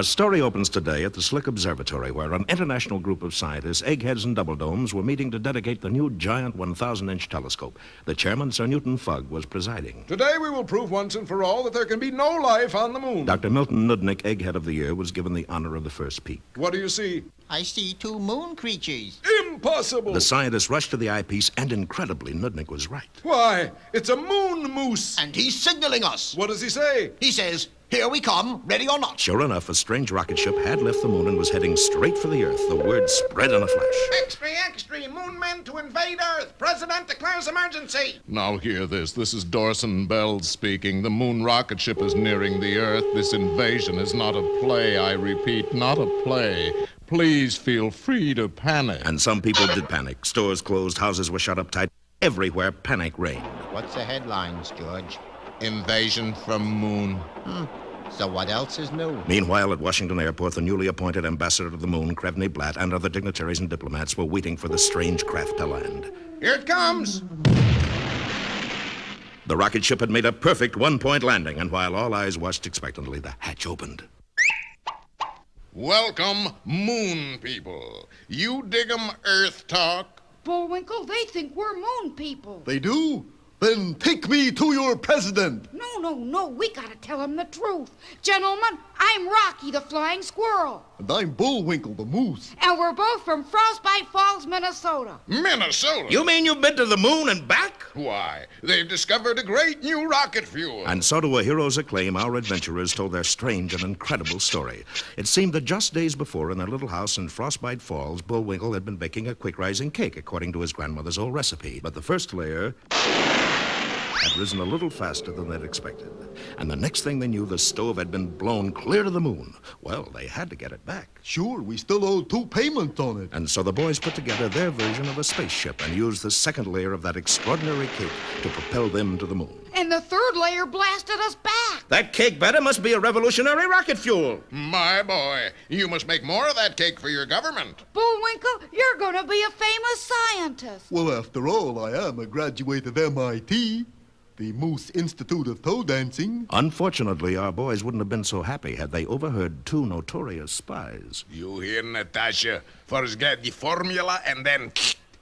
Our story opens today at the Slick Observatory, where an international group of scientists, eggheads and double domes, were meeting to dedicate the new giant 1,000-inch telescope. The chairman, Sir Newton Fugg, was presiding. Today we will prove once and for all that there can be no life on the moon. Dr. Milton Nudnik, Egghead of the Year, was given the honor of the first peek. What do you see? I see two moon creatures. Impossible! The scientists rushed to the eyepiece, and incredibly, Nudnik was right. Why, it's a moon moose! And he's signaling us. What does he say? He says, "Here we come, ready or not." Sure enough, a strange rocket ship had left the moon and was heading straight for the Earth. The word spread in a flash. Extra, extra, moon men to invade Earth. President declares emergency. Now hear this. This is Dorson Bells speaking. The moon rocket ship is nearing the Earth. This invasion is not a play, I repeat, not a play. Please feel free to panic. And some people did panic. Stores closed, houses were shut up tight. Everywhere, panic reigned. What's the headlines, George? Invasion from moon. So what else is new? Meanwhile, at Washington Airport, the newly appointed ambassador to the moon, Krevny Blatt, and other dignitaries and diplomats were waiting for the strange craft to land. Here it comes. The rocket ship had made a perfect one-point landing, and while all eyes watched expectantly, the hatch opened. Welcome, moon people. You dig 'em Earth talk? Bullwinkle, they think we're moon people. They do? Then take me to your president. No, we gotta tell him the truth. Gentlemen, I'm Rocky the Flying Squirrel. And I'm Bullwinkle the moose. And we're both from Frostbite Falls, Minnesota. Minnesota? You mean you've been to the moon and back? Why, they've discovered a great new rocket fuel. And so to a hero's acclaim, our adventurers told their strange and incredible story. It seemed that just days before, in their little house in Frostbite Falls, Bullwinkle had been baking a quick-rising cake according to his grandmother's old recipe. But the first layer had risen a little faster than they'd expected. And the next thing they knew, the stove had been blown clear to the moon. Well, they had to get it back. Sure, we still owe 2 payments on it. And so the boys put together their version of a spaceship and used the second layer of that extraordinary cake to propel them to the moon. And the third layer blasted us back. That cake batter must be a revolutionary rocket fuel. My boy, you must make more of that cake for your government. Bullwinkle, you're gonna be a famous scientist. Well, after all, I am a graduate of MIT, the Moose Institute of Toe Dancing. Unfortunately, our boys wouldn't have been so happy had they overheard 2 notorious spies. You hear, Natasha? First get the formula and then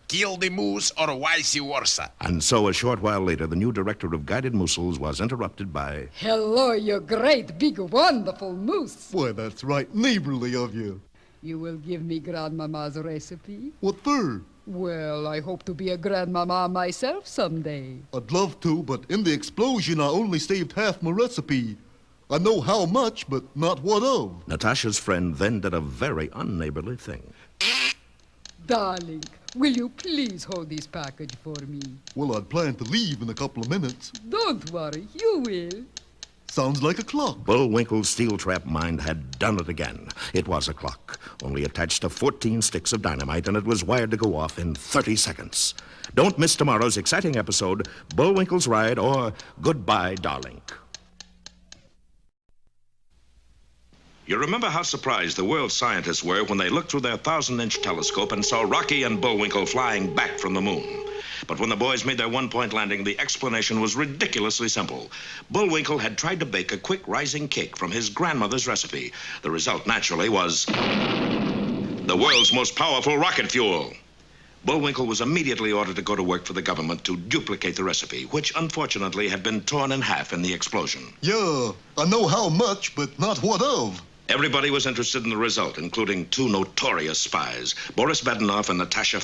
kill the moose or vice versa. And so a short while later, the new director of guided mousels was interrupted by... Hello, you great, big, wonderful moose. Why, that's right neighborly of you. You will give me Grandmama's recipe? What for? Well, I hope to be a grandmama myself someday. I'd love to, but in the explosion, I only saved half my recipe. I know how much, but not what of. Natasha's friend then did a very unneighborly thing. Darling, will you please hold this package for me? Well, I'd planned to leave in a couple of minutes. Don't worry, you will. Sounds like a clock. Bullwinkle's steel-trap mind had done it again. It was a clock, only attached to 14 sticks of dynamite, and it was wired to go off in 30 seconds. Don't miss tomorrow's exciting episode, Bullwinkle's Ride, or Goodbye, Darling. You remember how surprised the world's scientists were when they looked through their 1,000-inch telescope and saw Rocky and Bullwinkle flying back from the moon. But when the boys made their one-point landing, the explanation was ridiculously simple. Bullwinkle had tried to bake a quick-rising cake from his grandmother's recipe. The result, naturally, was the world's most powerful rocket fuel. Bullwinkle was immediately ordered to go to work for the government to duplicate the recipe, which unfortunately had been torn in half in the explosion. Yeah, I know how much, but not what of. Everybody was interested in the result, including 2 notorious spies, Boris and Natasha.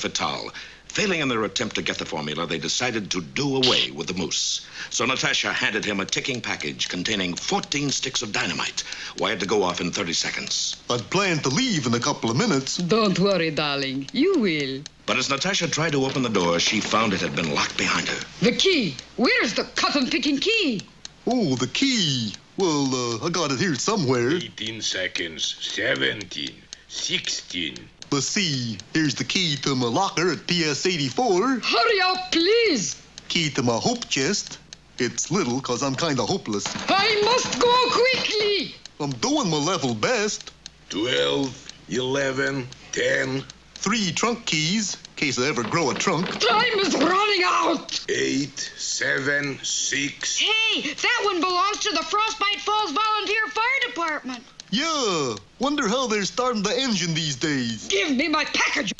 Failing in their attempt to get the formula, they decided to do away with the moose. So Natasha handed him a ticking package containing 14 sticks of dynamite, wired to go off in 30 seconds. I'd planned to leave in a couple of minutes. Don't worry, darling, you will. But as Natasha tried to open the door, she found it had been locked behind her. The key. Where's the cotton-picking key? Oh, the key. Well, I got it here somewhere. 18 seconds, 17, 16. Let's see. Here's the key to my locker at PS 84. Hurry up, please. Key to my hope chest. It's little, 'cause I'm kind of hopeless. I must go quickly. I'm doing my level best. 12, 11, 10. 3 trunk keys, in case I ever grow a trunk. Time is running out. 8, 7, 6. Hey, that one belongs to the Frostbite Falls Volunteer Fire Department. Yeah, wonder how they're starting the engine these days. Give me my package,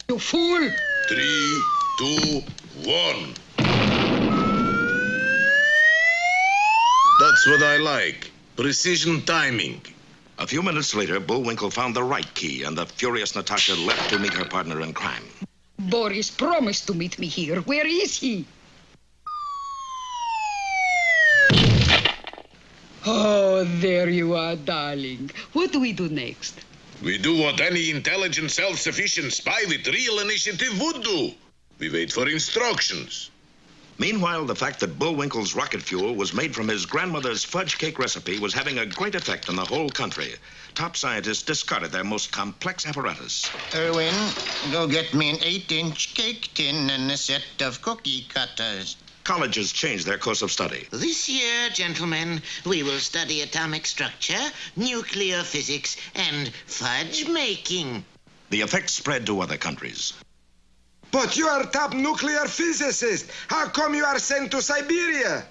you fool! 3, 2, 1. That's what I like. Precision timing. A few minutes later, Bullwinkle found the right key, and the furious Natasha left to meet her partner in crime. Boris promised to meet me here. Where is he? Oh, there you are, darling. What do we do next? We do what any intelligent, self-sufficient spy with real initiative would do. We wait for instructions. Meanwhile, the fact that Bullwinkle's rocket fuel was made from his grandmother's fudge cake recipe was having a great effect on the whole country. Top scientists discarded their most complex apparatus. Erwin, go get me an 8-inch cake tin and a set of cookie cutters. Colleges changed their course of study. This year, gentlemen, we will study atomic structure, nuclear physics, and fudge making. The effect spread to other countries. But you are top nuclear physicist. How come you are sent to Siberia?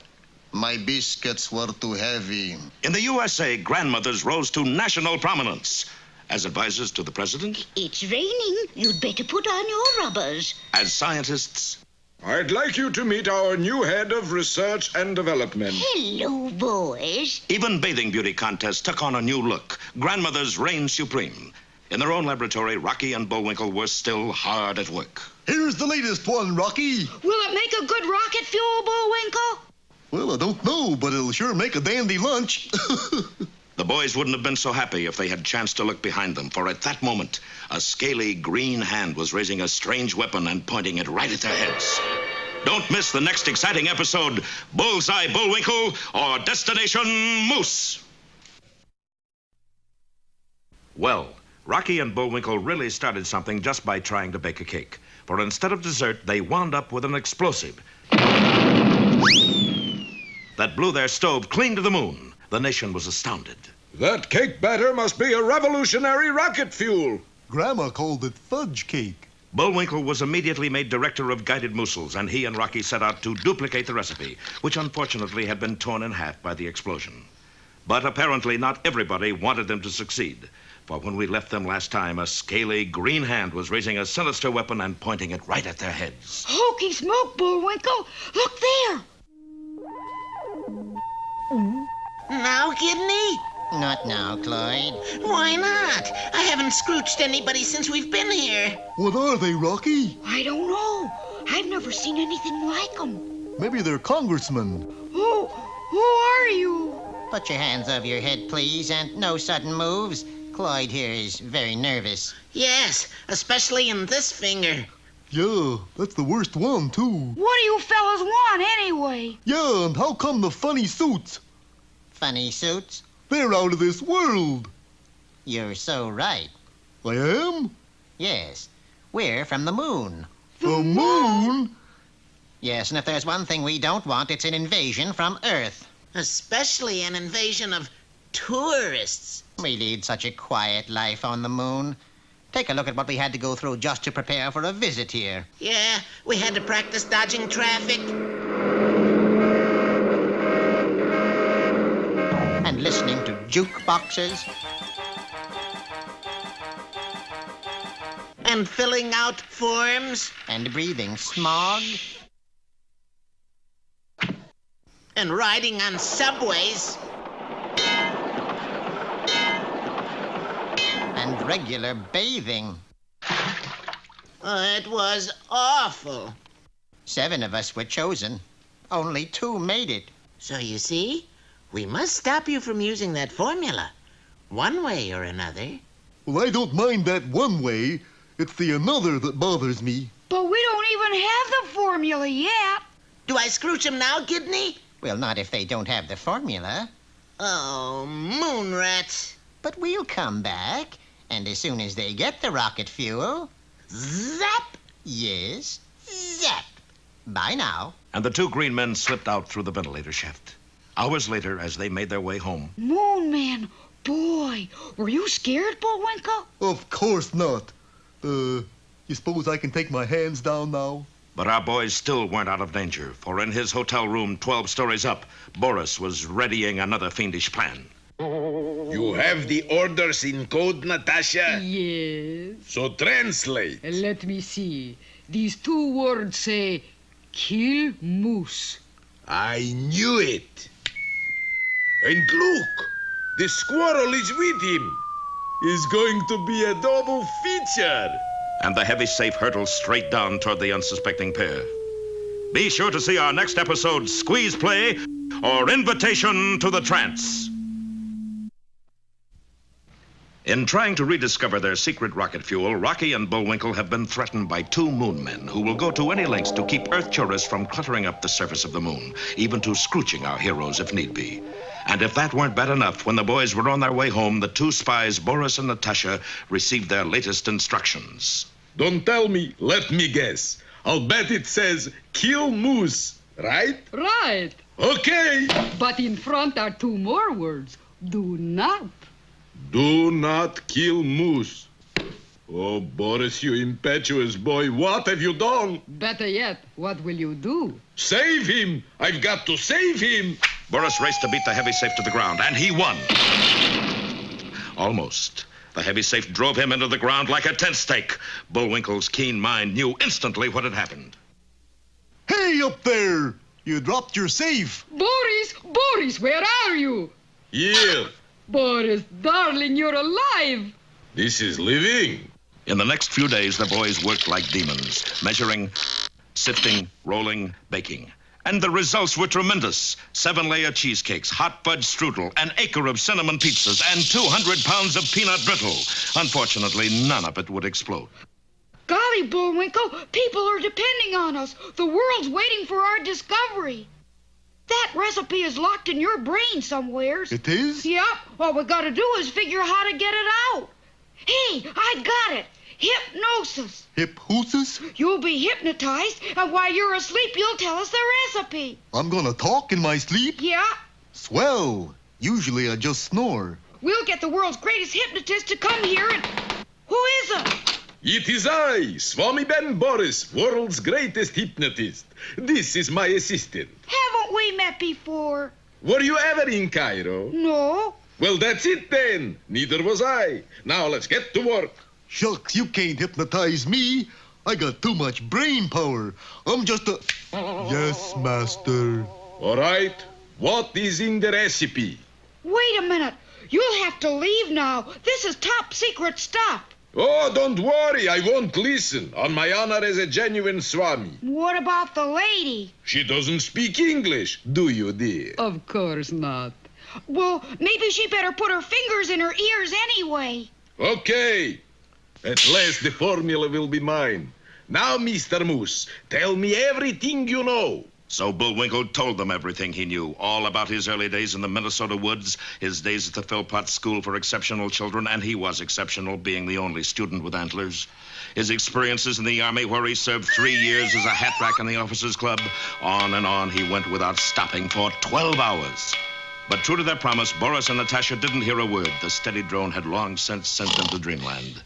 My biscuits were too heavy. In the USA, grandmothers rose to national prominence. As advisors to the president, It's raining. You'd better put on your rubbers. as scientists, I'd like you to meet our new head of research and development. Hello, boys. even bathing beauty contests took on a new look. Grandmothers reigned supreme. In their own laboratory, Rocky and Bullwinkle were still hard at work. Here's the latest one, Rocky. Will it make a good rocket fuel, Bullwinkle? Well, I don't know, but it'll sure make a dandy lunch. The boys wouldn't have been so happy if they had chanced to look behind them, for at that moment, a scaly green hand was raising a strange weapon and pointing it right at their heads. Don't miss the next exciting episode, Bullseye Bullwinkle or Destination Moose. Well, Rocky and Bullwinkle really started something just by trying to bake a cake. For instead of dessert, they wound up with an explosive that blew their stove clean to the moon. The nation was astounded. That cake batter must be a revolutionary rocket fuel. Grandma called it fudge cake. Bullwinkle was immediately made director of guided mussels, and he and Rocky set out to duplicate the recipe, which unfortunately had been torn in half by the explosion. But apparently not everybody wanted them to succeed. For when we left them last time, a scaly green hand was raising a sinister weapon and pointing it right at their heads. Hokey smoke, Bullwinkle. Look there. Now, Kidney? Not now, Clyde. Why not? I haven't scrooched anybody since we've been here. What are they, Rocky? I don't know. I've never seen anything like them. Maybe they're congressmen. Who are you? Put your hands over your head, please, and no sudden moves. Clyde here is very nervous. Yes, especially in this finger. Yeah, that's the worst one, too. What do you fellas want, anyway? Yeah, and how come the funny suits? Funny suits? They're out of this world. You're so right. I am? Yes, we're from the moon. The moon? Yes, and if there's one thing we don't want, it's an invasion from Earth. Especially an invasion of tourists. We lead such a quiet life on the moon. Take a look at what we had to go through just to prepare for a visit here. Yeah, we had to practice dodging traffic. And listening to jukeboxes. And filling out forms. And breathing smog. And riding on subways. And regular bathing. It was awful. 7 of us were chosen. Only 2 made it. So you see, we must stop you from using that formula. One way or another. Well, I don't mind that one way. It's the another that bothers me. But we don't even have the formula yet. Do I scrooch him now, Kidney? Well, not if they don't have the formula. Oh, moon rats. But we'll come back. And as soon as they get the rocket fuel... Zap! Yes, zap. Bye now. And the 2 green men slipped out through the ventilator shaft. Hours later, as they made their way home, Moon Man, boy, were you scared, Bullwinkle? Of course not. You suppose I can take my hands down now? but our boys still weren't out of danger, for in his hotel room 12 stories up, Boris was readying another fiendish plan. You have the orders in code, Natasha? Yes. So translate. Let me see. These two words say, kill moose. I knew it. And look, the squirrel is with him. It's going to be a double feature. And the heavy safe hurtles straight down toward the unsuspecting pair. Be sure to see our next episode, Squeeze Play, or Invitation to the Trance. In trying to rediscover their secret rocket fuel, Rocky and Bullwinkle have been threatened by two moon men who will go to any lengths to keep Earth tourists from cluttering up the surface of the moon, even to scrooching our heroes if need be. And if that weren't bad enough, when the boys were on their way home, the two spies, Boris and Natasha, received their latest instructions. Don't tell me, let me guess. I'll bet it says, kill moose, right? Right. Okay. But in front are two more words. Do not. Do not kill moose. Oh, Boris, you impetuous boy, what have you done? Better yet, what will you do? Save him! I've got to save him! Boris raced to beat the heavy safe to the ground, and he won. Almost. The heavy safe drove him into the ground like a tent stake. Bullwinkle's keen mind knew instantly what had happened. Hey, up there! You dropped your safe. Boris, where are you? Here. Boris, darling, you're alive. This is living. In the next few days, the boys worked like demons, measuring, sifting, rolling, baking. And the results were tremendous. 7-layer cheesecakes, hot fudge strudel, an acre of cinnamon pizzas, and 200 pounds of peanut brittle. Unfortunately, none of it would explode. Golly, Bullwinkle, people are depending on us. The world's waiting for our discovery. That recipe is locked in your brain somewheres. It is? Yep. All we gotta do is figure how to get it out. Hey, I got it. Hypnosis. Hypnosis? You'll be hypnotized, and while you're asleep, you'll tell us the recipe. I'm gonna talk in my sleep? Yeah. Swell. Usually I just snore. We'll get the world's greatest hypnotist to come here and... Who is it? It is I, Swami Ben Boris, world's greatest hypnotist. This is my assistant. Haven't we met before? Were you ever in Cairo? No. Well, that's it then. Neither was I. Now let's get to work. Shucks, you can't hypnotize me. I got too much brain power. I'm just a... Yes, master. All right. What is in the recipe? Wait a minute. You'll have to leave now. This is top secret stuff. Oh, don't worry. I won't listen. On my honor as a genuine Swami. What about the lady? She doesn't speak English, do you, dear? Of course not. Well, maybe she better put her fingers in her ears anyway. Okay. At last the formula will be mine. Now, Mr. Moose, tell me everything you know. So Bullwinkle told them everything he knew, all about his early days in the Minnesota woods, his days at the Philpott School for Exceptional Children, and he was exceptional, being the only student with antlers. His experiences in the Army, where he served 3 years as a hat rack in the Officers Club. On and on he went without stopping for 12 hours. But true to their promise, Boris and Natasha didn't hear a word. The steady drone had long since sent them to dreamland.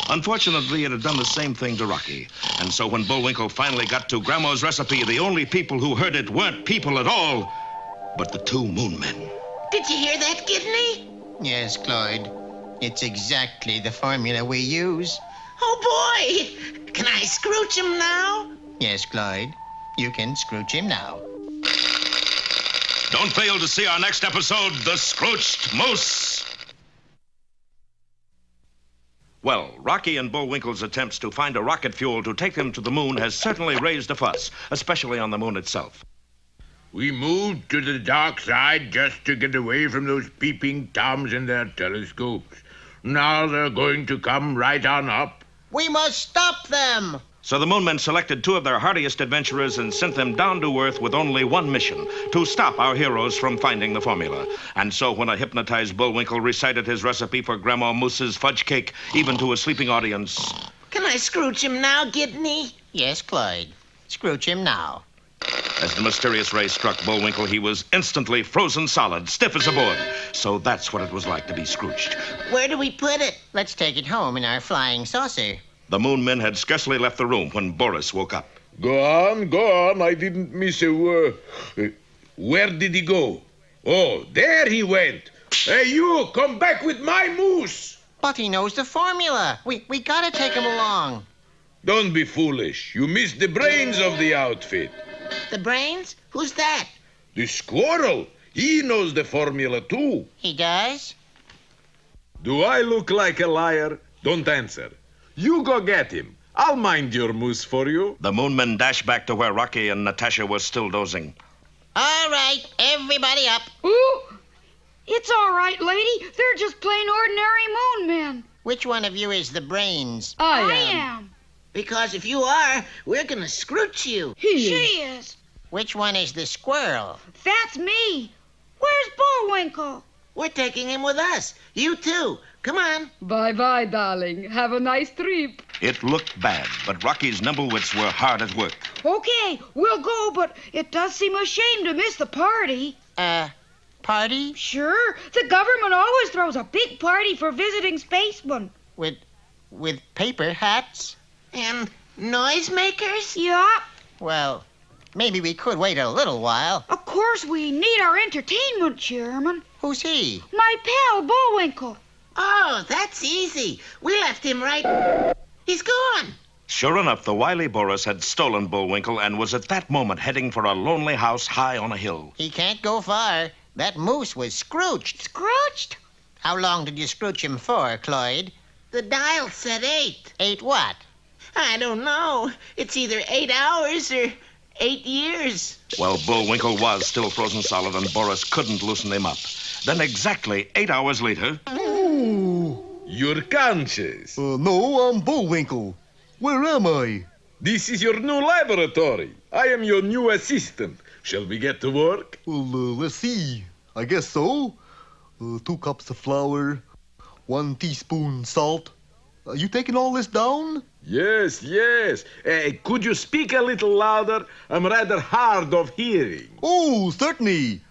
Unfortunately, it had done the same thing to Rocky. And so when Bullwinkle finally got to Grandma's recipe, the only people who heard it weren't people at all, but the two moon men. Did you hear that, Gidney? Yes, Clyde. It's exactly the formula we use. Oh, boy! Can I scrooch him now? Yes, Clyde. You can scrooch him now. Don't fail to see our next episode, The Scrooched Moose. Well, Rocky and Bullwinkle's attempts to find a rocket fuel to take them to the moon has certainly raised a fuss, especially on the moon itself. We moved to the dark side just to get away from those peeping toms and their telescopes. Now they're going to come right on up. We must stop them! So the moon men selected 2 of their hardiest adventurers and sent them down to Earth with only one mission, to stop our heroes from finding the formula. And so when a hypnotized Bullwinkle recited his recipe for Grandma Moose's fudge cake, even to a sleeping audience... Can I scrooch him now, Gidney? Yes, Clyde. Scrooch him now. As the mysterious ray struck Bullwinkle, he was instantly frozen solid, stiff as a board. So that's what it was like to be Scrooched. Where do we put it? Let's take it home in our flying saucer. The moon men had scarcely left the room when Boris woke up. Go on. I didn't miss a word. Where did he go? Oh, there he went. Hey, you, come back with my moose. But he knows the formula. We gotta take him along. Don't be foolish. You missed the brains of the outfit. The brains? Who's that? The squirrel. He knows the formula, too. He does? Do I look like a liar? Don't answer. You go get him. I'll mind your moose for you. The moonmen dashed back to where Rocky and Natasha were still dozing. All right, everybody up. Ooh, it's all right, lady. They're just plain ordinary moon men. Which one of you is the brains? I am. Because if you are, we're gonna scrooch you. She is. Which one is the squirrel? That's me. Where's Bullwinkle? We're taking him with us. You too. Come on. Bye-bye, darling. Have a nice trip. It looked bad, but Rocky's nimblewits were hard at work. Okay, we'll go, but it does seem a shame to miss the party. Party? Sure. The government always throws a big party for visiting spacemen. With paper hats? And noisemakers? Yeah. Well, maybe we could wait a little while. Of course, we need our entertainment, Chairman. Who's he? My pal, Bullwinkle. Oh, that's easy. We left him right... He's gone. Sure enough, the wily Boris had stolen Bullwinkle and was at that moment heading for a lonely house high on a hill. He can't go far. That moose was scrooched. Scrooched? How long did you scrooch him for, Cloyd? The dial said 8. 8 what? I don't know. It's either 8 hours or 8 years. Well, Bullwinkle was still frozen solid, and Boris couldn't loosen him up. Then exactly 8 hours later... You're conscious. No, I'm Bullwinkle. Where am I? This is your new laboratory. I am your new assistant. Shall we get to work? Well, let's see. I guess so. 2 cups of flour, 1 teaspoon salt. You taking all this down? Yes. Could you speak a little louder? I'm rather hard of hearing. Oh, certainly.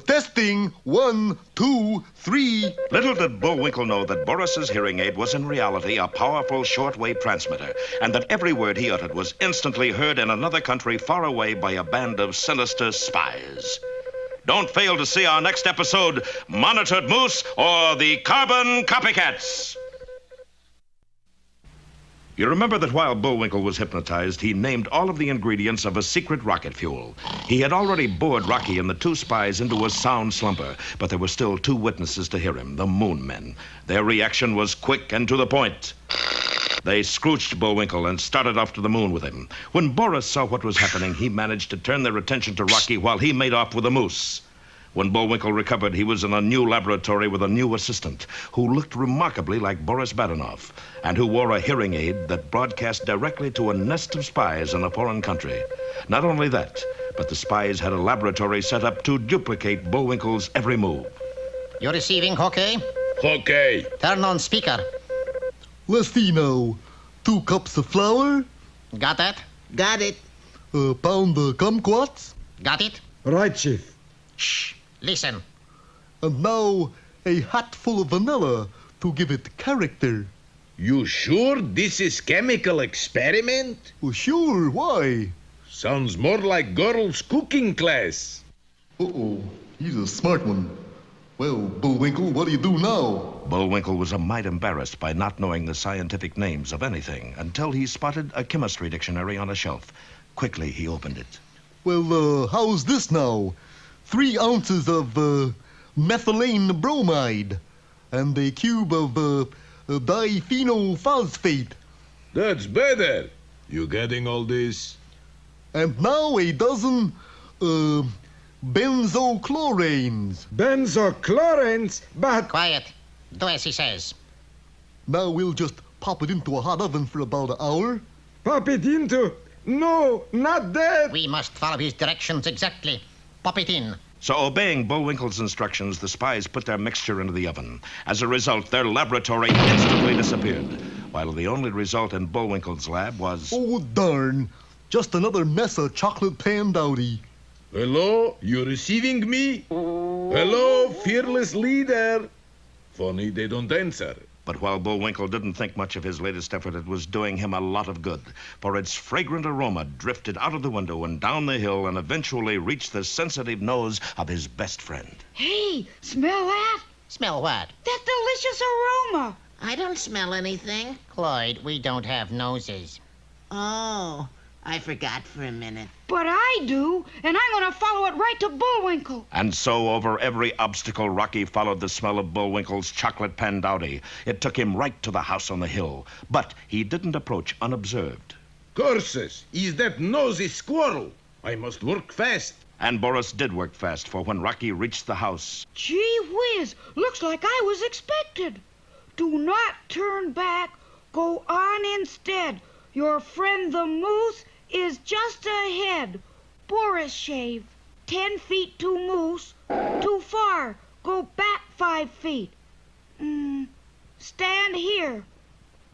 Testing. 1, 2, 3. Little did Bullwinkle know that Boris's hearing aid was in reality a powerful shortwave transmitter, and that every word he uttered was instantly heard in another country far away by a band of sinister spies. Don't fail to see our next episode, Monitored Moose or the Carbon Copycats. You remember that while Bullwinkle was hypnotized, he named all of the ingredients of a secret rocket fuel. He had already bored Rocky and the 2 spies into a sound slumber, but there were still 2 witnesses to hear him, the moon men. Their reaction was quick and to the point. They scrooched Bullwinkle and started off to the moon with him. When Boris saw what was happening, he managed to turn their attention to Rocky while he made off with a moose. When Bullwinkle recovered, he was in a new laboratory with a new assistant who looked remarkably like Boris Badenov and who wore a hearing aid that broadcast directly to a nest of spies in a foreign country. Not only that, but the spies had a laboratory set up to duplicate Bullwinkle's every move. You're receiving, okay? Okay. Turn on speaker. Let's see now. 2 cups of flour. Got that? Got it. A pound of kumquats. Got it? Right, Chief. Shh. Listen. And now a hatful of vanilla to give it character. You sure this is chemical experiment? Well, sure, why? Sounds more like girls' cooking class. Uh-oh, he's a smart one. Well, Bullwinkle, what do you do now? Bullwinkle was a mite embarrassed by not knowing the scientific names of anything until he spotted a chemistry dictionary on a shelf. Quickly, he opened it. Well, how's this now? 3 ounces of methylene bromide and a cube of diphenylphosphate. That's better. You getting all this? And now a dozen benzochlorines. Benzochlorines? But... Quiet. Do as he says. Now we'll just pop it into a hot oven for about an hour. Pop it into... No, not that. We must follow his directions exactly. Pop it in. So, obeying Bullwinkle's instructions, the spies put their mixture into the oven. As a result, their laboratory instantly disappeared, while the only result in Bullwinkle's lab was... Oh, darn. Just another mess of chocolate pan dowdy. Hello? You receiving me? Hello, fearless leader. Funny they don't answer. But while Bullwinkle didn't think much of his latest effort, it was doing him a lot of good, for its fragrant aroma drifted out of the window and down the hill and eventually reached the sensitive nose of his best friend. Hey, smell that? Smell what? That delicious aroma. I don't smell anything. Cloyd, we don't have noses. Oh, I forgot for a minute. But I do, and I'm going to follow it right to Bullwinkle. And so, over every obstacle, Rocky followed the smell of Bullwinkle's chocolate pandowdy. It took him right to the house on the hill. But he didn't approach unobserved. Curses! Is that nosy squirrel? I must work fast. And Boris did work fast, for when Rocky reached the house... Gee whiz, looks like I was expected. Do not turn back. Go on instead. Your friend the moose is just ahead. Boris shave. 10 feet to moose. Too far. Go back 5 feet. Stand here.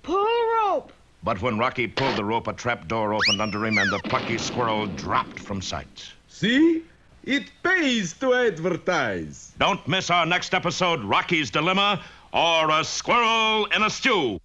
Pull rope. But when Rocky pulled the rope, a trap door opened under him, and the plucky squirrel dropped from sight. See? It pays to advertise. Don't miss our next episode, Rocky's Dilemma, or A Squirrel in a Stew.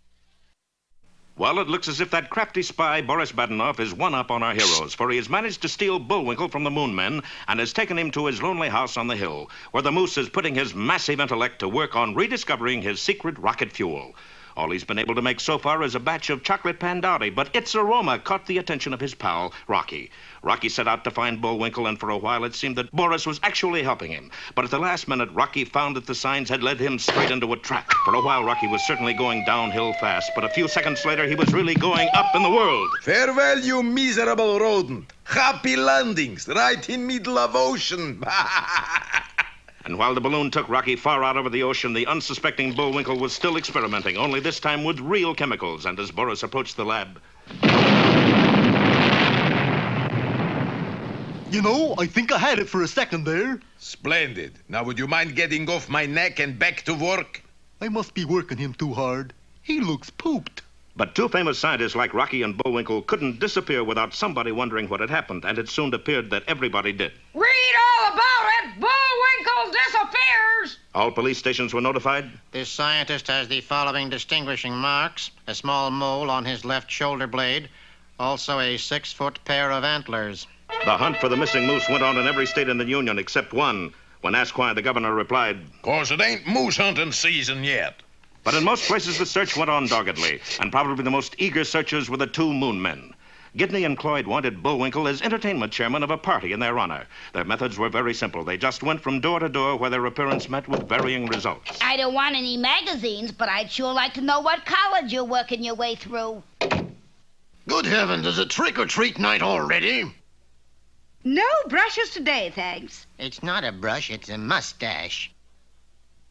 Well, it looks as if that crafty spy, Boris Badenoff, is one up on our heroes, for he has managed to steal Bullwinkle from the Moon Men and has taken him to his lonely house on the hill, where the moose is putting his massive intellect to work on rediscovering his secret rocket fuel. All he's been able to make so far is a batch of chocolate pandowdy, but its aroma caught the attention of his pal, Rocky. Rocky set out to find Bullwinkle, and for a while it seemed that Boris was actually helping him. But at the last minute, Rocky found that the signs had led him straight into a trap. For a while, Rocky was certainly going downhill fast, but a few seconds later, he was really going up in the world. Farewell, you miserable rodent. Happy landings, right in middle of ocean. And while the balloon took Rocky far out over the ocean, the unsuspecting Bullwinkle was still experimenting, only this time with real chemicals. And as Boris approached the lab... You know, I think I had it for a second there. Splendid. Now, would you mind getting off my neck and back to work? I must be working him too hard. He looks pooped. But two famous scientists like Rocky and Bullwinkle couldn't disappear without somebody wondering what had happened, and it soon appeared that everybody did. Read all about it! Bullwinkle disappears! All police stations were notified. This scientist has the following distinguishing marks: a small mole on his left shoulder blade, also a 6-foot pair of antlers. The hunt for the missing moose went on in every state in the Union except one. When asked why, the governor replied, "'Cause it ain't moose hunting season yet." But in most places, the search went on doggedly, and probably the most eager searchers were the two Moon Men. Gidney and Cloyd wanted Bullwinkle as entertainment chairman of a party in their honor. Their methods were very simple. They just went from door to door where their appearance met with varying results. I don't want any magazines, but I'd sure like to know what college you're working your way through. Good heavens, is it trick-or-treat night already? No brushes today, thanks. It's not a brush, it's a mustache.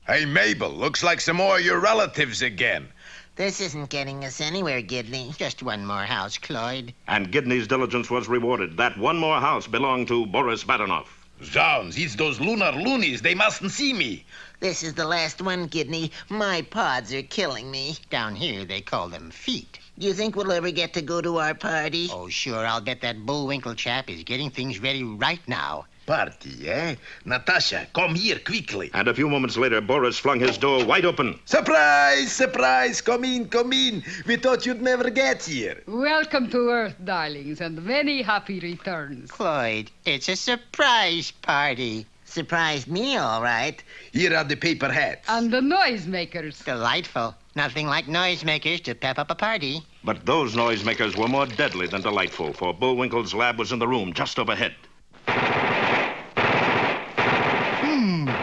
Hey, Mabel, looks like some more of your relatives again. This isn't getting us anywhere, Gidley. Just one more house, Cloyd. And Gidney's diligence was rewarded. That one more house belonged to Boris Badenoff. Zounds, it's those lunar loonies. They mustn't see me. This is the last one, Gidney. My pods are killing me. Down here, they call them feet. Do you think we'll ever get to go to our party? Oh, sure. I'll bet that Bullwinkle chap is getting things ready right now. Party, eh? Natasha, come here quickly. And a few moments later, Boris flung his door wide open. Surprise! Surprise! Come in, come in. We thought you'd never get here. Welcome to Earth, darlings, and many happy returns. Cloyd, it's a surprise party. Surprised me, all right. Here are the paper hats. And the noisemakers. Delightful. Nothing like noisemakers to pep up a party. But those noisemakers were more deadly than delightful, for Bullwinkle's lab was in the room just overhead.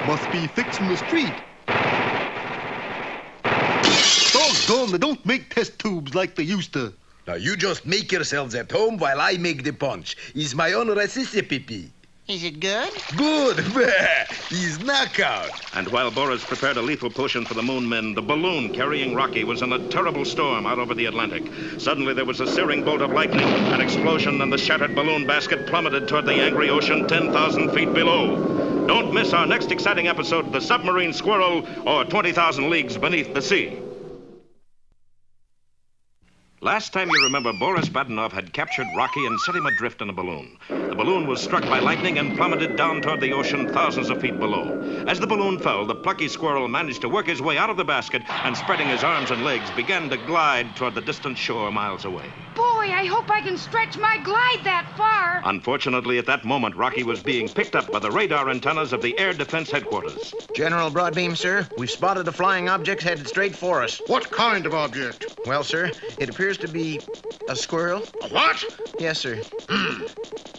Must be fixing the street. Doggone, they don't make test tubes like they used to. Now, you just make yourselves at home while I make the punch. It's my own recipe. Is it good? Good. He's knockout. And while Boris prepared a lethal potion for the Moon Men, the balloon carrying Rocky was in a terrible storm out over the Atlantic. Suddenly, there was a searing bolt of lightning, an explosion, and the shattered balloon basket plummeted toward the angry ocean 10,000 feet below. Don't miss our next exciting episode, The Submarine Squirrel, or 20,000 Leagues Beneath the Sea. Last time you remember, Boris Badenoff had captured Rocky and set him adrift in a balloon. The balloon was struck by lightning and plummeted down toward the ocean thousands of feet below. As the balloon fell, the plucky squirrel managed to work his way out of the basket and, spreading his arms and legs, began to glide toward the distant shore miles away. Boy, I hope I can stretch my glide that far. Unfortunately, at that moment, Rocky was being picked up by the radar antennas of the Air Defense Headquarters. General Broadbeam, sir, we've spotted a flying object headed straight for us. What kind of object? Well, sir, it appears to be a squirrel. A what? Yes, sir.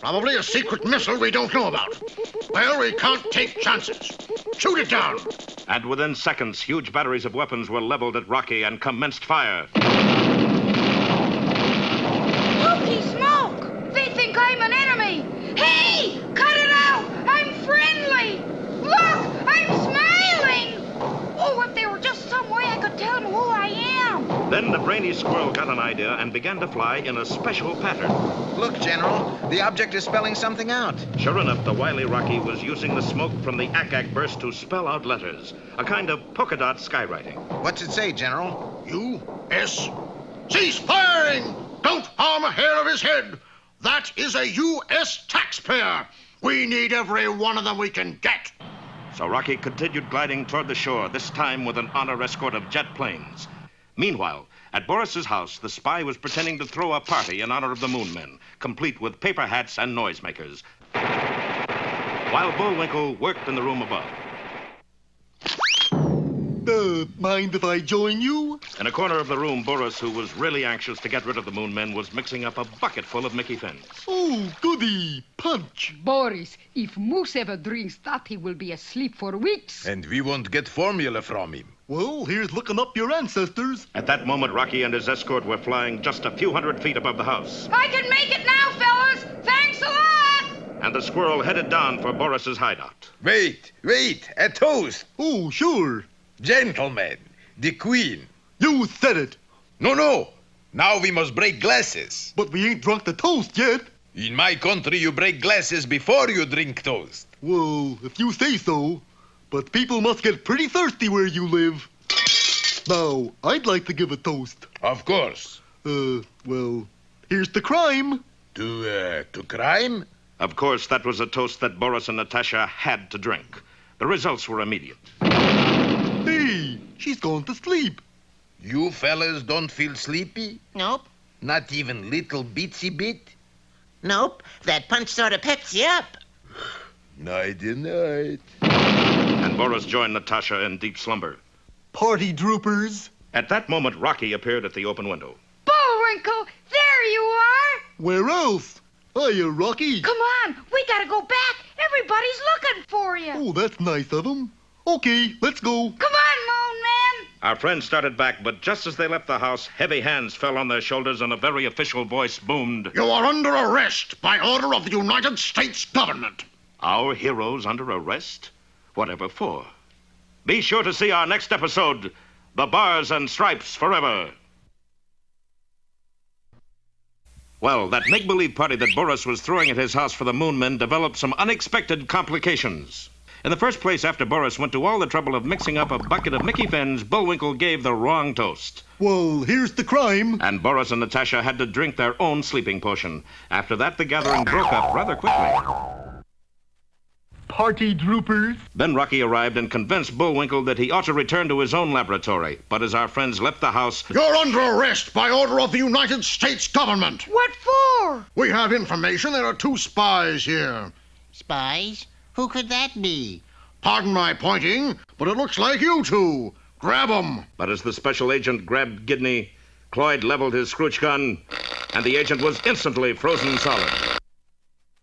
Probably a secret missile we don't know about. Well, we can't take chances. Shoot it down. And within seconds, huge batteries of weapons were leveled at Rocky and commenced fire. Holy smoke! They think I'm an enemy. Hey! Cut it out! I'm friendly! Look! I'm smiling! Oh, if there were just some way I could tell them who I am. Then the brainy squirrel got an idea and began to fly in a special pattern. Look, General, the object is spelling something out. Sure enough, the wily Rocky was using the smoke from the ack-ack burst to spell out letters, a kind of polka dot skywriting. What's it say, General? U.S. Cease firing! Don't harm a hair of his head. That is a U.S. taxpayer. We need every one of them we can get. So Rocky continued gliding toward the shore, this time with an honor escort of jet planes. Meanwhile, at Boris's house, the spy was pretending to throw a party in honor of the Moon Men, complete with paper hats and noisemakers, while Bullwinkle worked in the room above. Mind if I join you? In a corner of the room, Boris, who was really anxious to get rid of the Moon Men, was mixing up a bucket full of Mickey fins. Oh, goody. Punch. Boris, if Moose ever drinks that, he will be asleep for weeks. And we won't get formula from him. Well, here's looking up your ancestors. At that moment, Rocky and his escort were flying just a few hundred feet above the house. I can make it now, fellas. Thanks a lot. And the squirrel headed down for Boris's hideout. Wait, a toast. Oh, sure. Gentlemen, the Queen. You said it. No. Now we must break glasses. But we ain't drunk the toast yet. In my country, you break glasses before you drink toast. Well, if you say so. But people must get pretty thirsty where you live. Now, I'd like to give a toast. Of course. Well, here's the crime. To crime? Of course, that was a toast that Boris and Natasha had to drink. The results were immediate. Hey, she's gone to sleep. You fellas don't feel sleepy? Nope. Not even little bitsy bit? Nope. That punch sort of peps you up. Nighty-night. And Boris joined Natasha in deep slumber. Party droopers. At that moment, Rocky appeared at the open window. Bullwinkle, there you are. Where else? Hiya, Rocky. Come on, we gotta go back. Everybody's looking for you. Oh, that's nice of them. Okay, let's go. Come on, Moon Man. Our friends started back, but just as they left the house, heavy hands fell on their shoulders and a very official voice boomed. You are under arrest by order of the United States government. Our heroes under arrest? Whatever for? Be sure to see our next episode, The Bars and Stripes Forever. Well, that make-believe party that Boris was throwing at his house for the Moon Men developed some unexpected complications. In the first place, after Boris went to all the trouble of mixing up a bucket of Mickey fins, Bullwinkle gave the wrong toast. Well, here's the crime. And Boris and Natasha had to drink their own sleeping potion. After that, the gathering broke up rather quickly. Party droopers. Then Rocky arrived and convinced Bullwinkle that he ought to return to his own laboratory. But as our friends left the house... You're under arrest by order of the United States government. What for? We have information there are 2 spies here. Spies? Who could that be? Pardon my pointing, but it looks like you 2. Grab 'em. But as the special agent grabbed Gidney, Cloyd leveled his scrooch gun, and the agent was instantly frozen solid.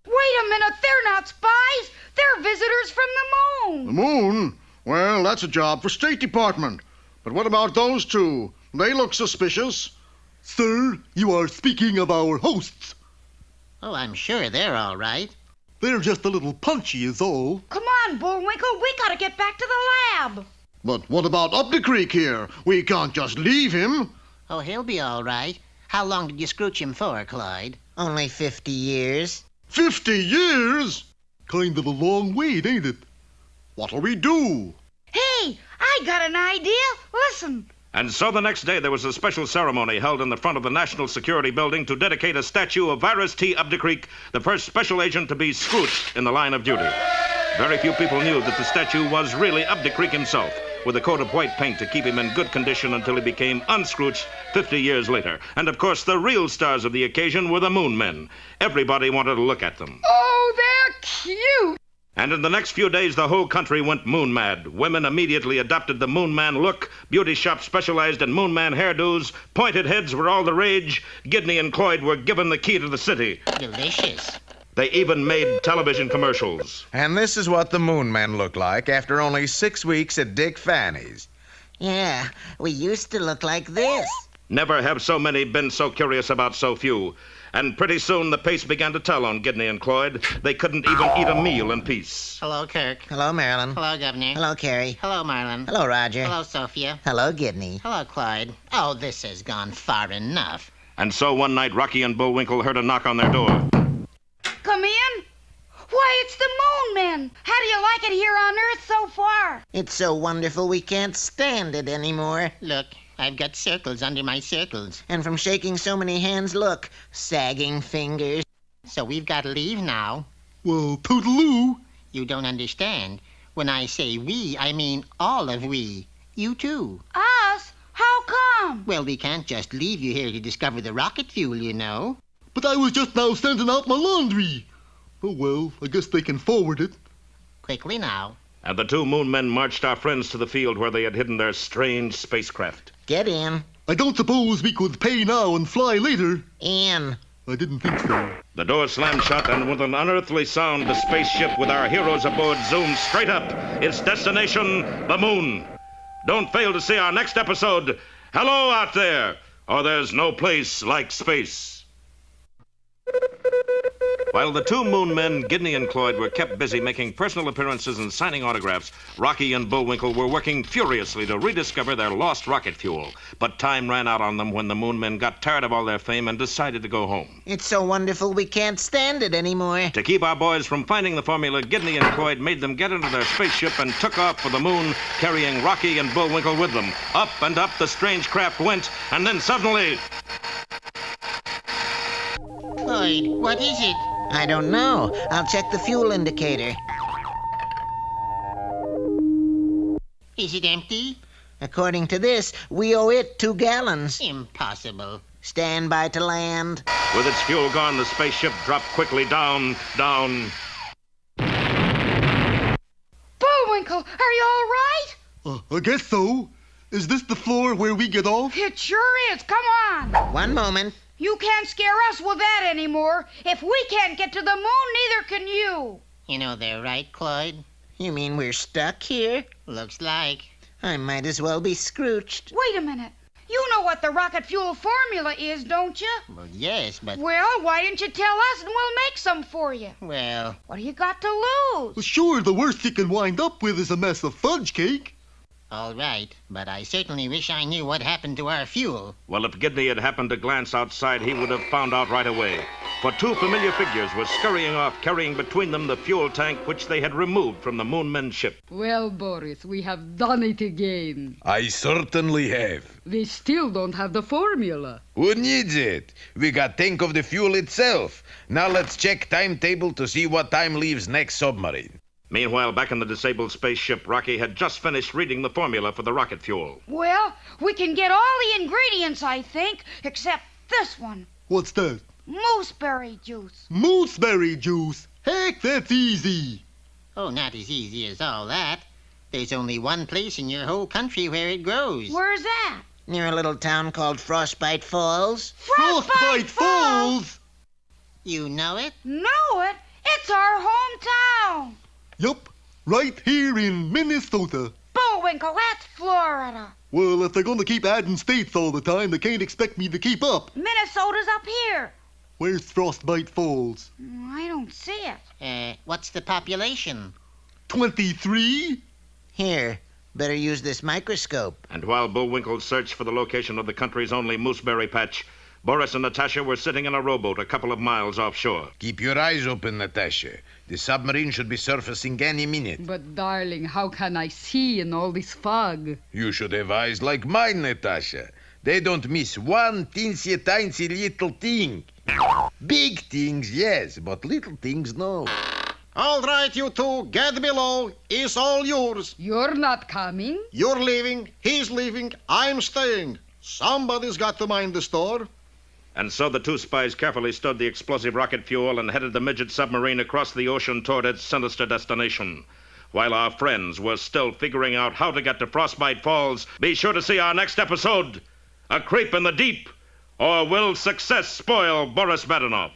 Wait a minute, they're not spies. They're visitors from the moon. The moon? Well, that's a job for State Department. But what about those 2? They look suspicious. Sir, you are speaking of our hosts. Oh, I'm sure they're all right. They're just a little punchy is all. Come on, Bullwinkle, we gotta get back to the lab. But what about up the creek here? We can't just leave him. Oh, he'll be all right. How long did you scrooch him for, Clyde? Only 50 years. 50 years? Kind of a long wait, ain't it? What'll we do? Hey, I got an idea. Listen. And so the next day there was a special ceremony held in the front of the National Security Building to dedicate a statue of Virus T. Updecreek, the first special agent to be scrooched in the line of duty. Very few people knew that the statue was really Updecreek himself, with a coat of white paint to keep him in good condition until he became unscrooched 50 years later. And, of course, the real stars of the occasion were the Moon Men. Everybody wanted to look at them. Oh, they're cute. And in the next few days, the whole country went moon mad. Women immediately adopted the Moon Man look. Beauty shops specialized in Moon Man hairdos. Pointed heads were all the rage. Gidney and Cloyd were given the key to the city. Delicious. They even made television commercials. And this is what the Moon Men look like after only 6 weeks at Dick Fanny's. Yeah, we used to look like this. Never have so many been so curious about so few. And pretty soon the pace began to tell on Gidney and Cloyd. They couldn't even eat a meal in peace. Hello, Kirk. Hello, Marilyn. Hello, Governor. Hello, Carrie. Hello, Marlin. Hello, Roger. Hello, Sophia. Hello, Gidney. Hello, Clyde. Oh, this has gone far enough. And so one night, Rocky and Bullwinkle heard a knock on their door. Come in. Why, it's the Moon Men. How do you like it here on Earth so far? It's so wonderful we can't stand it anymore. Look, I've got circles under my circles. And from shaking so many hands, look, sagging fingers. So we've got to leave now. Well, toodaloo. You don't understand. When I say we, I mean all of we. You too. Us? How come? Well, we can't just leave you here to discover the rocket fuel, you know. But I was just now sending out my laundry. Oh, well, I guess they can forward it. Quickly now. And the two Moon Men marched our friends to the field where they had hidden their strange spacecraft. Get in. I don't suppose we could pay now and fly later. In. I didn't think so. The door slammed shut, and with an unearthly sound, the spaceship with our heroes aboard zoomed straight up. Its destination, the moon. Don't fail to see our next episode, Hello Out There, or There's No Place Like Space. While the two Moon Men, Gidney and Cloyd, were kept busy making personal appearances and signing autographs, Rocky and Bullwinkle were working furiously to rediscover their lost rocket fuel. But time ran out on them when the Moon Men got tired of all their fame and decided to go home. It's so wonderful we can't stand it anymore. To keep our boys from finding the formula, Gidney and Cloyd made them get into their spaceship and took off for the moon, carrying Rocky and Bullwinkle with them. Up and up the strange craft went, and then suddenly... Cloyd, what is it? I don't know. I'll check the fuel indicator. Is it empty? According to this, we owe it 2 gallons. Impossible. Stand by to land. With its fuel gone, the spaceship dropped quickly down. Bullwinkle, are you all right? I guess so. Is this the floor where we get off? It sure is. Come on. One moment. You can't scare us with that anymore. If we can't get to the moon, neither can you. You know they're right, Cloyd. You mean we're stuck here? Looks like. I might as well be Scrooched. Wait a minute. You know what the rocket fuel formula is, don't you? Well, yes, but... Well, why didn't you tell us and we'll make some for you? Well... What do you got to lose? Well, sure, the worst you can wind up with is a mess of fudge cake. All right, but I certainly wish I knew what happened to our fuel. Well, if Gidney had happened to glance outside, he would have found out right away. For 2 familiar figures were scurrying off, carrying between them the fuel tank which they had removed from the Moon Men's ship. Well, Boris, we have done it again. I certainly have. We still don't have the formula. Who needs it? We got tank of the fuel itself. Now let's check timetable to see what time leaves next submarine. Meanwhile, back in the disabled spaceship, Rocky had just finished reading the formula for the rocket fuel. Well, we can get all the ingredients, I think, except this one. What's that? Mooseberry juice. Mooseberry juice? Heck, that's easy. Oh, not as easy as all that. There's only one place in your whole country where it grows. Where's that? Near a little town called Frostbite Falls. Frostbite Falls? You know it? Know it? It's our hometown. Yup, right here in Minnesota. Bullwinkle, that's Florida. Well, if they're going to keep adding states all the time, they can't expect me to keep up. Minnesota's up here. Where's Frostbite Falls? I don't see it. What's the population? 23? Here, better use this microscope. And while Bullwinkle searched for the location of the country's only mooseberry patch, Boris and Natasha were sitting in a rowboat a couple of miles offshore. Keep your eyes open, Natasha. The submarine should be surfacing any minute. But, darling, how can I see in all this fog? You should have eyes like mine, Natasha. They don't miss one teensy-tiny little thing. Big things, yes, but little things, no. All right, you two, get below. It's all yours. You're not coming? You're leaving, he's leaving, I'm staying. Somebody's got to mind the store. And so the two spies carefully stowed the explosive rocket fuel and headed the midget submarine across the ocean toward its sinister destination. While our friends were still figuring out how to get to Frostbite Falls, be sure to see our next episode, A Creep in the Deep, or Will Success Spoil Boris Badenov?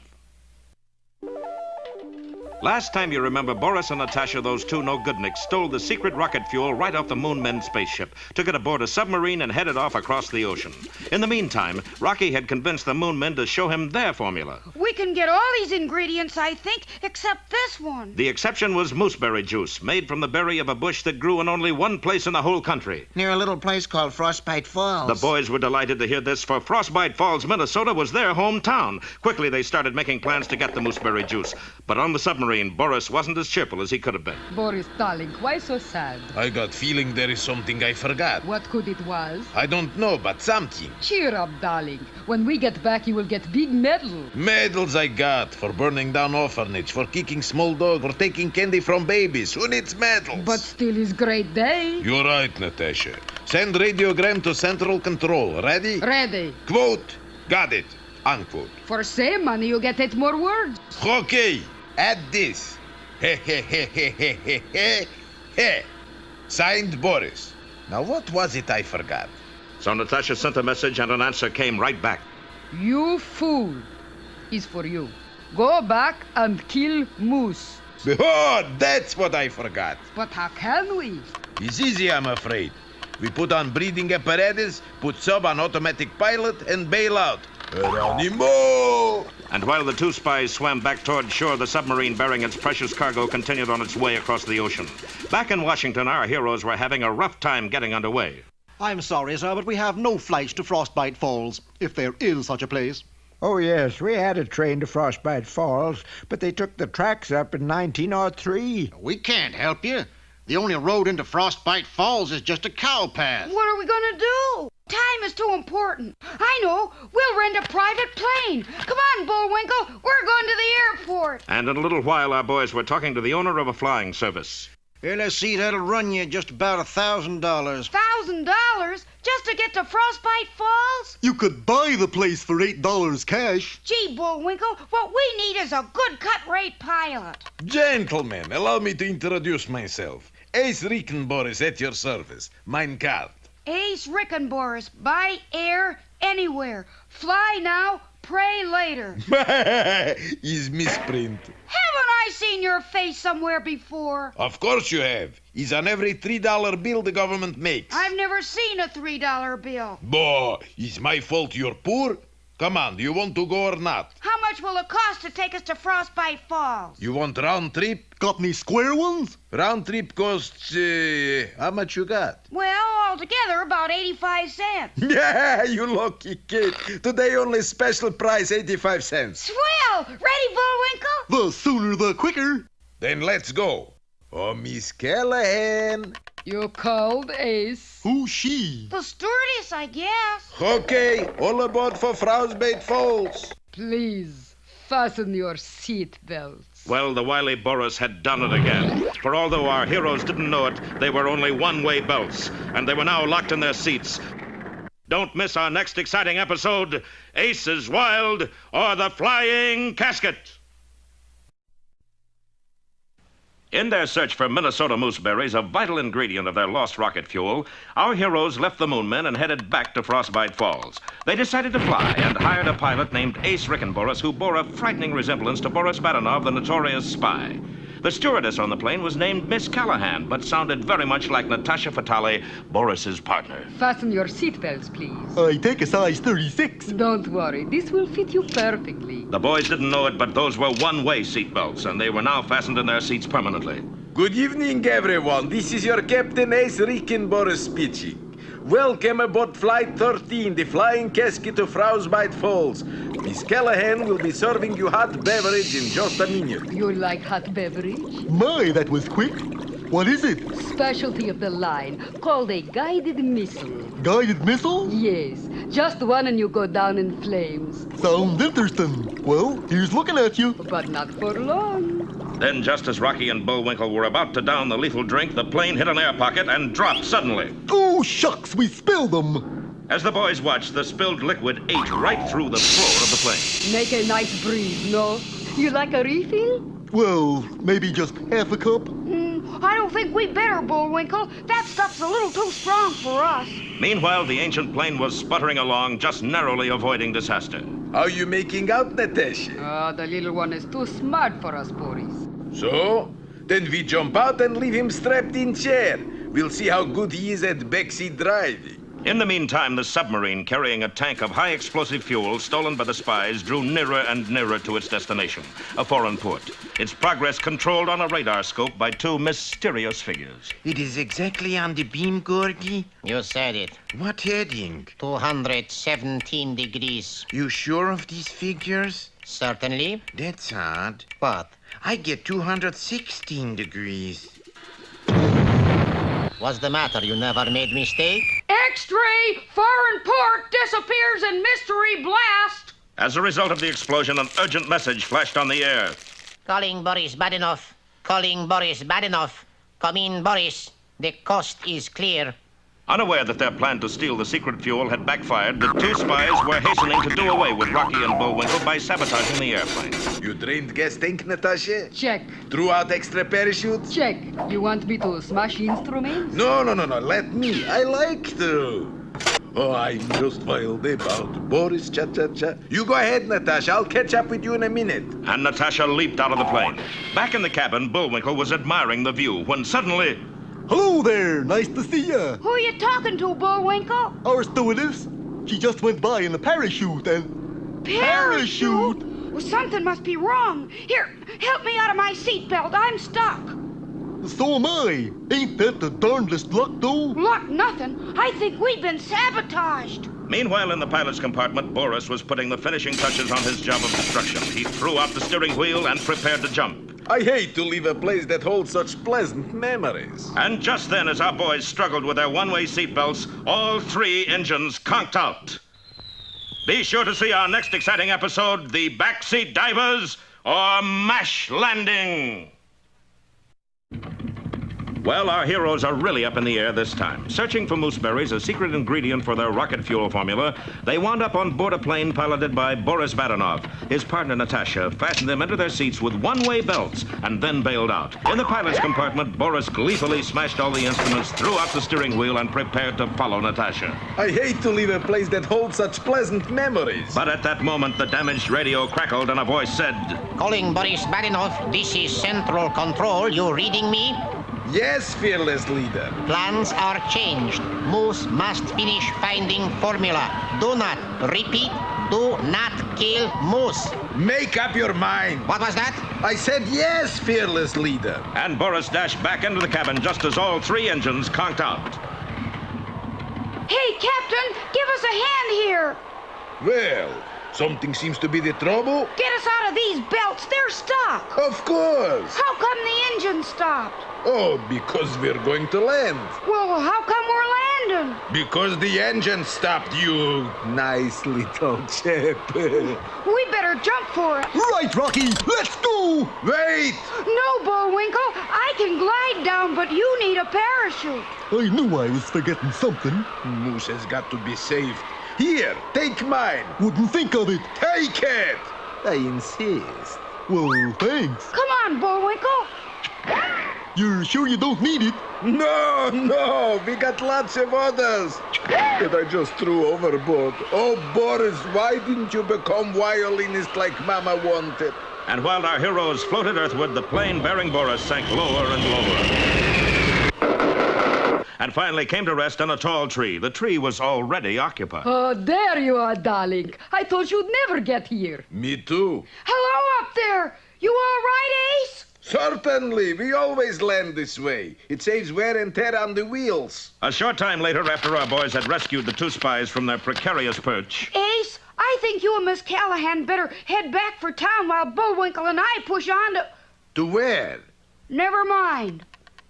Last time you remember, Boris and Natasha, those two no-goodniks, stole the secret rocket fuel right off the Moon Men's spaceship, took it aboard a submarine, and headed off across the ocean. In the meantime, Rocky had convinced the Moon Men to show him their formula. We can get all these ingredients, I think, except this one. The exception was mooseberry juice, made from the berry of a bush that grew in only one place in the whole country. Near a little place called Frostbite Falls. The boys were delighted to hear this, for Frostbite Falls, Minnesota was their hometown. Quickly, they started making plans to get the mooseberry juice. But on the submarine, Boris wasn't as cheerful as he could have been. Boris, darling, why so sad? I got feeling there is something I forgot. What could it was? I don't know, but something. Cheer up, darling. When we get back, you will get big medal. Medals I got for burning down orphanage, for kicking small dog, for taking candy from babies. Who needs medals? But still is great day. You're right, Natasha. Send radiogram to Central Control. Ready? Ready. Quote. Got it. Unquote. For same money, you get 8 more words. Okay. Add this. He he he he he he he he. Signed, Boris. Now, what was it I forgot? So Natasha sent a message, and an answer came right back. You fool. Is for you. Go back and kill moose. Oh, that's what I forgot. But how can we? It's easy, I'm afraid. We put on breathing apparatus, put sub on automatic pilot, and bail out. Geronimo! And while the two spies swam back toward shore, the submarine bearing its precious cargo continued on its way across the ocean. Back in Washington, our heroes were having a rough time getting underway. I'm sorry, sir, but we have no flights to Frostbite Falls, if there is such a place. Oh, yes, we had a train to Frostbite Falls, but they took the tracks up in 1903. We can't help you. The only road into Frostbite Falls is just a cow path. What are we going to do? Time is too important. I know. We'll rent a private plane. Come on, Bullwinkle. We're going to the airport. And in a little while, our boys were talking to the owner of a flying service. Here, let's see, that'll run you just about $1,000. $1,000 just to get to Frostbite Falls? You could buy the place for $8 cash. Gee, Bullwinkle, what we need is a good cut-rate pilot. Gentlemen, allow me to introduce myself. Ace Rickenboris at your service. Mein card. Ace Rickenboris, by air, anywhere. Fly now, pray later. Is misprint. Haven't I seen your face somewhere before? Of course you have. He's on every $3 bill the government makes. I've never seen a $3 bill. Boh, it's my fault you're poor? Come on, do you want to go or not? How much will it cost to take us to Frostbite Falls? You want round trip? Got any square ones? Round trip costs, how much you got? Well, altogether, about 85 cents. Yeah, you lucky kid. Today only special price, 85 cents. Swell! Ready, Bullwinkle? The sooner the quicker. Then let's go. Oh, Miss Callahan. You called, Ace? Who's she? The stewardess, I guess. Okay, all aboard for Frostbite Falls. Please, fasten your seat belts. Well, the wily Boris had done it again. For although our heroes didn't know it, they were only one-way belts, and they were now locked in their seats. Don't miss our next exciting episode, Aces Wild or the Flying Casket. In their search for Minnesota mooseberries, a vital ingredient of their lost rocket fuel, our heroes left the Moon Men and headed back to Frostbite Falls. They decided to fly and hired a pilot named Ace Rickenboris, who bore a frightening resemblance to Boris Badenov, the notorious spy. The stewardess on the plane was named Miss Callahan, but sounded very much like Natasha Fatale, Boris's partner. Fasten your seatbelts, please. I take a size 36. Don't worry, this will fit you perfectly. The boys didn't know it, but those were one-way seatbelts, and they were now fastened in their seats permanently. Good evening, everyone. This is your Captain Ace Rickenboris speaking. Welcome aboard Flight 13, the Flying Casket to Frostbite Falls. Miss Callahan will be serving you hot beverage in just a minute. You like hot beverage? My, that was quick. What is it? Specialty of the line, called a guided missile. Guided missile? Yes, just one and you go down in flames. Sounds interesting. Well, here's looking at you. But not for long. Then, just as Rocky and Bullwinkle were about to down the lethal drink, the plane hit an air pocket and dropped suddenly. Oh, shucks, we spilled them. As the boys watched, the spilled liquid ate right through the floor of the plane. Make a nice breeze, no? You like a refill? Well, maybe just half a cup. I don't think we better, Bullwinkle. That stuff's a little too strong for us. Meanwhile, the ancient plane was sputtering along, just narrowly avoiding disaster. How you making out, Natasha? The little one is too smart for us, Boris. So? Then we jump out and leave him strapped in chair. We'll see how good he is at backseat driving. In the meantime, the submarine carrying a tank of high explosive fuel stolen by the spies drew nearer and nearer to its destination, a foreign port. Its progress controlled on a radar scope by two mysterious figures. It is exactly on the beam, Gordy. You said it. What heading? 217 degrees. You sure of these figures? Certainly. That's odd. What? I get 216 degrees. What's the matter? You never made mistake? X-ray! Foreign port disappears in mystery blast! As a result of the explosion, an urgent message flashed on the air. Calling Boris Badenoff. Calling Boris Badenoff. Come in, Boris. The coast is clear. Unaware that their plan to steal the secret fuel had backfired, the two spies were hastening to do away with Rocky and Bullwinkle by sabotaging the airplane. You drained gas tank, Natasha? Check. Threw out extra parachutes? Check. You want me to smash instruments? No. Let me. I like to. Oh, I'm just wild about Boris, cha-cha-cha. You go ahead, Natasha. I'll catch up with you in a minute. And Natasha leaped out of the plane. Back in the cabin, Bullwinkle was admiring the view when suddenly... Hello there, nice to see ya. Who are you talking to, Bullwinkle? Our stewardess. She just went by in a parachute and... Parachute? Well, something must be wrong. Here, help me out of my seatbelt. I'm stuck. So am I. Ain't that the darndest luck, though? Luck nothing. I think we've been sabotaged. Meanwhile, in the pilot's compartment, Boris was putting the finishing touches on his job of destruction. He threw out the steering wheel and prepared to jump. I hate to leave a place that holds such pleasant memories. And just then, as our boys struggled with their one-way seatbelts, all three engines conked out. Be sure to see our next exciting episode, The Backseat Divers or MASH Landing. Well, our heroes are really up in the air this time. Searching for mooseberries, a secret ingredient for their rocket fuel formula, they wound up on board a plane piloted by Boris Badenoff. His partner, Natasha, fastened them into their seats with one-way belts and then bailed out. In the pilot's compartment, Boris gleefully smashed all the instruments, threw out the steering wheel, and prepared to follow Natasha. I hate to leave a place that holds such pleasant memories. But at that moment, the damaged radio crackled and a voice said, Calling Boris Badenoff. This is Central Control. You reading me? Yes, fearless leader. Plans are changed. Moose must finish finding formula. Do not, repeat, do not kill Moose. Make up your mind. What was that? I said yes, fearless leader. And Boris dashed back into the cabin just as all three engines conked out. Hey, Captain, give us a hand here. Well, something seems to be the trouble. Get us out of these belts. They're stuck. Of course. How come the engine stopped? Oh, because we're going to land. Well, how come we're landing? Because the engine stopped, you nice little chap. We better jump for it. Right, Rocky, let's go. Wait. No, Bullwinkle. I can glide down, but you need a parachute. I knew I was forgetting something. Moose has got to be saved. Here, take mine. Wouldn't think of it. Take it. I insist. Well, thanks. Come on, Bullwinkle. You're sure you don't need it? No, we got lots of others that I just threw overboard. Oh, Boris, why didn't you become violinist like Mama wanted? And while our heroes floated earthward, the plane bearing Boris sank lower and lower. And finally came to rest on a tall tree. The tree was already occupied. Oh, there you are, darling. I thought you'd never get here. Me too. Hello up there. You all right, Ace? Certainly. We always land this way. It saves wear and tear on the wheels. A short time later, after our boys had rescued the two spies from their precarious perch... Ace, I think you and Miss Callahan better head back for town while Bullwinkle and I push on to... To where? Never mind.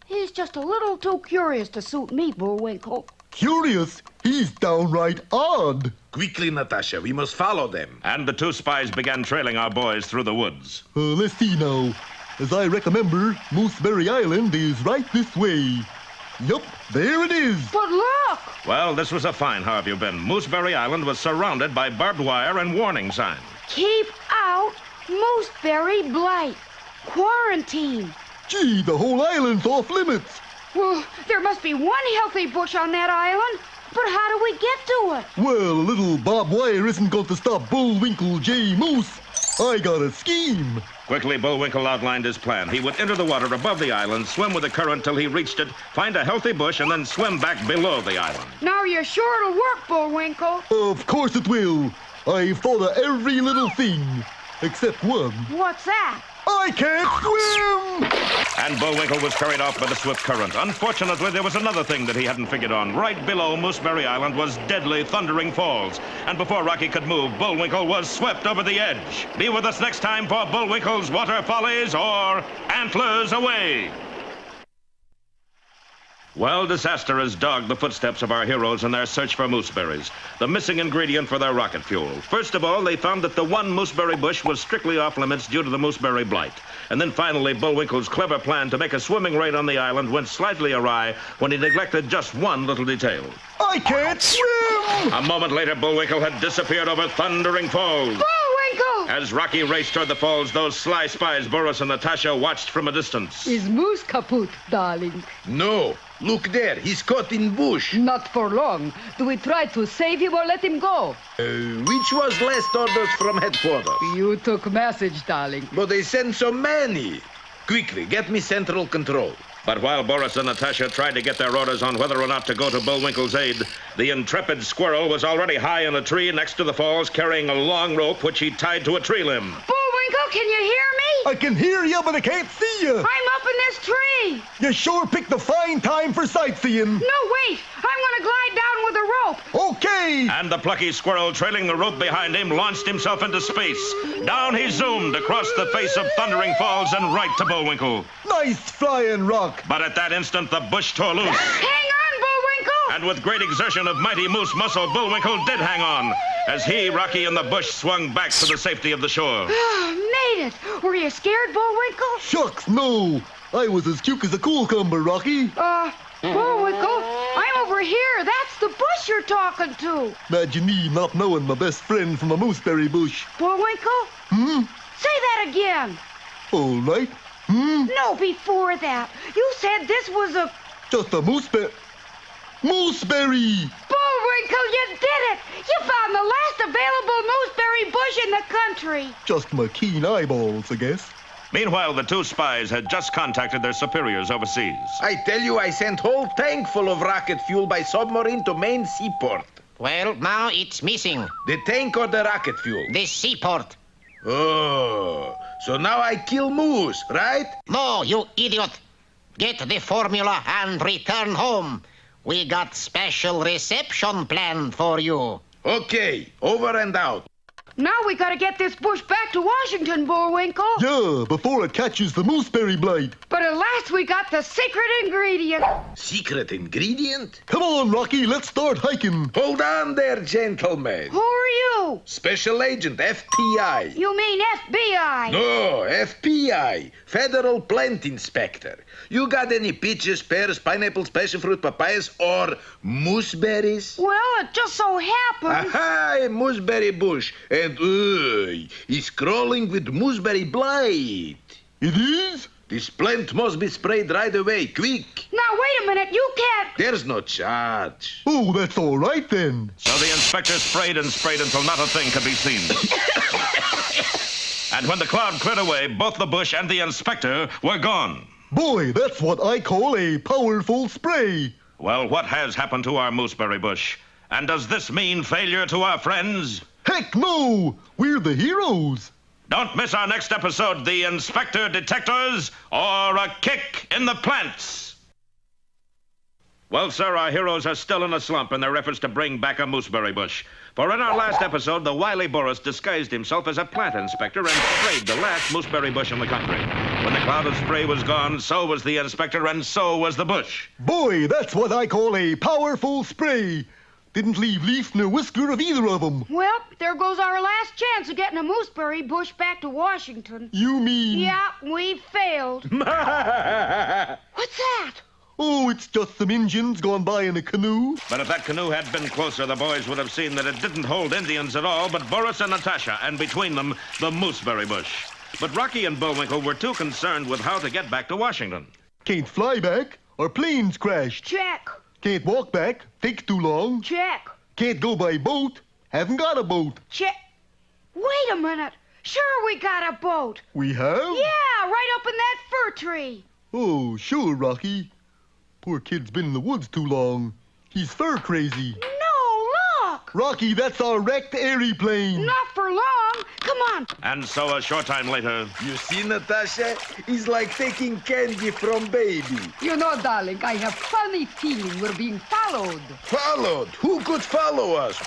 He's just a little too curious to suit me, Bullwinkle. Curious? He's downright odd. Quickly, Natasha, we must follow them. And the two spies began trailing our boys through the woods. Let's see now. As I remember, Mooseberry Island is right this way. Yup, there it is. But look! Well, this was a find. How have you been? Mooseberry Island was surrounded by barbed wire and warning signs. Keep out Mooseberry Blight. Quarantine. Gee, the whole island's off limits. Well, there must be one healthy bush on that island. But how do we get to it? Well, a little barbed wire isn't going to stop Bullwinkle J. Moose. I got a scheme. Quickly, Bullwinkle outlined his plan. He would enter the water above the island, swim with the current till he reached it, find a healthy bush, and then swim back below the island. Now you're sure it'll work, Bullwinkle? Of course it will. I've thought of every little thing. Except one. What's that? I can't swim! And Bullwinkle was carried off by the swift current. Unfortunately, there was another thing that he hadn't figured on. Right below Mooseberry Island was deadly thundering falls. And before Rocky could move, Bullwinkle was swept over the edge. Be with us next time for Bullwinkle's Water Follies or Antlers Away. Well, disaster has dogged the footsteps of our heroes in their search for mooseberries, the missing ingredient for their rocket fuel. First of all, they found that the one mooseberry bush was strictly off limits due to the mooseberry blight. And then finally, Bullwinkle's clever plan to make a swimming raid on the island went slightly awry when he neglected just one little detail. I can't swim! A moment later, Bullwinkle had disappeared over thundering falls. Bullwinkle! As Rocky raced toward the falls, those sly spies, Boris and Natasha, watched from a distance. Is Moose kaput, darling? No. Look there. He's caught in bush. Not for long. Do we try to save him or let him go? Which was last orders from headquarters? You took message, darling. But they sent so many. Quickly, get me central control. But while Boris and Natasha tried to get their orders on whether or not to go to Bullwinkle's aid, the intrepid squirrel was already high in a tree next to the falls, carrying a long rope which he tied to a tree limb. Bullwinkle, can you hear me? I can hear you, but I can't see you. I'm up in this tree. You sure picked a fine time for sightseeing. No, wait. I'm going to glide down with a rope. Okay. And the plucky squirrel, trailing the rope behind him, launched himself into space. Down he zoomed across the face of thundering falls and right to Bullwinkle. Nice flying, Rock. But at that instant, the bush tore loose. Hang on, Bullwinkle! And with great exertion of mighty moose muscle, Bullwinkle did hang on, as he, Rocky, and the bush swung back to the safety of the shore. Made it! Were you scared, Bullwinkle? Shucks, no. I was as cute as a cucumber, Rocky. Bullwinkle, I'm over here. That's the bush you're talking to. Imagine me not knowing my best friend from a mooseberry bush. Bullwinkle? Say that again. All right. No, before that. You said this was a... Just a mooseberry. Mooseberry! Bullwinkle, you did it! You found the last available mooseberry bush in the country. Just my keen eyeballs, I guess. Meanwhile, the two spies had just contacted their superiors overseas. I tell you, I sent whole tank full of rocket fuel by submarine to main seaport. Well, now it's missing. The tank or the rocket fuel? The seaport. Oh, so now I kill Moose, right? No, you idiot. Get the formula and return home. We got special reception planned for you. Okay, over and out. Now we gotta get this bush back to Washington, Bullwinkle. Yeah, before it catches the mooseberry blight. But at last we got the secret ingredient. Secret ingredient? Come on, Rocky, let's start hiking. Hold on there, gentlemen. Who are you? Special Agent, FPI. You mean FBI? No, FPI, Federal Plant Inspector. You got any peaches, pears, pineapples, passion fruit, papayas, or mooseberries? Well, it just so happens. Aha, a mooseberry bush. And, it's crawling with mooseberry blight. It is? This plant must be sprayed right away, quick. Now, wait a minute, you can't... There's no charge. Oh, that's all right, then. So the inspector sprayed and sprayed until not a thing could be seen. And when the cloud cleared away, both the bush and the inspector were gone. Boy, that's what I call a powerful spray. Well, what has happened to our mooseberry bush? And does this mean failure to our friends? Heck no! We're the heroes. Don't miss our next episode, The Inspector Detectors, or A Kick in the Plants. Well, sir, our heroes are still in a slump in their efforts to bring back a mooseberry bush. For in our last episode, the wily Boris disguised himself as a plant inspector and sprayed the last mooseberry bush in the country. When the cloud of spray was gone, so was the inspector and so was the bush. Boy, that's what I call a powerful spray. Didn't leave leaf nor whisker of either of them. Well, there goes our last chance of getting a mooseberry bush back to Washington. You mean... Yeah, we failed. What's that? Oh, it's just some Indians gone by in a canoe. But if that canoe had been closer, the boys would have seen that it didn't hold Indians at all, but Boris and Natasha, and between them, the mooseberry bush. But Rocky and Bullwinkle were too concerned with how to get back to Washington. Can't fly back. Our plane's crashed. Check. Can't walk back. Takes too long. Check. Can't go by boat. Haven't got a boat. Check. Wait a minute. Sure, we got a boat. We have? Yeah, right up in that fir tree. Oh, sure, Rocky. Poor kid's been in the woods too long. He's fur crazy. No, look. Rocky, that's our wrecked aeroplane. Not for long. Come on. And so a short time later... You see, Natasha? It's like taking candy from baby. You know, darling, I have funny feeling we're being followed. Followed? Who could follow us?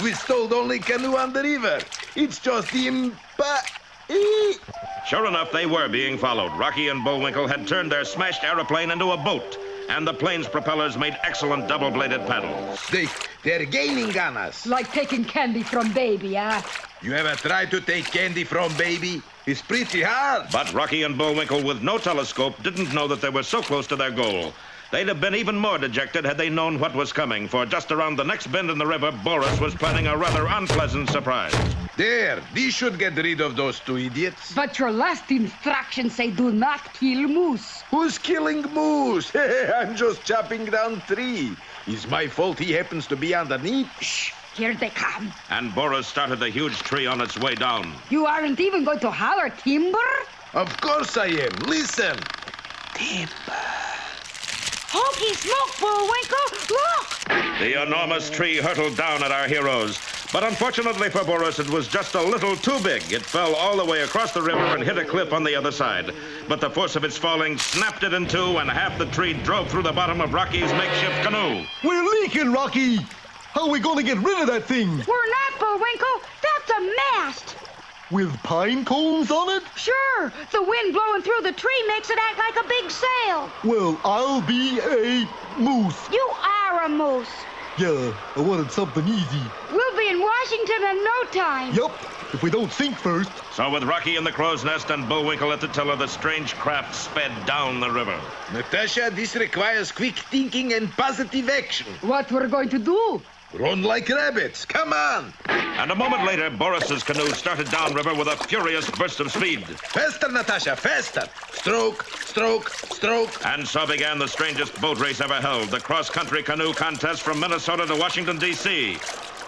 We stole only canoe on the river. It's just Sure enough, they were being followed. Rocky and Bullwinkle had turned their smashed aeroplane into a boat, and the plane's propellers made excellent double-bladed paddles. They're gaining on us. Like taking candy from baby, huh? You ever tried to take candy from baby? It's pretty hard. But Rocky and Bullwinkle, with no telescope, didn't know that they were so close to their goal. They'd have been even more dejected had they known what was coming, for just around the next bend in the river, Boris was planning a rather unpleasant surprise. There, these should get rid of those two idiots. But your last instructions say do not kill moose. Who's killing moose? I'm just chopping down tree. It's my fault he happens to be underneath. Shh, here they come. And Boris started the huge tree on its way down. You aren't even going to holler timber? Of course I am. Listen. Timber. Hokey smoke, Bullwinkle! Look! The enormous tree hurtled down at our heroes. But unfortunately for Boris, it was just a little too big. It fell all the way across the river and hit a cliff on the other side. But the force of its falling snapped it in two, and half the tree drove through the bottom of Rocky's makeshift canoe. We're leaking, Rocky! How are we going to get rid of that thing? We're not, Bullwinkle. That's a mast. With pine cones on it? Sure. The wind blowing through the tree makes it act like a big sail. Well, I'll be a moose. You are a moose. Yeah, I wanted something easy. We'll be in Washington in no time. Yup, if we don't sink first. So with Rocky in the crow's nest and Bullwinkle at the tiller, the strange craft sped down the river. Natasha, this requires quick thinking and positive action. What we're going to do? Run like rabbits. Come on. And a moment later, Boris's canoe started downriver with a furious burst of speed. Faster, Natasha, faster. Stroke, stroke, stroke. And so began the strangest boat race ever held, the cross-country canoe contest from Minnesota to Washington, D.C.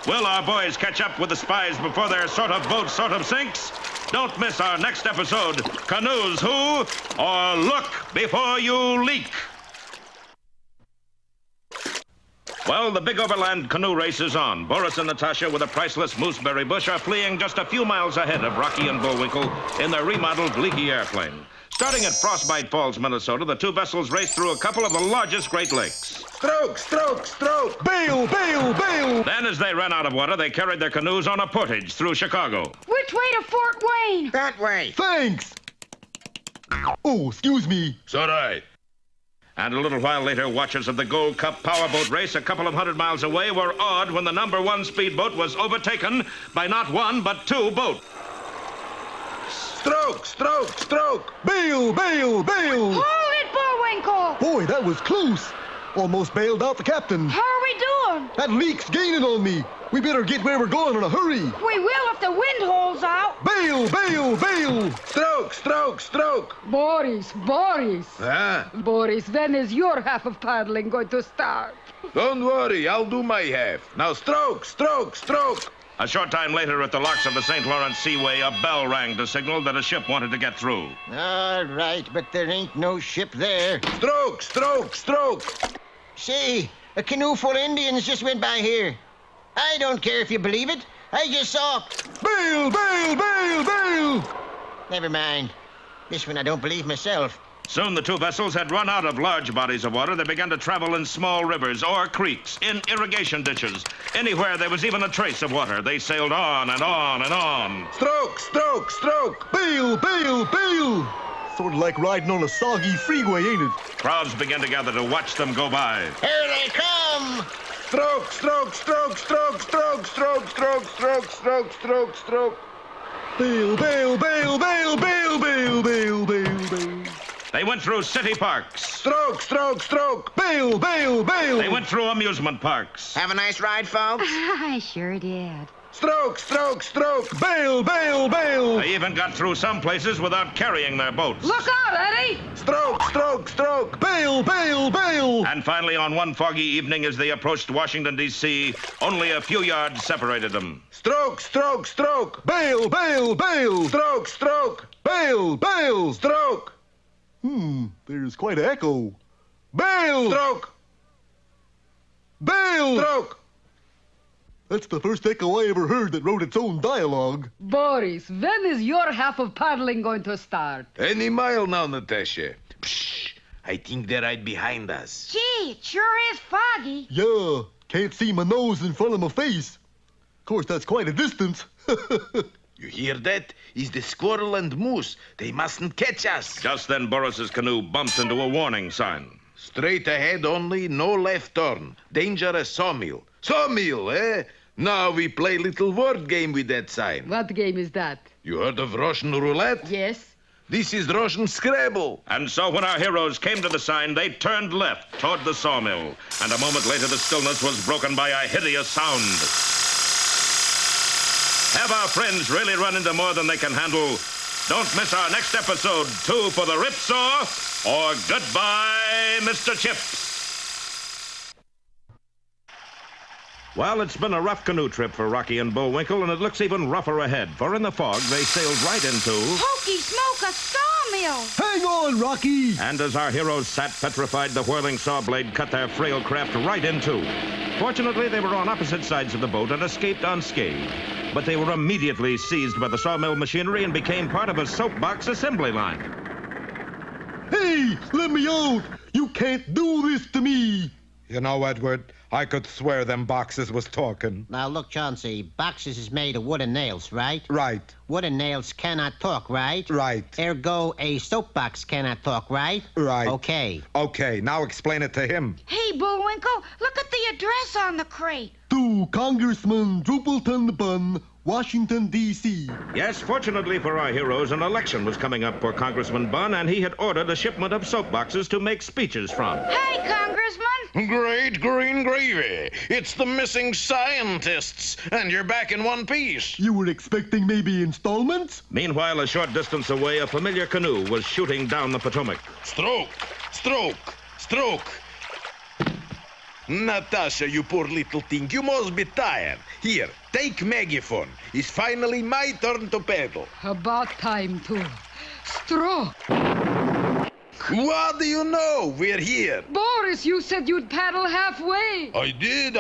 Will our boys catch up with the spies before their sort of boat sort of sinks? Don't miss our next episode, Canoes Who, or Look Before You Leak. Well, the big overland canoe race is on. Boris and Natasha, with a priceless mooseberry bush, are fleeing just a few miles ahead of Rocky and Bullwinkle in their remodeled Leaky airplane. Starting at Frostbite Falls, Minnesota, the two vessels race through a couple of the largest Great Lakes. Stroke, stroke, stroke. Bail, bail, bail. Then, as they ran out of water, they carried their canoes on a portage through Chicago. Which way to Fort Wayne? That way. Thanks. Oh, excuse me. It's all right. And a little while later, watchers of the Gold Cup powerboat race a couple of 100 miles away were awed when the number one speedboat was overtaken by not one, but two boats. Stroke, stroke, stroke. Bail, bail, bail. Hold it, Bullwinkle. Boy, that was close. Almost bailed out the captain. How are we doing? That leak's gaining on me. We better get where we're going in a hurry. We will if the wind holds out. Bail, bail, bail. Stroke, stroke, stroke. Boris, Boris. Huh? Boris, when is your half of paddling going to start? Don't worry, I'll do my half. Now stroke, stroke, stroke. A short time later, at the locks of the St. Lawrence Seaway, a bell rang to signal that a ship wanted to get through. All right, but there ain't no ship there. Stroke, stroke, stroke. See, a canoe full of Indians just went by here. I don't care if you believe it. I just saw... Bail, bail, bail, bail. Never mind. This one I don't believe myself. Soon the two vessels had run out of large bodies of water. They began to travel in small rivers or creeks, in irrigation ditches. Anywhere there was even a trace of water, they sailed on and on and on. Stroke, stroke, stroke. Bail, bail, bail. Sort of like riding on a soggy freeway, ain't it? Crowds began to gather to watch them go by. Here they come. Stroke, stroke, stroke, stroke, stroke, stroke, stroke, stroke, stroke, stroke, stroke. Bail, bail, bail, bail, bail, bail, bail, bail, bail. They went through city parks. Stroke, stroke, stroke. Bail, bail, bail. They went through amusement parks. Have a nice ride, folks? I sure did. Stroke, stroke, stroke. Bail, bail, bail. They even got through some places without carrying their boats. Look out, Eddie! Stroke, stroke, stroke. Bail, bail, bail. And finally, on one foggy evening as they approached Washington, D.C., only a few yards separated them. Stroke, stroke, stroke. Bail, bail, bail. Stroke, stroke. Bail, bail. Stroke. There's quite an echo. Bail. Stroke. Bail. Stroke. That's the first echo I ever heard that wrote its own dialogue. Boris, when is your half of paddling going to start? Any mile now, Natasha. Psh, I think they're right behind us. Gee, it sure is foggy. Yeah, can't see my nose in front of my face. Of course, that's quite a distance. You hear that? It's the squirrel and moose. They mustn't catch us. Just then, Boris's canoe bumped into a warning sign. Straight ahead only, no left turn. Dangerous sawmill. Sawmill, eh? Now we play little word game with that sign. What game is that? You heard of Russian roulette? Yes. This is Russian Scrabble. And so when our heroes came to the sign, they turned left toward the sawmill. And a moment later, the stillness was broken by a hideous sound. Have our friends really run into more than they can handle? Don't miss our next episode, 2 for the Ripsaw, or Goodbye, Mr. Chips. Well, it's been a rough canoe trip for Rocky and Bullwinkle, and it looks even rougher ahead, for in the fog, they sailed right into... Hokey smoke, a sawmill. Hang on, Rocky. And as our heroes sat petrified, the whirling saw blade cut their frail craft right in two. Fortunately, they were on opposite sides of the boat and escaped unscathed. But they were immediately seized by the sawmill machinery and became part of a soapbox assembly line. Hey, let me out. You can't do this to me. You know, Edward, I could swear them boxes was talking. Now, look, Chauncey, boxes is made of wooden nails, right? Right. Wooden nails cannot talk, right? Right. Ergo, a soapbox cannot talk, right? Right. Okay. Okay, now explain it to him. Hey, Bullwinkle, look at the address on the crate. To Congressman Droopleton Bun, Washington, D.C. Yes, fortunately for our heroes, an election was coming up for Congressman Bunn, and he had ordered a shipment of soapboxes to make speeches from. Hey, Congressman. Great green gravy. It's the missing scientists, and you're back in one piece. You were expecting maybe installments? Meanwhile, a short distance away, a familiar canoe was shooting down the Potomac. Stroke, stroke, stroke. Natasha, you poor little thing, you must be tired. Here, take megaphone. It's finally my turn to paddle. About time, too. Stroke. What do you know? We're here. Boris, you said you'd paddle halfway. I did.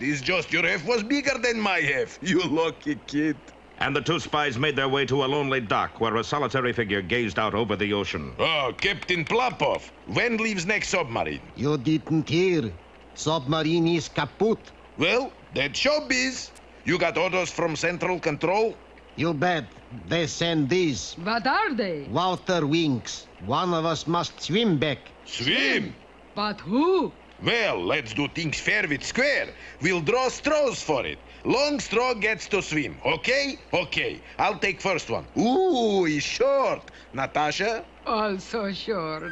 It's just your half was bigger than my half. You lucky kid. And the two spies made their way to a lonely dock where a solitary figure gazed out over the ocean. Oh, Captain Plopov. When leaves next submarine? You didn't hear. Submarine is kaput. Well, that's showbiz. You got orders from Central Control? You bet. They send these. What are they? Water wings. One of us must swim back. Swim? But who? Well, let's do things fair with square. We'll draw straws for it. Long straw gets to swim, okay? Okay. I'll take first one. Ooh, he's short. Natasha? Also short.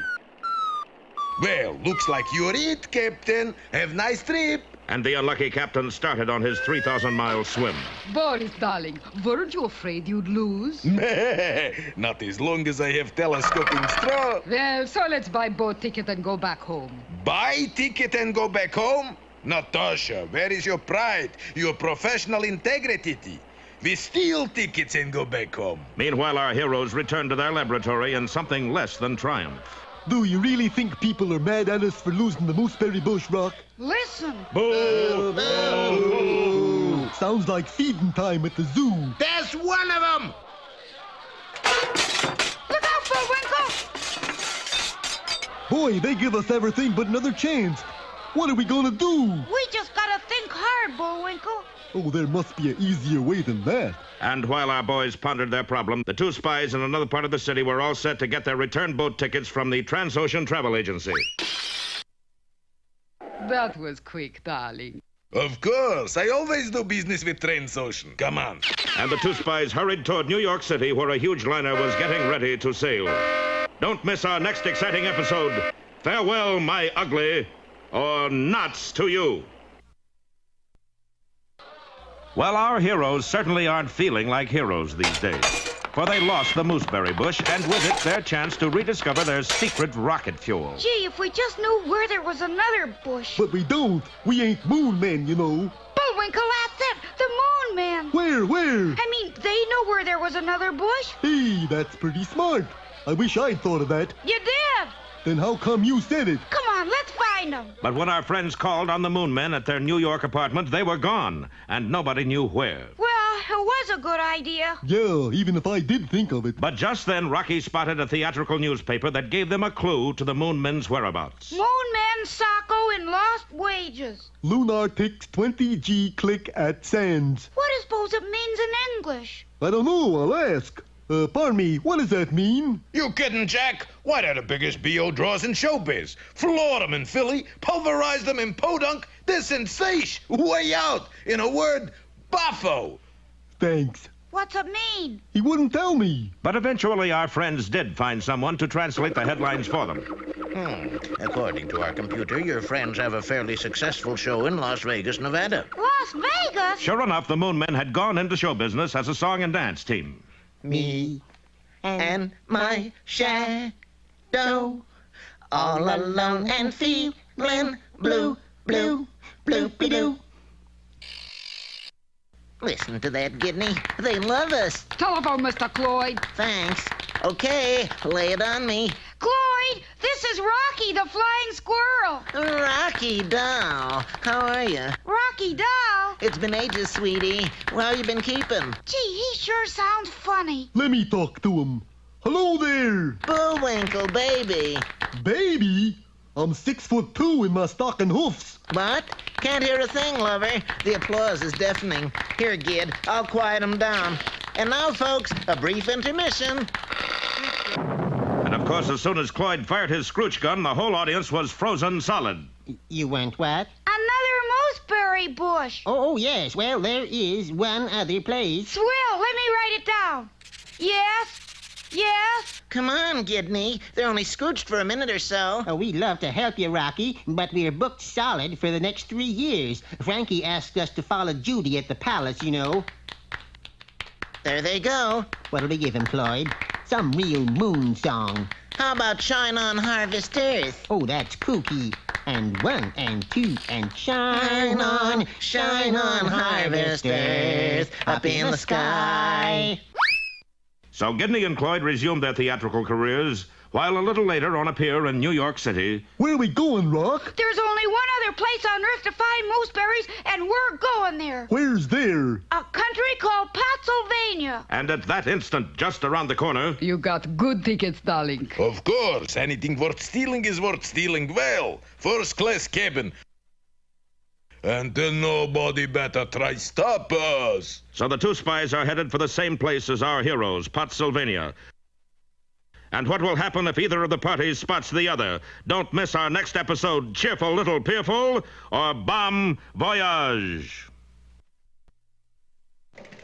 Well, looks like you're it, Captain. Have nice trip. And the unlucky captain started on his 3,000-mile swim. Boris, darling, weren't you afraid you'd lose? Not as long as I have telescoping straw. Well, so let's buy boat ticket and go back home. Buy ticket and go back home? Natasha, where is your pride, your professional integrity? We steal tickets and go back home. Meanwhile, our heroes returned to their laboratory in something less than triumph. Do you really think people are mad at us for losing the Mooseberry Bush, Rock? Listen. Boo! Boo! Sounds like feeding time at the zoo. There's one of them! Look out, Bullwinkle! Boy, they give us everything but another chance. What are we gonna do? We just gotta think hard, Bullwinkle. Oh, there must be an easier way than that. And while our boys pondered their problem, the two spies in another part of the city were all set to get their return boat tickets from the Transocean Travel Agency. That was quick, darling. Of course. I always do business with Transocean. Come on. And the two spies hurried toward New York City, where a huge liner was getting ready to sail. Don't miss our next exciting episode. Farewell, my ugly, or knots to you. Well, our heroes certainly aren't feeling like heroes these days, for they lost the mooseberry bush, and with it, their chance to rediscover their secret rocket fuel. Gee, if we just knew where there was another bush. But we don't. We ain't moon men, you know. Bullwinkle, that's it. The moon man. Where? I mean, they know where there was another bush. Hey, that's pretty smart. I wish I'd thought of that. You did. Then how come you said it? Come on, let's find them. But when our friends called on the moon men at their New York apartment, they were gone, and nobody knew where. Well, it was a good idea. Yeah, even if I did think of it. But just then, Rocky spotted a theatrical newspaper that gave them a clue to the moon men's whereabouts. Moon men Sacco in lost wages. Lunartics 20G click at Sands. What do you suppose it means in English? I don't know, I'll ask. Pardon me, what does that mean? You kidding, Jack? Why, they're the biggest B.O. draws in showbiz. Floored them in Philly, pulverized them in Podunk. They're sensation. Way out. In a word, boffo. Thanks. What's it mean? He wouldn't tell me. But eventually our friends did find someone to translate the headlines for them. According to our computer, your friends have a fairly successful show in Las Vegas, Nevada. Las Vegas? Sure enough, the moon men had gone into show business as a song and dance team. Me and my shadow, all alone and feeling blue, blue, blue. Listen to that, Gidney. They love us. Telephone, Mr. Cloyd. Thanks. Okay, lay it on me. Cloyd, this is Rocky, the flying squirrel. Rocky doll. How are you? Rocky doll? It's been ages, sweetie. Well, you been keeping? Gee, he sure sounds funny. Let me talk to him. Hello there. Bullwinkle, baby. Baby? I'm 6'2" in my stocking hoofs. What? Can't hear a thing, lover. The applause is deafening. Here, Gid, I'll quiet him down. And now, folks, a brief intermission. And of course, as soon as Cloyd fired his scrooch gun, the whole audience was frozen solid. You want what? Another mooseberry bush. Oh, yes. Well, there is one other place. Swell, let me write it down. Yes. Come on, Gidney. They're only scooched for a minute or so. Oh, we'd love to help you, Rocky, but we're booked solid for the next 3 years. Frankie asked us to follow Judy at the palace, you know. There they go. What'll we give him, Cloyd? Some real moon song. How about Shine On Harvest Earth? Oh, that's kooky. And 1 and 2 and shine on Harvest Earth up in the sky. So Gidney and Cloyd resumed their theatrical careers, while a little later on a pier in New York City... Where are we going, Rock? There's only one other place on Earth to find mooseberries, and we're going there. Where's there? A country called Pennsylvania. And at that instant, just around the corner... You got good tickets, darling. Of course. Anything worth stealing is worth stealing well. First-class cabin. And then nobody better try stop us. So the two spies are headed for the same place as our heroes, Pennsylvania. And what will happen if either of the parties spots the other? Don't miss our next episode, Cheerful Little Peerful or Bon Voyage.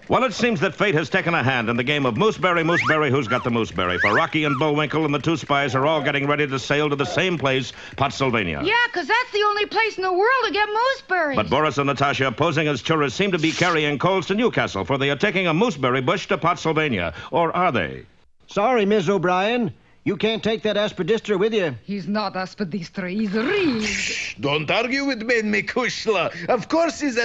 Well, it seems that fate has taken a hand in the game of Mooseberry, Who's Got the Mooseberry? For Rocky and Bullwinkle and the two spies are all getting ready to sail to the same place, Pennsylvania. Yeah, 'cause that's the only place in the world to get mooseberries. But Boris and Natasha, posing as tourists, seem to be carrying coals to Newcastle, for they are taking a mooseberry bush to Pennsylvania. Or are they? Sorry, Ms. O'Brien. You can't take that aspidistra with you. He's not aspidistra, he's real. Shh, don't argue with me, Mikushla. Of course he's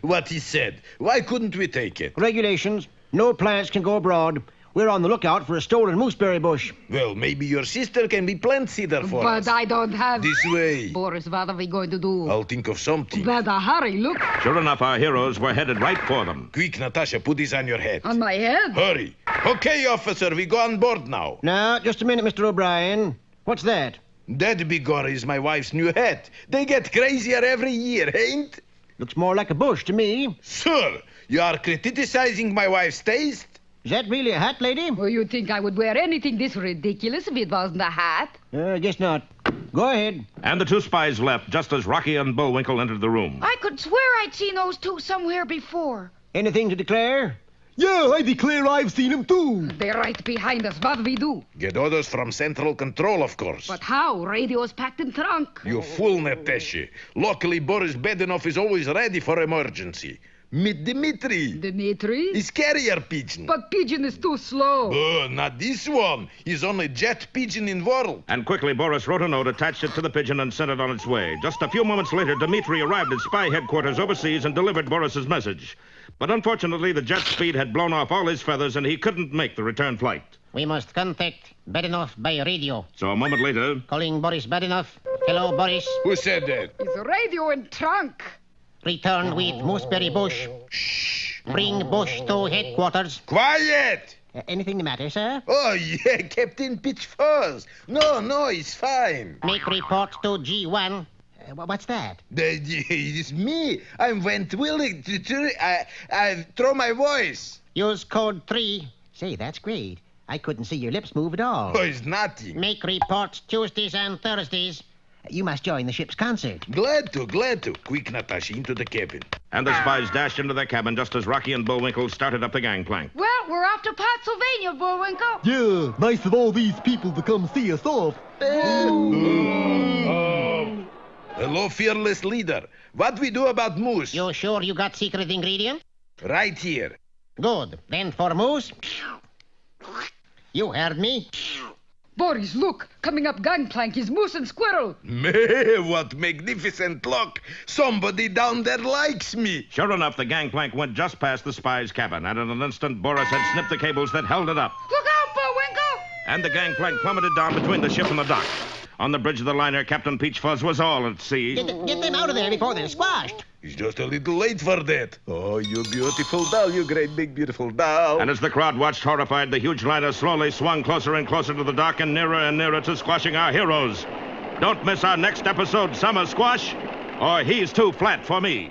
what he said. Why couldn't we take it? Regulations. No plants can go abroad. We're on the lookout for a stolen mooseberry bush. Well, maybe your sister can be plant seeder for us. But I don't have... This way. Boris, what are we going to do? I'll think of something. Better hurry, look. Sure enough, our heroes were headed right for them. Quick, Natasha, put this on your head. On my head? Hurry. Okay, officer, we go on board now. Now, just a minute, Mr. O'Brien. What's that? That bigor is my wife's new hat. They get crazier every year, ain't? Looks more like a bush to me. Sir, you are criticizing my wife's taste? Is that really a hat, lady? Oh, you think I would wear anything this ridiculous if it wasn't a hat? I guess not. Go ahead. And the two spies left just as Rocky and Bullwinkle entered the room. I could swear I'd seen those two somewhere before. Anything to declare? Yeah, I declare I've seen him too. They're right behind us. What we do? Get orders from Central Control, of course. But how? Radio's packed in trunk. You fool, Natasha. Luckily, Boris Badenov is always ready for emergency. Meet Dmitri. Dmitri? He's carrier pigeon. But pigeon is too slow. Oh, not this one. He's only jet pigeon in world. And quickly, Boris wrote a note, attached it to the pigeon, and sent it on its way. Just a few moments later, Dmitri arrived at spy headquarters overseas and delivered Boris's message. But unfortunately, the jet speed had blown off all his feathers, and he couldn't make the return flight. We must contact Badenov by radio. So a moment later... Calling Boris Badenov. Hello, Boris. Who said that? Is radio in trunk. Return with Mooseberry Bush. Shh. Bring Bush to headquarters. Quiet! Anything the matter, sir? Oh, yeah, Captain Pitchfuzz. No, he's fine. Make report to G1. What's that? It's me. I'm ventriloquist. I throw my voice. Use code 3. Say, that's great. I couldn't see your lips move at all. Oh, it's nothing. Make reports Tuesdays and Thursdays. You must join the ship's concert. Glad to. Quick, Natasha, into the cabin. And the spies dashed into their cabin just as Rocky and Bullwinkle started up the gangplank. Well, we're off to Pennsylvania, Bullwinkle. Yeah, nice of all these people to come see us off. Hello, fearless leader. What we do about moose? You sure you got secret ingredient? Right here. Good. Then for moose... You heard me? Boris, look. Coming up gangplank is moose and squirrel. What magnificent luck. Somebody down there likes me. Sure enough, the gangplank went just past the spy's cabin, and in an instant, Boris had snipped the cables that held it up. Look out, Bullwinkle! And the gangplank plummeted down between the ship and the dock. On the bridge of the liner, Captain Peachfuzz was all at sea. Get them out of there before they're squashed. He's just a little late for that. Oh, you beautiful doll, you great big beautiful doll. And as the crowd watched horrified, the huge liner slowly swung closer and closer to the dock and nearer to squashing our heroes. Don't miss our next episode, Summer Squash, or He's Too Flat for Me.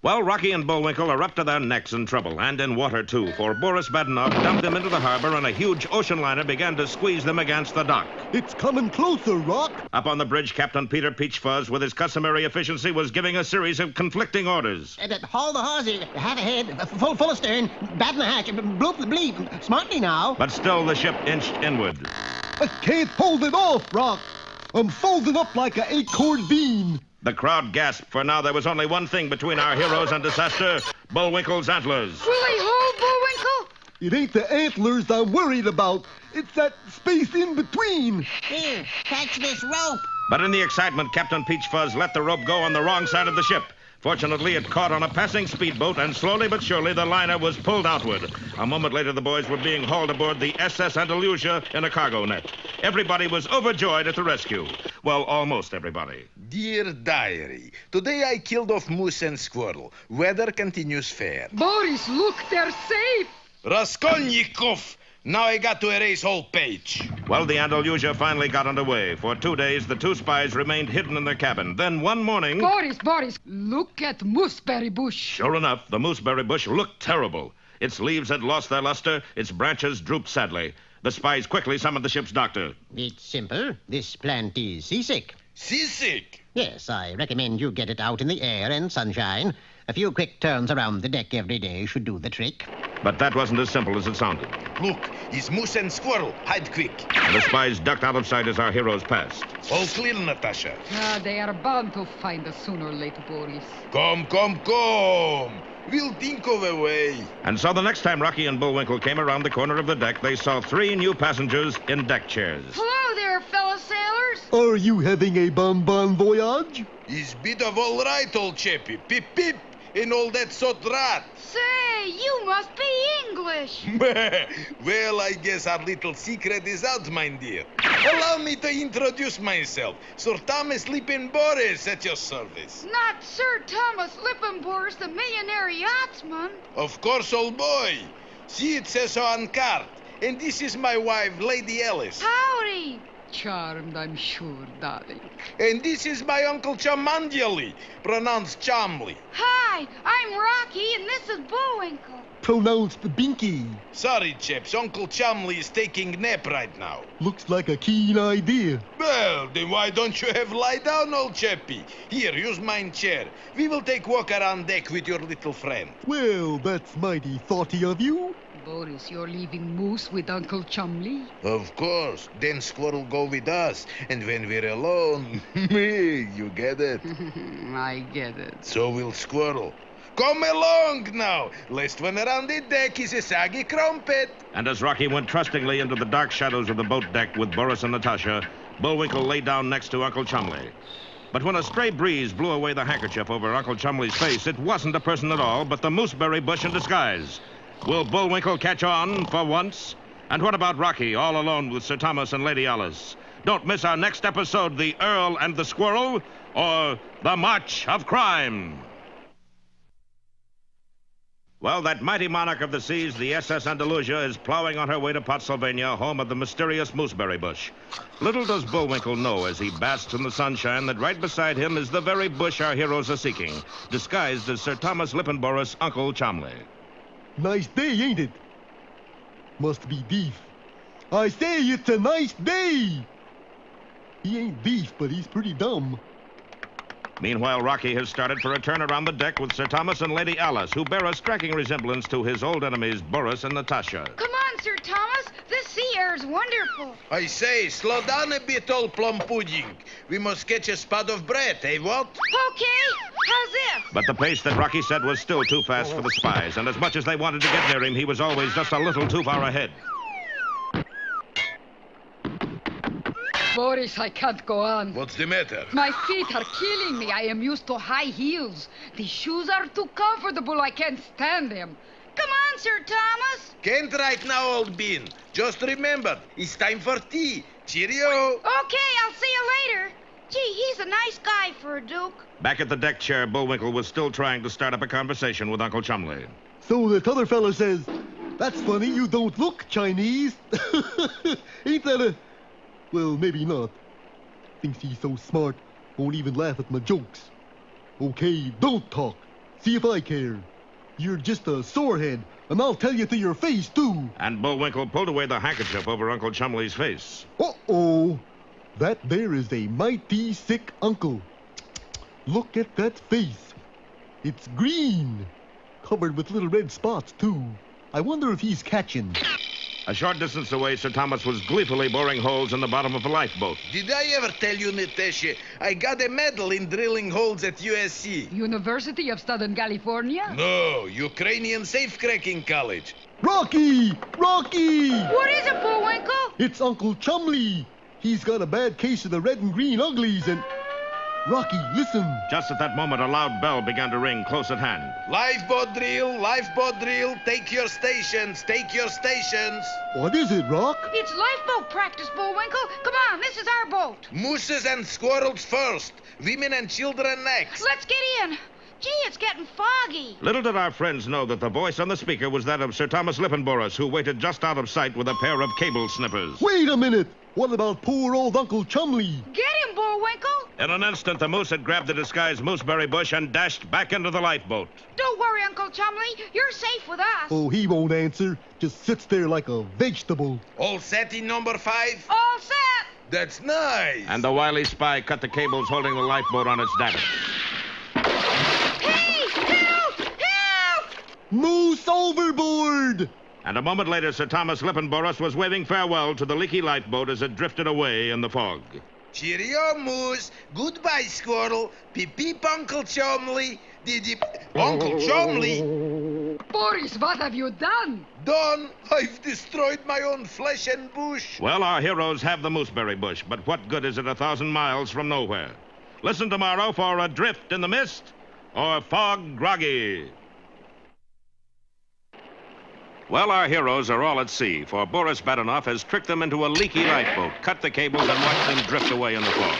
Well, Rocky and Bullwinkle are up to their necks in trouble, and in water, too, for Boris Badenov dumped them into the harbor, and a huge ocean liner began to squeeze them against the dock. It's coming closer, Rock. Up on the bridge, Captain Peter Peachfuzz, with his customary efficiency, was giving a series of conflicting orders. Haul the hawser, half ahead, full astern, batten the hatch, bloop the bleep, smartly now. But still the ship inched inward. I can't hold it off, Rock. I'm folding up like an acorn bean. The crowd gasped, for now there was only one thing between our heroes and disaster, Bullwinkle's antlers. Will he hold, Bullwinkle? It ain't the antlers I'm worried about. It's that space in between. Here, catch this rope. But in the excitement, Captain Peachfuzz let the rope go on the wrong side of the ship. Fortunately, it caught on a passing speedboat, and slowly but surely the liner was pulled outward. A moment later, the boys were being hauled aboard the SS Andalusia in a cargo net. Everybody was overjoyed at the rescue. Well, almost everybody. Dear diary, today I killed off moose and squirrel. Weather continues fair. Boris, look, they're safe. Raskolnikov! Now I got to erase whole page. Well, the Andalusia finally got underway. For 2 days, the two spies remained hidden in their cabin. Then one morning... Boris, look at mooseberry bush. Sure enough, the mooseberry bush looked terrible. Its leaves had lost their luster. Its branches drooped sadly. The spies quickly summoned the ship's doctor. It's simple. This plant is seasick. Seasick? Yes, I recommend you get it out in the air and sunshine. A few quick turns around the deck every day should do the trick. But that wasn't as simple as it sounded. Look, it's moose and squirrel. Hide quick. And the spies ducked out of sight as our heroes passed. All clear, Natasha. They are bound to find us sooner or later, Boris. Come. We'll think of a way. And so the next time Rocky and Bullwinkle came around the corner of the deck, they saw 3 new passengers in deck chairs. Hello there, fellow sailors. Are you having a bon voyage? It's bit of all right, old chappie. Pip, pip, and all that sort rat. Say, you must be English. Well, I guess our little secret is out, my dear. Allow me to introduce myself. Sir Thomas Lippin Boris at your service. Not Sir Thomas Lippin Boris, the millionaire yachtsman. Of course, old boy. See, it says so on card. And this is my wife, Lady Alice. Howdy. Charmed, I'm sure, darling. And this is my Uncle Chamandiali, pronounced Chamley. Hi, I'm Rocky, and this is Bullwinkle. pronounced binky. Sorry, chaps. Uncle Chumley is taking nap right now. Looks like a keen idea. Well, then why don't you have lie down, old chappie? Here, use mine chair. We will take walk around deck with your little friend. Well, that's mighty thoughty of you. Boris, you're leaving Moose with Uncle Chumley? Of course. Then Squirrel go with us. And when we're alone, me, you get it? I get it. So will Squirrel. Come along now. Last one around the deck is a saggy crumpet. And as Rocky went trustingly into the dark shadows of the boat deck with Boris and Natasha, Bullwinkle lay down next to Uncle Chumley. But when a stray breeze blew away the handkerchief over Uncle Chumley's face, it wasn't a person at all, but the mooseberry bush in disguise. Will Bullwinkle catch on for once? And what about Rocky, all alone with Sir Thomas and Lady Alice? Don't miss our next episode, The Earl and the Squirrel, or The March of Crime. Well, that mighty monarch of the seas, the SS Andalusia, is plowing on her way to Pottsylvania, home of the mysterious mooseberry bush. Little does Bullwinkle know as he basks in the sunshine that right beside him is the very bush our heroes are seeking, disguised as Sir Thomas Lippenboris' Uncle Chumley. Nice day, ain't it? Must be beef. I say it's a nice day. He ain't beef, but he's pretty dumb. Meanwhile, Rocky has started for a turn around the deck with Sir Thomas and Lady Alice, who bear a striking resemblance to his old enemies, Boris and Natasha. Come on, Sir Thomas. This sea air's wonderful. I say, slow down a bit, old plum pudding. We must catch a spot of bread, eh, what? Okay. How's this? But the pace that Rocky set was still too fast for the spies, and as much as they wanted to get near him, he was always just a little too far ahead. Boris, I can't go on. What's the matter? My feet are killing me. I am used to high heels. The shoes are too comfortable. I can't stand them. Come on, Sir Thomas. Can't right now, old bean. Just remember, it's time for tea. Cheerio. Okay, I'll see you later. Gee, he's a nice guy for a duke. Back at the deck chair, Bullwinkle was still trying to start up a conversation with Uncle Chumley. So the other fella says, "That's funny, you don't look Chinese." Ain't that a... Well, maybe not. Thinks he's so smart, won't even laugh at my jokes. Okay, don't talk. See if I care. You're just a sorehead, and I'll tell you to your face, too. And Bullwinkle pulled away the handkerchief over Uncle Chumley's face. Uh-oh. That there is a mighty sick uncle. Look at that face. It's green. Covered with little red spots, too. I wonder if he's catching. A short distance away, Sir Thomas was gleefully boring holes in the bottom of a lifeboat. Did I ever tell you, Natasha, I got a medal in drilling holes at USC? University of Southern California? No, Ukrainian Safecracking College. Rocky! Rocky! What is it, Bullwinkle? It's Uncle Chumley. He's got a bad case of the red and green uglies and... Rocky, listen. Just at that moment, a loud bell began to ring close at hand. Lifeboat drill, take your stations, take your stations. What is it, Rock? It's lifeboat practice, Bullwinkle. Come on, this is our boat. Mooses and squirrels first, women and children next. Let's get in. Gee, it's getting foggy. Little did our friends know that the voice on the speaker was that of Sir Thomas Lippenboris, who waited just out of sight with a pair of cable snippers. Wait a minute. What about poor old Uncle Chumley? Get him, Bullwinkle. In an instant, the moose had grabbed the disguised mooseberry bush and dashed back into the lifeboat. Don't worry, Uncle Chumley. You're safe with us. Oh, he won't answer. Just sits there like a vegetable. All set in number 5? All set. That's nice. And the wily spy cut the cables holding the lifeboat on its davits. Moose overboard! And a moment later, Sir Thomas Lippenboris was waving farewell to the leaky lifeboat as it drifted away in the fog. Cheerio, Moose. Goodbye, Squirrel. Peep, Uncle Chumley. Uncle Chumley? Boris, what have you done? Done? I've destroyed my own flesh and bush. Well, our heroes have the mooseberry bush, but what good is it 1,000 miles from nowhere? Listen tomorrow for Adrift in the Mist or Fog Groggy. Well, our heroes are all at sea, for Boris Badenoff has tricked them into a leaky lifeboat, cut the cables, and watched them drift away in the fog.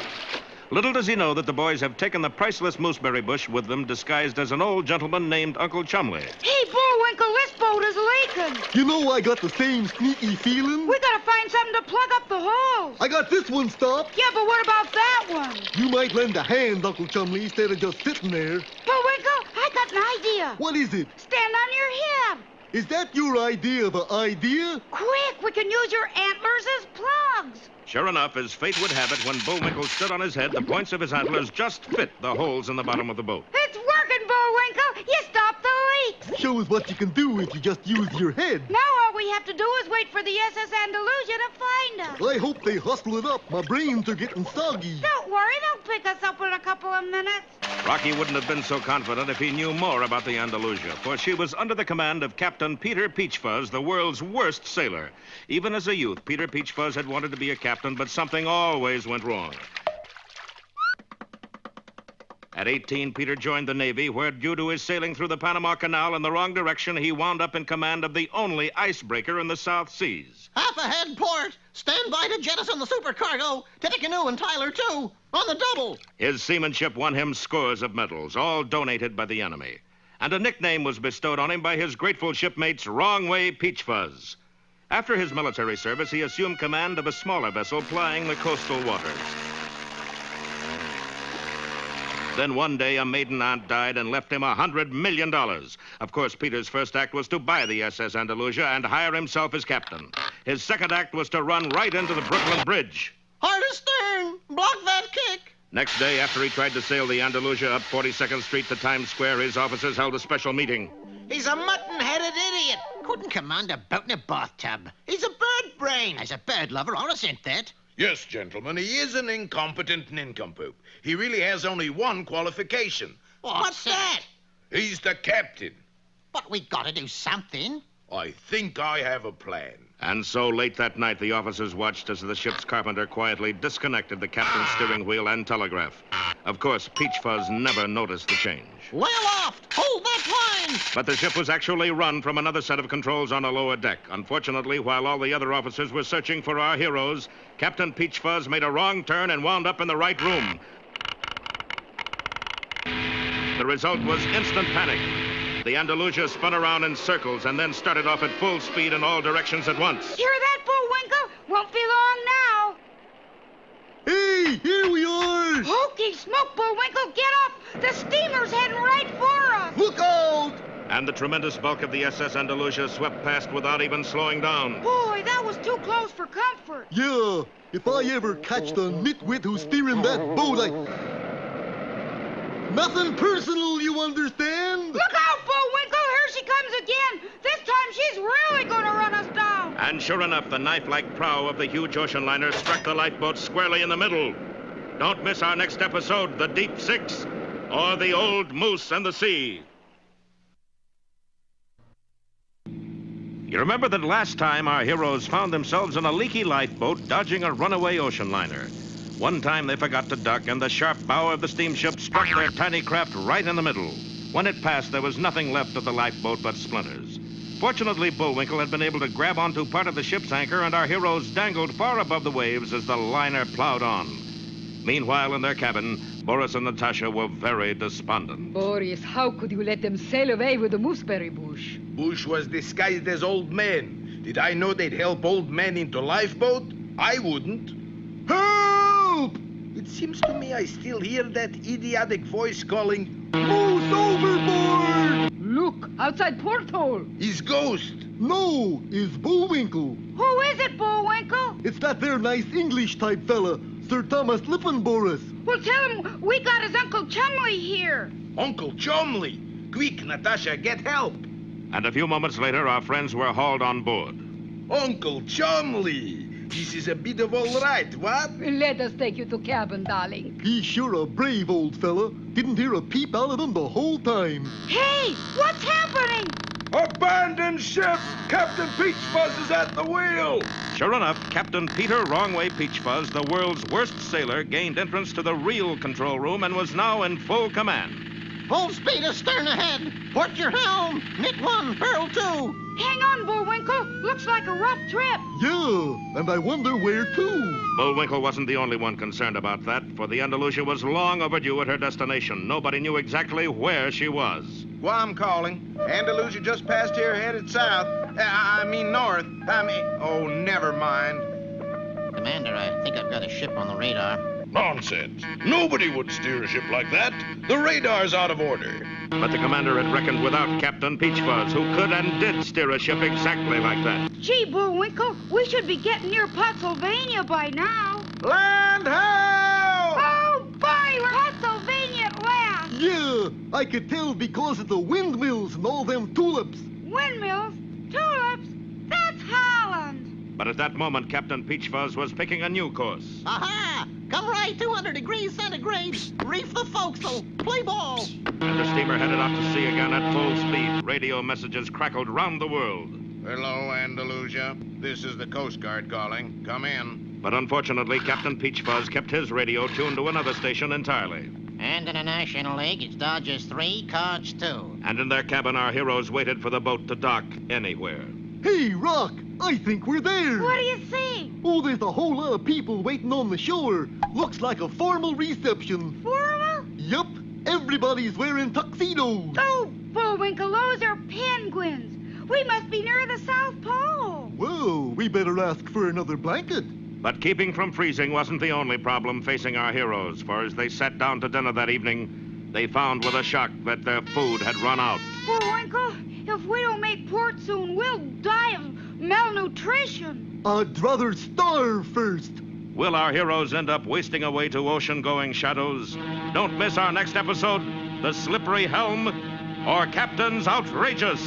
Little does he know that the boys have taken the priceless mooseberry bush with them, disguised as an old gentleman named Uncle Chumley. Hey, Bullwinkle, this boat is leaking. You know I got the same sneaky feeling. We gotta find something to plug up the holes. I got this one stopped. Yeah, but what about that one? You might lend a hand, Uncle Chumley, instead of just sitting there. Bullwinkle, I got an idea. What is it? Stand on your head. Is that your idea of an idea? Quick, we can use your antlers as plugs. Sure enough, as fate would have it, when Bullwinkle stood on his head, the points of his antlers just fit the holes in the bottom of the boat. It's working, Bullwinkle. You stopped the leaks. Shows what you can do if you just use your head. Now all we have to do is wait for the SS Andalusia to find us. I hope they hustle it up. My brains are getting soggy. Don't worry, they'll pick us up in a couple of minutes. Rocky wouldn't have been so confident if he knew more about the Andalusia, for she was under the command of Captain Peter Peachfuzz, the world's worst sailor. Even as a youth, Peter Peachfuzz had wanted to be a captain, but something always went wrong. At 18, Peter joined the Navy, where, due to his sailing through the Panama Canal in the wrong direction, he wound up in command of the only icebreaker in the South Seas. Half ahead, port. Stand by to jettison the supercargo. Tippecanoe and Tyler, too. On the double. His seamanship won him scores of medals, all donated by the enemy. And a nickname was bestowed on him by his grateful shipmates, Wrong Way Peachfuzz. After his military service, he assumed command of a smaller vessel plying the coastal waters. Then one day, a maiden aunt died and left him $100 million. Of course, Peter's first act was to buy the SS Andalusia and hire himself as captain. His second act was to run right into the Brooklyn Bridge. Hard astern. Block that kick. Next day, after he tried to sail the Andalusia up 42nd Street to Times Square, his officers held a special meeting. He's a mutton-headed idiot. Couldn't command a boat in a bathtub. He's a bird brain. As a bird lover, I'll assent that. Yes, gentlemen, he is an incompetent nincompoop. He really has only one qualification. What's that? He's the captain. But we gotta do something. I think I have a plan. And so late that night, the officers watched as the ship's carpenter quietly disconnected the captain's steering wheel and telegraph. Of course, Peachfuzz never noticed the change. Lay aloft! Hold that line! But the ship was actually run from another set of controls on a lower deck. Unfortunately, while all the other officers were searching for our heroes, Captain Peachfuzz made a wrong turn and wound up in the right room. The result was instant panic. The Andalusia spun around in circles and then started off at full speed in all directions at once. Hear that, Bullwinkle? Won't be long now. Hey, here we are! Hokey smoke, Bullwinkle, get up! The steamer's heading right for us! Look out! And the tremendous bulk of the SS Andalusia swept past without even slowing down. Boy, that was too close for comfort. Yeah, if I ever catch the nitwit who's steering that boat, Nothing personal, you understand? Look out, Bullwinkle! Here she comes again! This time she's really gonna run us down! And sure enough, the knife-like prow of the huge ocean liner struck the lifeboat squarely in the middle. Don't miss our next episode, The Deep Six, or The Old Moose and the Sea. You remember that last time our heroes found themselves in a leaky lifeboat dodging a runaway ocean liner. One time they forgot to duck, and the sharp bow of the steamship struck their tiny craft right in the middle. When it passed, there was nothing left of the lifeboat but splinters. Fortunately, Bullwinkle had been able to grab onto part of the ship's anchor, and our heroes dangled far above the waves as the liner plowed on. Meanwhile, in their cabin, Boris and Natasha were very despondent. Boris, how could you let them sail away with the mooseberry bush? Bush was disguised as old men. Did I know they'd help old men into lifeboat? I wouldn't. Help! It seems to me I still hear that idiotic voice calling, "Moose overboard!" Look, outside porthole. His ghost. No, it's Bullwinkle. Who is it, Bullwinkle? It's that there nice English type fella, Sir Thomas Lippenboris. Well, tell him we got his Uncle Chumley here. Uncle Chumley! Quick, Natasha, get help! And a few moments later, our friends were hauled on board. Uncle Chumley! This is a bit of all right, what? Let us take you to cabin, darling. He's sure a brave old fella. Didn't hear a peep out of him the whole time. Hey, what's happening? Abandon ship! Captain Peachfuzz is at the wheel! Sure enough, Captain Peter Wrongway Peachfuzz, the world's worst sailor, gained entrance to the real control room and was now in full command. Full speed astern ahead. Port your helm. Knit 1, furl 2. Hang on, Bullwinkle. Looks like a rough trip. Yeah, and I wonder where to. Bullwinkle wasn't the only one concerned about that, for the Andalusia was long overdue at her destination. Nobody knew exactly where she was. Guam calling. Andalusia just passed here headed south. North. Oh, never mind. Commander, I think I've got a ship on the radar. Nonsense. Nobody would steer a ship like that. The radar's out of order. But the commander had reckoned without Captain Peachfuzz, who could and did steer a ship exactly like that. Gee, Bullwinkle, we should be getting near Pennsylvania by now. Land ho! Oh, boy, we're Pennsylvania at last. Yeah, I could tell because of the windmills and all them tulips. Windmills? Tulips? That's Holland. But at that moment, Captain Peachfuzz was picking a new course. Aha! Come right 200 degrees centigrade. Reef the forecastle. Play ball. And the steamer headed out to sea again at full speed. Radio messages crackled round the world. Hello, Andalusia. This is the Coast Guard calling. Come in. But unfortunately, Captain Peachfuzz kept his radio tuned to another station entirely. And in the National League, it's Dodgers 3, Cards 2. And in their cabin, our heroes waited for the boat to dock anywhere. Hey, Rock, I think we're there. What do you see? Oh, there's a whole lot of people waiting on the shore. Looks like a formal reception. Formal? Yup, everybody's wearing tuxedos. Oh, Bullwinkle, those are penguins. We must be near the South Pole. Whoa, we better ask for another blanket. But keeping from freezing wasn't the only problem facing our heroes, for as they sat down to dinner that evening, they found with a shock that their food had run out. Bullwinkle, if we don't make port soon, we'll die of malnutrition. I'd rather starve first. Will our heroes end up wasting away to ocean-going shadows? Don't miss our next episode, The Slippery Helm, or Captain's Outrageous.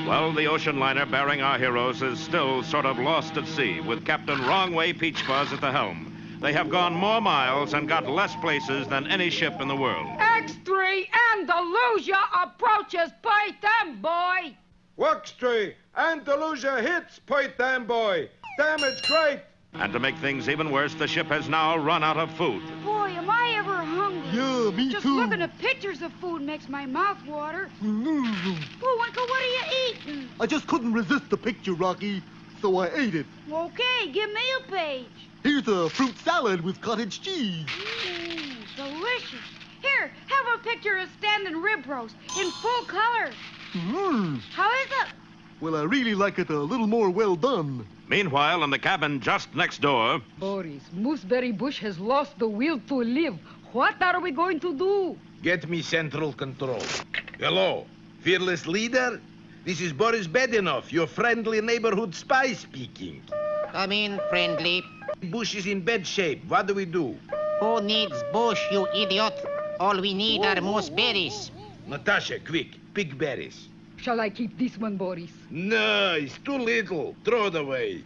Well, the ocean liner bearing our heroes is still sort of lost at sea, with Captain Wrong-Way Peachfuzz at the helm. They have gone more miles and got less places than any ship in the world. X3 Andalusia approaches Point Amboy. Wuxtree, Andalusia hits Point Amboy. Damage great. And to make things even worse, the ship has now run out of food. Boy, am I ever hungry. Yeah, me Just too. looking at pictures of food makes my mouth water. Bullwinkle, what are you eating? I just couldn't resist the picture, Rocky, so I ate it. Okay, give me a page. Here's a fruit salad with cottage cheese. Delicious. Here, have a picture of standing rib roast in full color. How is it? Well, I really like it a little more well done. Meanwhile, in the cabin just next door... Boris, Mooseberry Bush has lost the will to live. What are we going to do? Get me central control. Hello, fearless leader? This is Boris Bedenoff, your friendly neighborhood spy speaking. Come in, friendly. Bush is in bad shape. What do we do? Who needs Bush, you idiot? All we need are mooseberries. Natasha, quick, pick berries. Shall I keep this one, Boris? No, it's too little. Throw it away.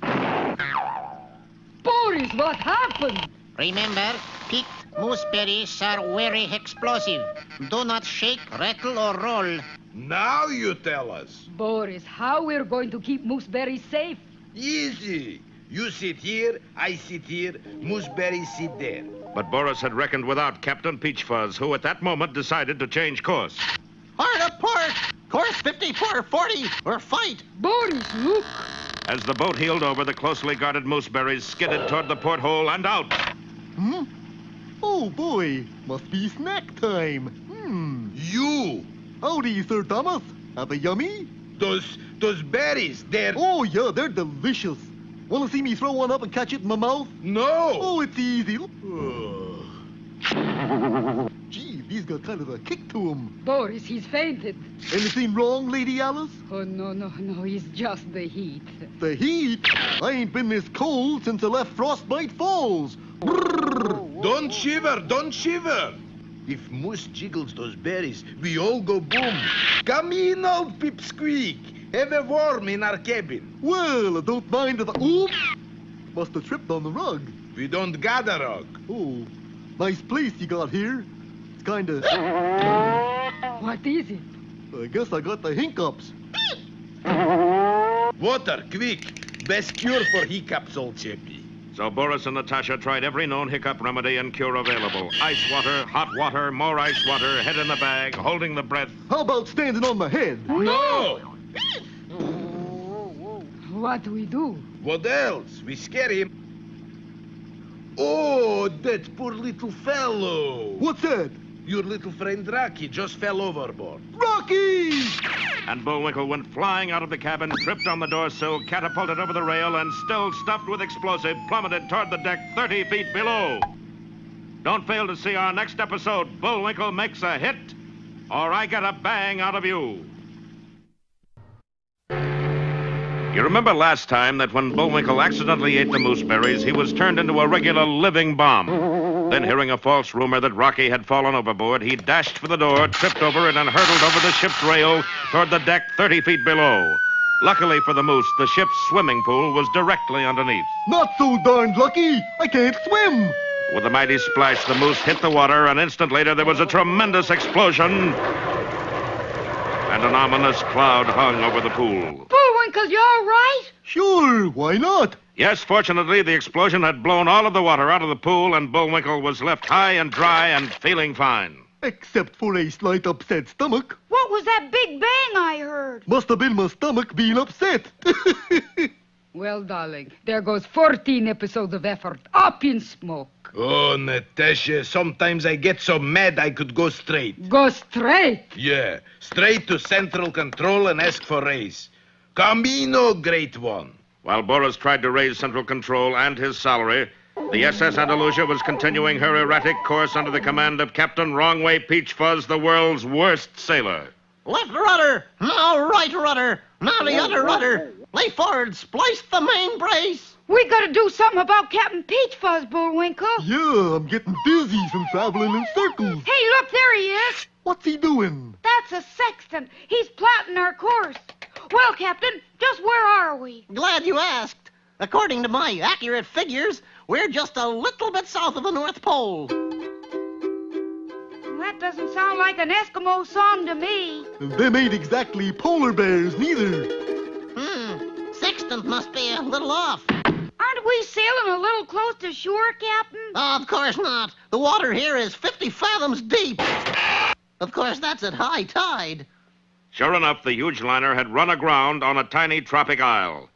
Boris, what happened? Remember, picked mooseberries are very explosive. Do not shake, rattle, or roll. Now you tell us. Boris, how we're going to keep mooseberries safe? Easy. You sit here, I sit here, mooseberries sit there. But Boris had reckoned without Captain Peachfuzz, who at that moment decided to change course. Hard up port! Course 5440, or fight! Boris, look! As the boat heeled over, the closely guarded mooseberries skidded toward the porthole and out. Oh, boy, must be snack time. You! Howdy, Sir Thomas. Have a yummy? Those berries, they're... Oh, yeah, they're delicious. Want to see me throw one up and catch it in my mouth? No! Oh, it's easy. Gee, these got kind of a kick to him. Boris, he's fainted. Anything wrong, Lady Alice? Oh, no, it's just the heat. The heat? I ain't been this cold since I left Frostbite Falls. Brrr. Don't shiver, don't shiver. If Moose jiggles those berries, we all go boom. Come in, old pipsqueak. Have a warm in our cabin. Well, I don't mind if I... Oops! Must have tripped on the rug. We don't got a rug. Oh, nice place you got here. It's kind of... What is it? I guess I got the hiccups. Water, quick. Best cure for hiccups, old chappie. So Boris and Natasha tried every known hiccup remedy and cure available. Ice water, hot water, more ice water, head in the bag, holding the breath. How about standing on my head? No! What do we do? What else? We scare him. Oh, that poor little fellow. What's that? Your little friend Rocky just fell overboard. Rocky! and Bullwinkle went flying out of the cabin, tripped on the door sill, catapulted over the rail, and still stuffed with explosive, plummeted toward the deck 30 feet below. Don't fail to see our next episode, Bullwinkle Makes a Hit, or I Get a Bang Out of You. You remember last time that when Bullwinkle accidentally ate the mooseberries, he was turned into a regular living bomb. Then, hearing a false rumor that Rocky had fallen overboard, he dashed for the door, tripped over it, and hurtled over the ship's rail toward the deck 30 feet below. Luckily for the moose, the ship's swimming pool was directly underneath. Not so darned lucky. I can't swim. With a mighty splash, the moose hit the water. An instant later, there was a tremendous explosion, and an ominous cloud hung over the pool. Bullwinkle, you all right? Sure, why not? Yes, fortunately, the explosion had blown all of the water out of the pool, and Bullwinkle was left high and dry and feeling fine. Except for a slight upset stomach. What was that big bang I heard? Must have been my stomach being upset. Well, darling, there goes 14 episodes of effort up in smoke. Oh, Natasha, sometimes I get so mad I could go straight. Go straight? Yeah, straight to Central Control and ask for raise. Camino, great one. While Boris tried to raise Central Control and his salary, the SS Andalusia was continuing her erratic course under the command of Captain Wrongway Peach Fuzz, the world's worst sailor. Left rudder, now right rudder, now the other rudder. Lay forward, splice the main brace. We gotta do something about Captain Peach Fuzz, Bullwinkle. Yeah, I'm getting dizzy from traveling in circles. Hey, look, there he is. What's he doing? That's a sextant. He's plotting our course. Well, Captain, just where are we? Glad you asked. According to my accurate figures, we're just a little bit south of the North Pole. That doesn't sound like an Eskimo song to me. Them ain't exactly polar bears, neither. Sextant must be a little off. Aren't we sailing a little close to shore, Captain? Of course not. The water here is 50 fathoms deep. Of course, that's at high tide. Sure enough, the huge liner had run aground on a tiny tropic isle.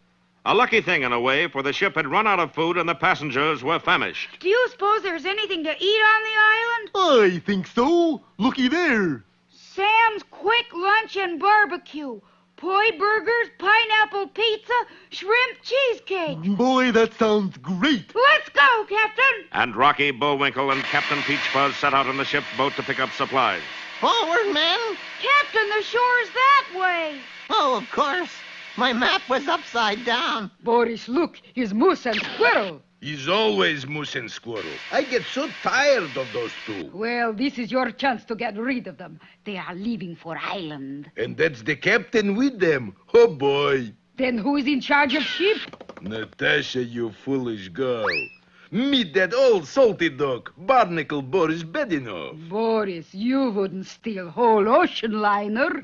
A lucky thing in a way, for the ship had run out of food and the passengers were famished. Do you suppose there's anything to eat on the island? I think so. Looky there. Sam's Quick Lunch and Barbecue. Poi burgers, pineapple pizza, shrimp cheesecake. Boy, that sounds great. Let's go, Captain. And Rocky, Bullwinkle, and Captain Peach Fuzz set out on the ship's boat to pick up supplies. Forward, men. Captain, the shore's that way. Oh, of course. My map was upside down. Boris, look, he's moose and squirrel. He's always moose and squirrel. I get so tired of those two. Well, this is your chance to get rid of them. They are leaving for Ireland. And that's the captain with them. Oh, boy. Then who is in charge of ship? Natasha, you foolish girl. Meet that old salty dog, Barnacle Boris Bedinov. Boris, you wouldn't steal whole ocean liner.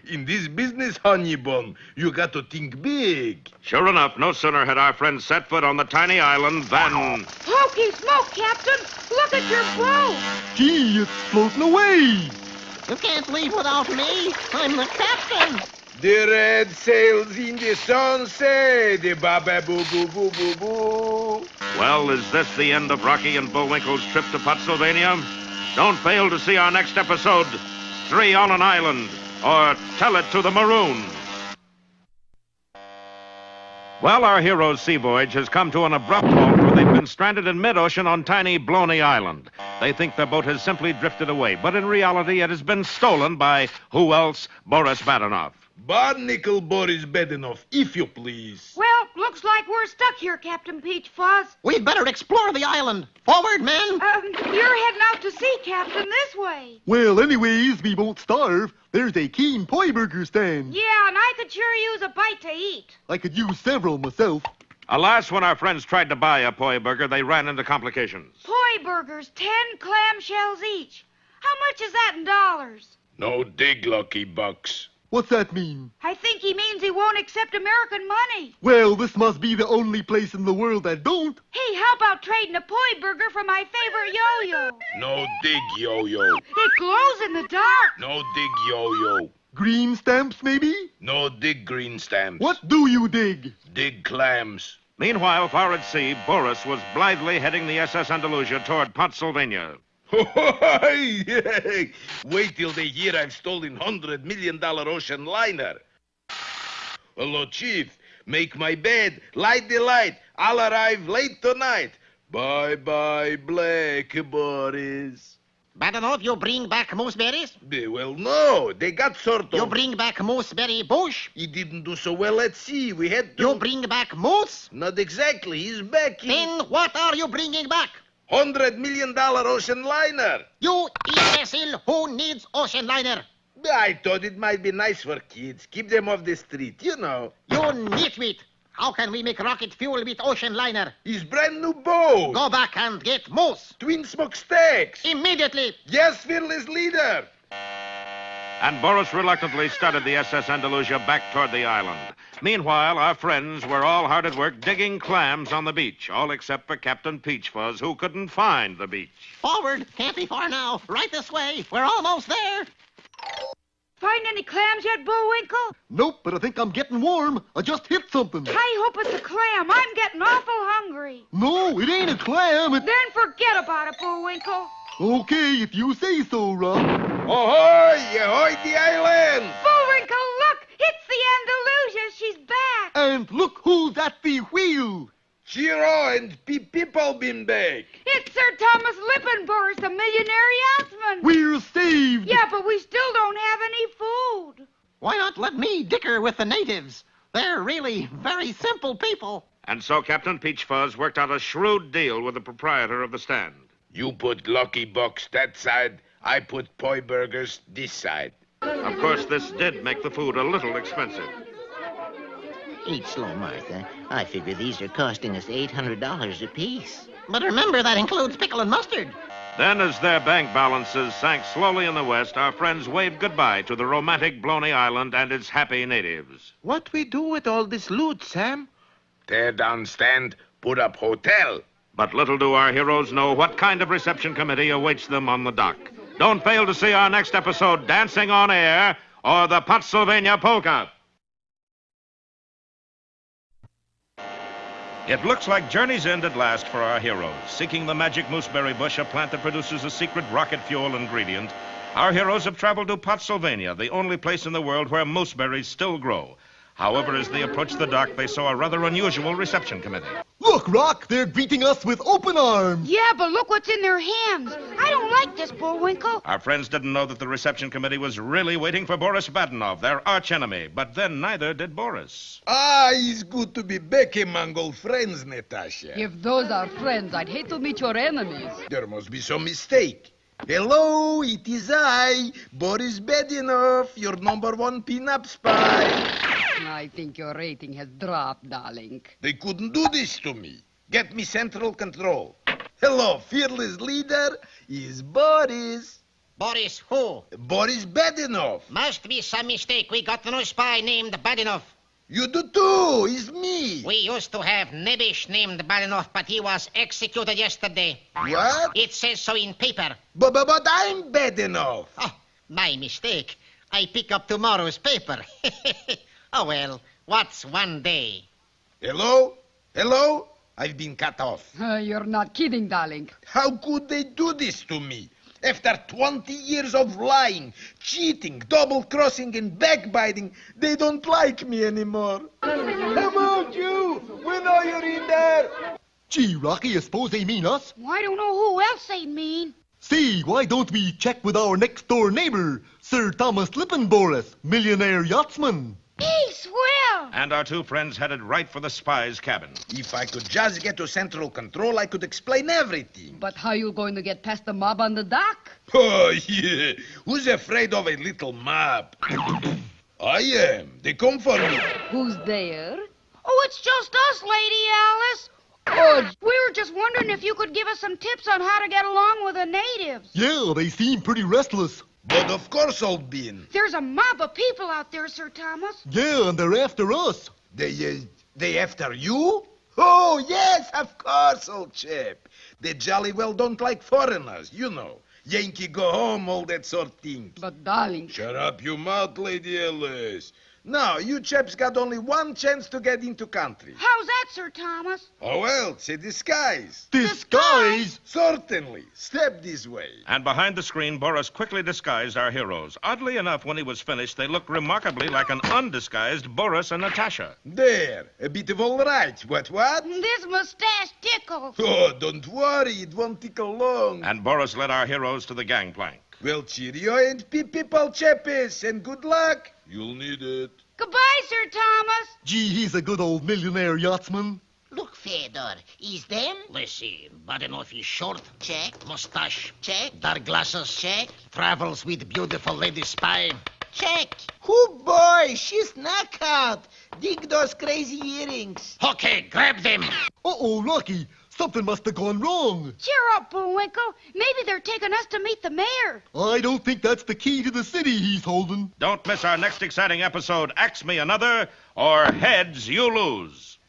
In this business, honey bun, you got to think big. Sure enough, no sooner had our friends set foot on the tiny island than... Hokey smoke, Captain! Look at your boat! Gee, it's floating away. You can't leave without me. I'm the captain. The red sails in the sunset, the ba-ba-boo-boo-boo-boo-boo. Well, is this the end of Rocky and Bullwinkle's trip to Pennsylvania? Don't fail to see our next episode, 3 on an Island, or Tell It to the Maroons. Well, our hero's sea voyage has come to an abrupt halt where they've been stranded in mid-ocean on tiny Bloney Island. They think their boat has simply drifted away, but in reality it has been stolen by, who else, Boris Badenoff. Barnacle Boris Bedinov, if you please. Well, looks like we're stuck here, Captain Peach Fuzz. We'd better explore the island. Forward, men. You're heading out to sea, Captain, this way. Well, anyways, we won't starve. There's a keen poi burger stand. Yeah, and I could sure use a bite to eat. I could use several myself. Alas, when our friends tried to buy a poi burger, they ran into complications. Poi burgers, 10 clamshells each. How much is that in dollars? No dig, Lucky Bucks. What's that mean? I think he means he won't accept American money. Well, this must be the only place in the world that don't. Hey, how about trading a poi burger for my favorite yo-yo? No dig, yo-yo. It glows in the dark. No dig, yo-yo. Green stamps, maybe? No dig green stamps. What do you dig? Dig clams. Meanwhile, far at sea, Boris was blithely heading the SS Andalusia toward Pennsylvania. Wait till they hear I've stolen $100 million ocean liner. Hello, Chief. Make my bed. Light the light. I'll arrive late tonight. Bye-bye, Black Boris. Badenoff, you bring back mooseberries? Well, no. They got sort of... You bring back mooseberry bush? He didn't do so well at sea. We had to... You bring back moose? Not exactly. He's back in... Then what are you bringing back? $100 million ocean liner. You imbecile, who needs ocean liner? I thought it might be nice for kids. Keep them off the street, you know. You nitwit. How can we make rocket fuel with ocean liner? His brand new boat. Go back and get moose. Twin smokestacks. Immediately. Yes, fearless leader. And Boris reluctantly started the SS Andalusia back toward the island. Meanwhile, our friends were all hard at work digging clams on the beach, all except for Captain Peachfuzz, who couldn't find the beach. Forward. Can't be far now. Right this way. We're almost there. Find any clams yet, Bullwinkle? Nope, but I think I'm getting warm. I just hit something. I hope it's a clam. I'm getting awful hungry. No, it ain't a clam. Then forget about it, Bullwinkle. Okay, if you say so, Rock. Ahoy! Ahoy the island! Bullwinkle, look! It's the Andalusia. She's back. And look who's at the wheel. Cheero and people been back. It's Sir Thomas Lippenboris, the millionaire yachtsman. We're saved. Yeah, but we still don't have any food. Why not let me dicker with the natives? They're really very simple people. And so Captain Peachfuzz worked out a shrewd deal with the proprietor of the stand. You put Lucky Box that side, I put Poi Burgers this side. Of course, this did make the food a little expensive. Eat slow, Martha. I figure these are costing us $800 apiece. But remember, that includes pickle and mustard. Then, as their bank balances sank slowly in the west, our friends waved goodbye to the romantic Bloney Island and its happy natives. What we do with all this loot, Sam? Tear down stand, put up hotel. But little do our heroes know what kind of reception committee awaits them on the dock. Don't fail to see our next episode, Dancing on Air, or the Pottsylvania Polka. It looks like journey's end at last for our heroes. Seeking the magic mooseberry bush, a plant that produces a secret rocket fuel ingredient, our heroes have traveled to Pottsylvania, the only place in the world where mooseberries still grow. However, as they approached the dock, they saw a rather unusual reception committee. Look, Rock, they're greeting us with open arms. Yeah, but look what's in their hands. I don't like this, Bullwinkle. Our friends didn't know that the reception committee was really waiting for Boris Badenov, their archenemy. But then neither did Boris. Ah, it's good to be back among old friends, Natasha. If those are friends, I'd hate to meet your enemies. There must be some mistake. Hello, it is I, Boris Badenov, your #1 pin-up spy. I think your rating has dropped, darling. They couldn't do this to me. Get me central control. Hello, fearless leader, is Boris. Boris who? Boris Badenov. Must be some mistake. We got no spy named Badenov. You do too, it's me. We used to have Nebish named Badenov, but he was executed yesterday. What? It says so in paper. But I'm Badenov. Oh, my mistake. I pick up tomorrow's paper. Oh, well, what's one day? Hello? Hello? I've been cut off. You're not kidding, darling. How could they do this to me? After 20 years of lying, cheating, double-crossing, and backbiting, they don't like me anymore. Come on, you! We know you're in there! Gee, Rocky, I suppose they mean us? Well, I don't know who else they mean. See, why don't we check with our next-door neighbor, Sir Thomas Lippenboris, millionaire yachtsman? Hey, swell! And our two friends headed right for the spy's cabin. If I could just get to central control, I could explain everything. But how you going to get past the mob on the dock? Oh, yeah. Who's afraid of a little mob? I am. They come for me. Who's there? Oh, it's just us, Lady Alice. Oh, we were just wondering if you could give us some tips on how to get along with the natives. Yeah, they seem pretty restless. But of course, old bean. There's a mob of people out there, Sir Thomas. Yeah, and they're after us. They after you? Oh, yes, of course, old chap. They jolly well don't like foreigners, you know. Yankee go home, all that sort of thing. But, darling... Shut up your mouth, Lady Alice. No, you chaps got only one chance to get into country. How's that, Sir Thomas? Oh, well, it's a disguise. Disguise? Certainly. Step this way. And behind the screen, Boris quickly disguised our heroes. Oddly enough, when he was finished, they looked remarkably like an undisguised Boris and Natasha. There. A bit of all right. What? This mustache tickles. Oh, don't worry. It won't tickle long. And Boris led our heroes to the gangplank. Well, cheerio and people chappies, and good luck. You'll need it. Goodbye, Sir Thomas. Gee, he's a good old millionaire yachtsman. Look, Fedor, is them? Let's see. Badenoff is short. Check. Mustache. Check. Dark glasses. Check. Travels with beautiful lady spy. Check. Oh, boy, she's knockout. Dig those crazy earrings. Okay, grab them. Uh-oh, Rocky. Something must have gone wrong. Cheer up, Bullwinkle. Maybe they're taking us to meet the mayor. I don't think that's the key to the city he's holding. Don't miss our next exciting episode, Axe Me Another, or Heads You Lose.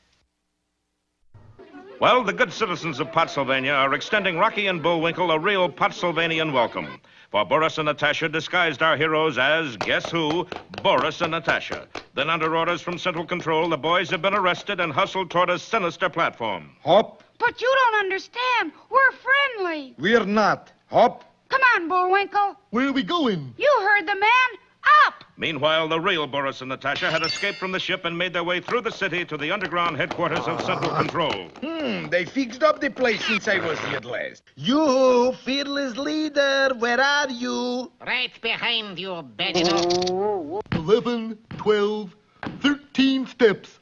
Well, the good citizens of Pottsylvania are extending Rocky and Bullwinkle a real Pottsylvanian welcome. For Boris and Natasha disguised our heroes as, guess who? Boris and Natasha. Then under orders from Central Control, the boys have been arrested and hustled toward a sinister platform. Hop. But you don't understand. We're friendly. We're not. Hop. Come on, Bullwinkle. Where are we going? You heard the man. Up! Meanwhile, the real Boris and Natasha had escaped from the ship and made their way through the city to the underground headquarters of Central Control. They fixed up the place since I was here last. You, fearless leader, where are you? Right behind you, Badenoff. 11, 12, 13 steps.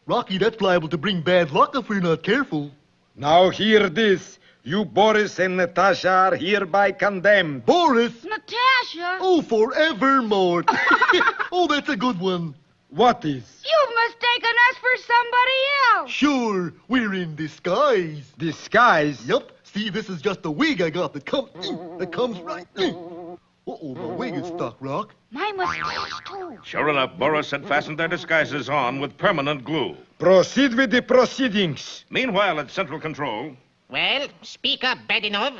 Rocky, that's liable to bring bad luck if we're not careful. Now hear this. You, Boris and Natasha, are hereby condemned. Boris? Natasha? Oh, forevermore. Oh, that's a good one. What is? You've mistaken us for somebody else. Sure, we're in disguise. Disguise? Yup. See, this is just a wig I got that comes right. Uh-oh, my wig is stuck, Rock. My mustache, too. Sure enough, Boris had fastened their disguises on with permanent glue. Proceed with the proceedings. Meanwhile, at Central Control... Well, speak up, Badenoff.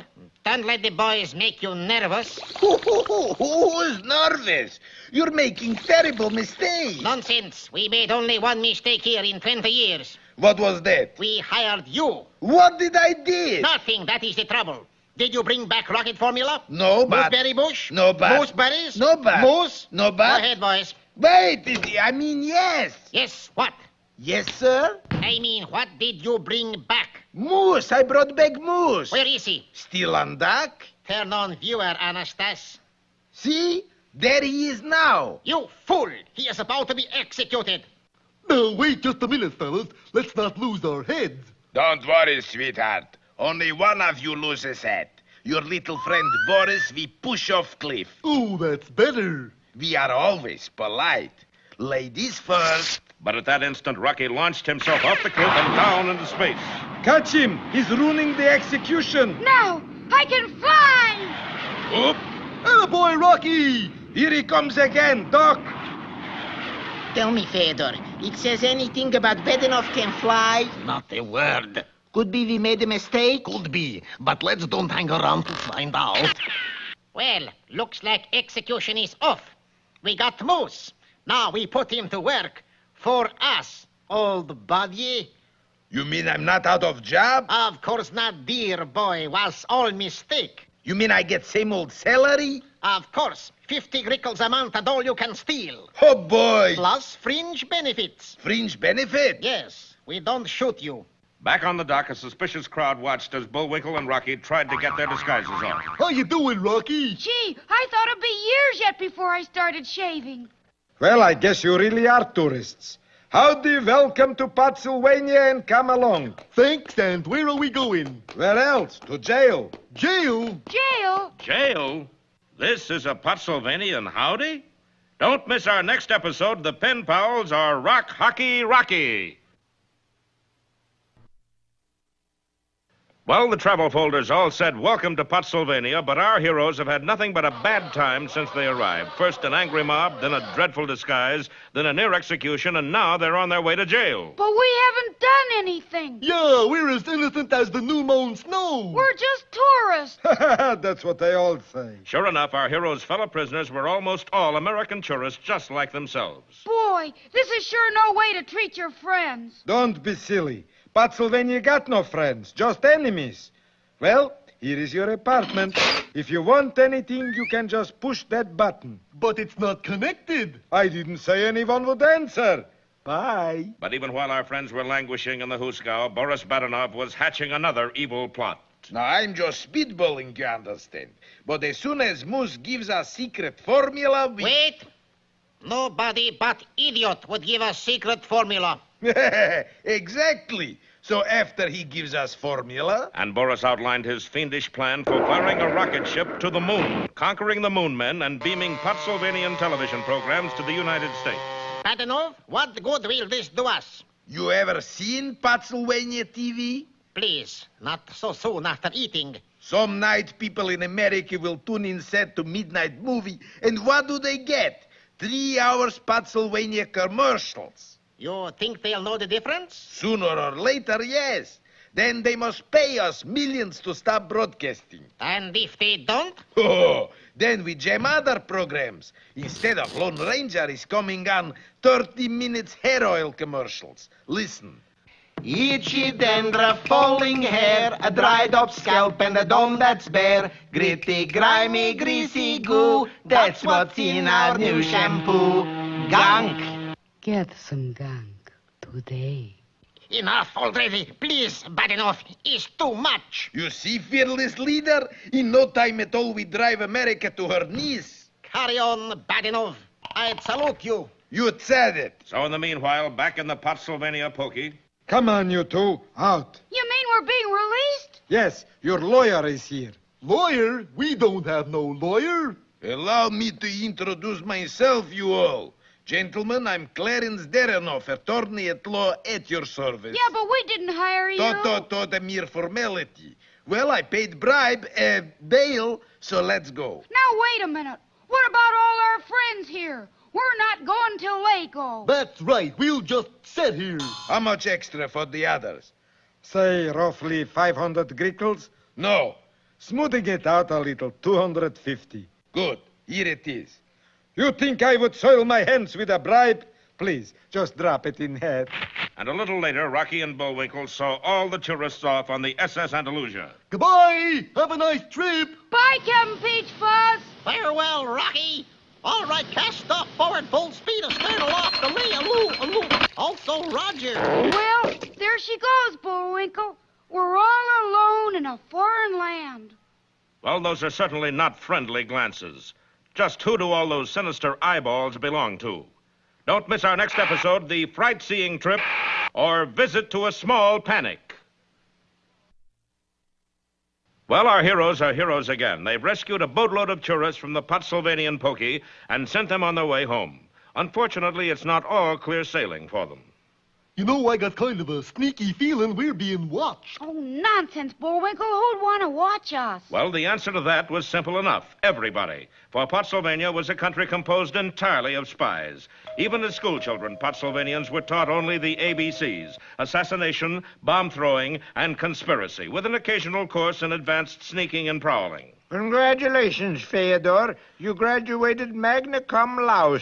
Don't let the boys make you nervous. Who's nervous? You're making terrible mistakes. Nonsense. We made only one mistake here in 20 years. What was that? We hired you. What did I do? Nothing. That is the trouble. Did you bring back rocket formula? No, but... Mooseberry bush? No, but... Mooseberries? No, but... Moose? No, but... Go ahead, boys. Wait, I mean, yes. Yes, what? Yes, sir? I mean, what did you bring back? Moose. I brought back Moose. Where is he? Still on deck? Turn on viewer, Anastas. See? There he is now. You fool! He is about to be executed. No, wait just a minute, fellas. Let's not lose our heads. Don't worry, sweetheart. Only one of you loses head. Your little friend Boris, we push off cliff. Oh, that's better. We are always polite. Ladies first. But at that instant, Rocky launched himself off the cliff and down into space. Catch him! He's ruining the execution. Now, I can fly! Oop! Attaboy, Rocky! Here he comes again, Doc. Tell me, Fedor, it says anything about Badenoff can fly? Not a word. Could be we made a mistake? Could be, but let's don't hang around to find out. Well, looks like execution is off. We got Moose. Now we put him to work. For us, old body. You mean I'm not out of job? Of course not, dear boy. Was all mistake. You mean I get same old salary? Of course. 50 grickles a month and all you can steal. Oh, boy. Plus fringe benefits. Fringe benefit? Yes. We don't shoot you. Back on the dock, a suspicious crowd watched as Bullwinkle and Rocky tried to get their disguises on. How you doing, Rocky? Gee, I thought it'd be years yet before I started shaving. Well, I guess you really are tourists. Howdy, welcome to Pottsylvania and come along. Thanks, and where are we going? Where else? To jail. Jail? Jail? Jail? This is a Pottsylvanian howdy? Don't miss our next episode. The Pen Pals are Rock Hockey Rocky. Well, the travel folders all said welcome to Pottsylvania, but our heroes have had nothing but a bad time since they arrived. First an angry mob, then a dreadful disguise, then a near execution, and now they're on their way to jail. But we haven't done anything. Yeah, we're as innocent as the new mown snow. We're just tourists. That's what they all say. Sure enough, our heroes' fellow prisoners were almost all American tourists just like themselves. Boy, this is sure no way to treat your friends. Don't be silly. Pottsylvania got no friends, just enemies. Well, here is your apartment. If you want anything, you can just push that button. But it's not connected. I didn't say anyone would answer. Bye. But even while our friends were languishing in the Huskow, Boris Badenov was hatching another evil plot. Now, I'm just spitballing, you understand. But as soon as Moose gives us secret formula, we... Wait. Nobody but idiot would give us secret formula. Exactly. So after he gives us formula... And Boris outlined his fiendish plan for firing a rocket ship to the moon, conquering the moon men, and beaming Pottsylvanian television programs to the United States. Badenov, what good will this do us? You ever seen Pottsylvania TV? Please, not so soon after eating. Some night people in America will tune in set to midnight movie, and what do they get? 3 hours Pottsylvania commercials. You think they'll know the difference? Sooner or later, yes. Then they must pay us millions to stop broadcasting. And if they don't? Oh, then we jam other programs. Instead of Lone Ranger is coming on 30 minutes hair oil commercials. Listen. Itchy dandruff, falling hair, a dried up scalp and a dome that's bare. Gritty, grimy, greasy goo, that's what's in our new shampoo. Gunk. Get some gunk today. Enough already. Please, Badenov. It's too much. You see, fearless leader? In no time at all, we drive America to her knees. Carry on, Badenov. I'd salute you. You said it. So in the meanwhile, back in the Pottsylvania pokey... Come on, you two. Out. You mean we're being released? Yes, your lawyer is here. Lawyer? We don't have no lawyer. Allow me to introduce myself, you all. Gentlemen, I'm Clarence Derenoff, attorney at law at your service. Yeah, but we didn't hire you. A mere formality. Well, I paid bribe, bail, so let's go. Now, wait a minute. What about all our friends here? We're not going till they go. That's right. We'll just sit here. How much extra for the others? Say roughly 500 grickles? No. Smoothing it out a little, 250. Good. Here it is. You think I would soil my hands with a bribe? Please, just drop it in half. And a little later, Rocky and Bullwinkle saw all the tourists off on the SS Andalusia. Goodbye! Have a nice trip! Bye, Captain Peach Fuzz! Farewell, Rocky! All right, cast off forward, full speed, astern aloft, aloo. Also, Roger. Well, there she goes, Bullwinkle. We're all alone in a foreign land. Well, those are certainly not friendly glances. Just who do all those sinister eyeballs belong to? Don't miss our next episode, The Fright-Seeing Trip, or Visit to a Small Panic. Well, our heroes are heroes again. They've rescued a boatload of tourists from the Pottsylvanian pokey and sent them on their way home. Unfortunately, it's not all clear sailing for them. You know, I got kind of a sneaky feeling we're being watched. Oh, nonsense, Bullwinkle. Who'd want to watch us? Well, the answer to that was simple enough. Everybody. For Pottsylvania was a country composed entirely of spies. Even as schoolchildren, Pottsylvanians were taught only the ABCs: assassination, bomb throwing, and conspiracy, with an occasional course in advanced sneaking and prowling. Congratulations, Fyodor. You graduated magna cum laude.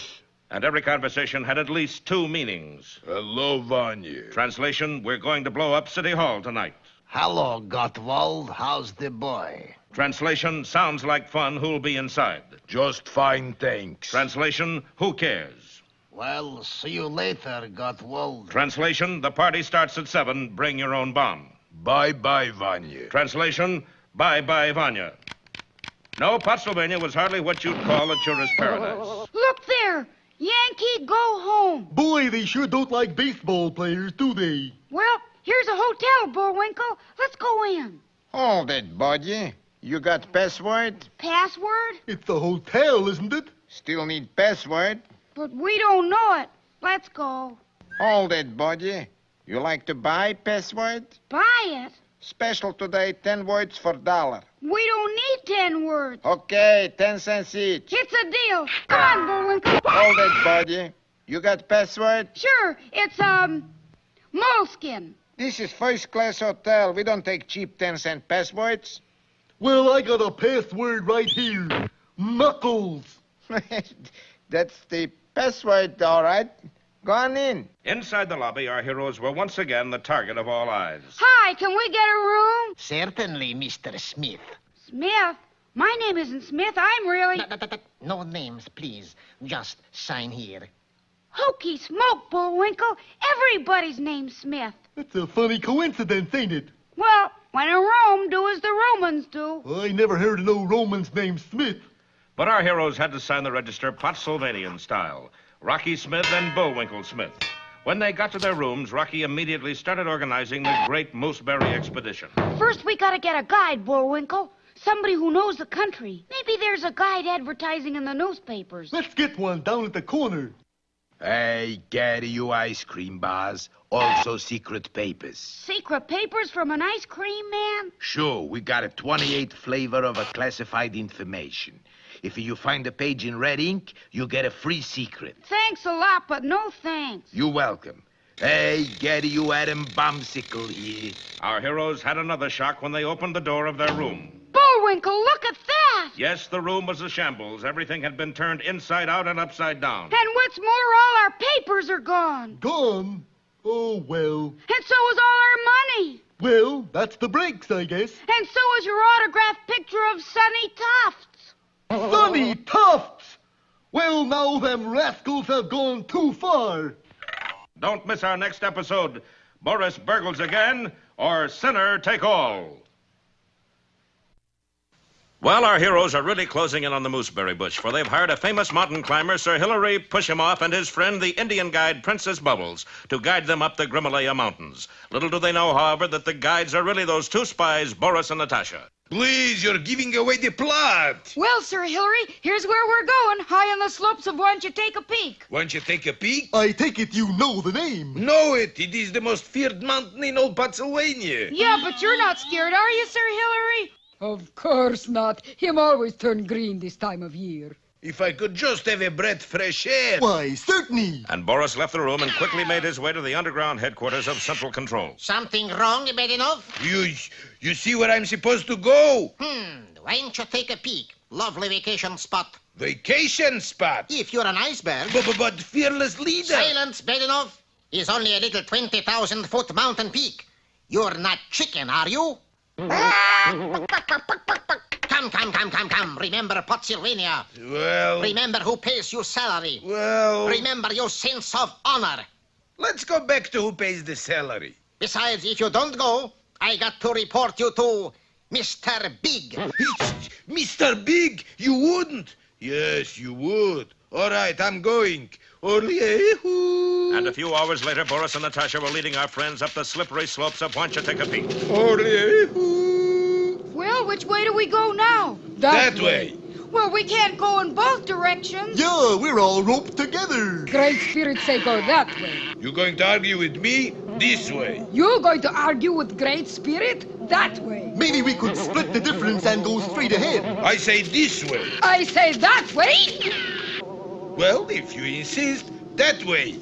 And every conversation had at least two meanings. Hello, Vanya. Translation, we're going to blow up City Hall tonight. Hello, Gottwald. How's the boy? Translation, sounds like fun. Who'll be inside? Just fine, thanks. Translation, who cares? Well, see you later, Gottwald. Translation, the party starts at 7. Bring your own bomb. Bye-bye, Vanya. Translation, bye-bye, Vanya. No, Pottsylvania was hardly what you'd call a tourist paradise. Look there! Yankee, go home. Boy, they sure don't like baseball players, do they? Well, here's a hotel, Bullwinkle. Let's go in. Hold it, buddy. You got password? Password? It's the hotel, isn't it? Still need password? But we don't know it. Let's go. Hold it, buddy. You like to buy password? Buy it? Special today, 10 words for $1. We don't need 10 words. Okay, 10 cents each. It's a deal. Come on, Bullwinkle. Hold it, buddy. You got password? Sure, it's, moleskin. This is first-class hotel. We don't take cheap 10-cent passwords. Well, I got a password right here. Knuckles. That's the password, all right. Go on in. Inside the lobby, our heroes were once again the target of all eyes. Hi, can we get a room? Certainly, Mr. Smith. Smith? My name isn't Smith. I'm really... No names, please. Just sign here. Hokey smoke, Bullwinkle. Everybody's name's Smith. That's a funny coincidence, ain't it? Well, when in Rome, do as the Romans do. I never heard of no Romans named Smith. But our heroes had to sign the register Pottsylvanian style. Rocky Smith and Bullwinkle Smith. When they got to their rooms, Rocky immediately started organizing the great Mooseberry expedition. First, we gotta get a guide, Bullwinkle. Somebody who knows the country. Maybe there's a guide advertising in the newspapers. Let's get one down at the corner. Hey, get you ice cream bars. Also secret papers. Secret papers from an ice cream man? Sure, we got a 28 flavor of a classified information. If you find a page in red ink, you get a free secret. Thanks a lot, but no thanks. You're welcome. Hey, get you Adam Bumsicle here. Our heroes had another shock when they opened the door of their room. Bullwinkle, look at that! Yes, the room was a shambles. Everything had been turned inside out and upside down. And what's more, all our papers are gone. Gone? Oh, well. And so is all our money. Well, that's the breaks, I guess. And so is your autographed picture of Sonny Tufts. Sonny Tufts! Well, now them rascals have gone too far. Don't miss our next episode. Boris burgles again, or sinner take all. Well, our heroes are really closing in on the Mooseberry Bush, for they've hired a famous mountain climber, Sir Hilary Push-Him-Off, and his friend, the Indian guide, Princess Bubbles, to guide them up the Grimalaya Mountains. Little do they know, however, that the guides are really those two spies, Boris and Natasha. Please, you're giving away the plot. Well, Sir Hilary, here's where we're going, high on the slopes of Why Don't You Take a Peek? Why don't you take a peek? I take it you know the name. Know it. It is the most feared mountain in old Pennsylvania. Yeah, but you're not scared, are you, Sir Hilary? Of course not. Him always turn green this time of year. If I could just have a breath fresh air. Why, certainly. And Boris left the room and quickly made his way to the underground headquarters of Central Control. Something wrong, Bedinov? You see where I'm supposed to go? Why don't you take a peek? Lovely vacation spot. Vacation spot? If you're an iceberg. But fearless leader. Silence, Bedinov. Is only a little 20,000-foot mountain peak. You're not chicken, are you? Come. Remember Pottsylvania. Well... Remember who pays you salary. Well... Remember your sense of honor. Let's go back to who pays the salary. Besides, if you don't go, I got to report you to Mr. Big. Mr. Big? You wouldn't? Yes, you would. All right, I'm going. Orly-hoo. And a few hours later, Boris and Natasha were leading our friends up the slippery slopes of Why Don't You Take a Peek. Orly-hoo. Well, which way do we go now? That way. Well, we can't go in both directions. Yeah, we're all roped together. Great spirits say go that way. You going to argue with me? This way. You going to argue with Great Spirit? That way. Maybe we could split the difference and go straight ahead. I say this way. I say that way. Well, if you insist, that way.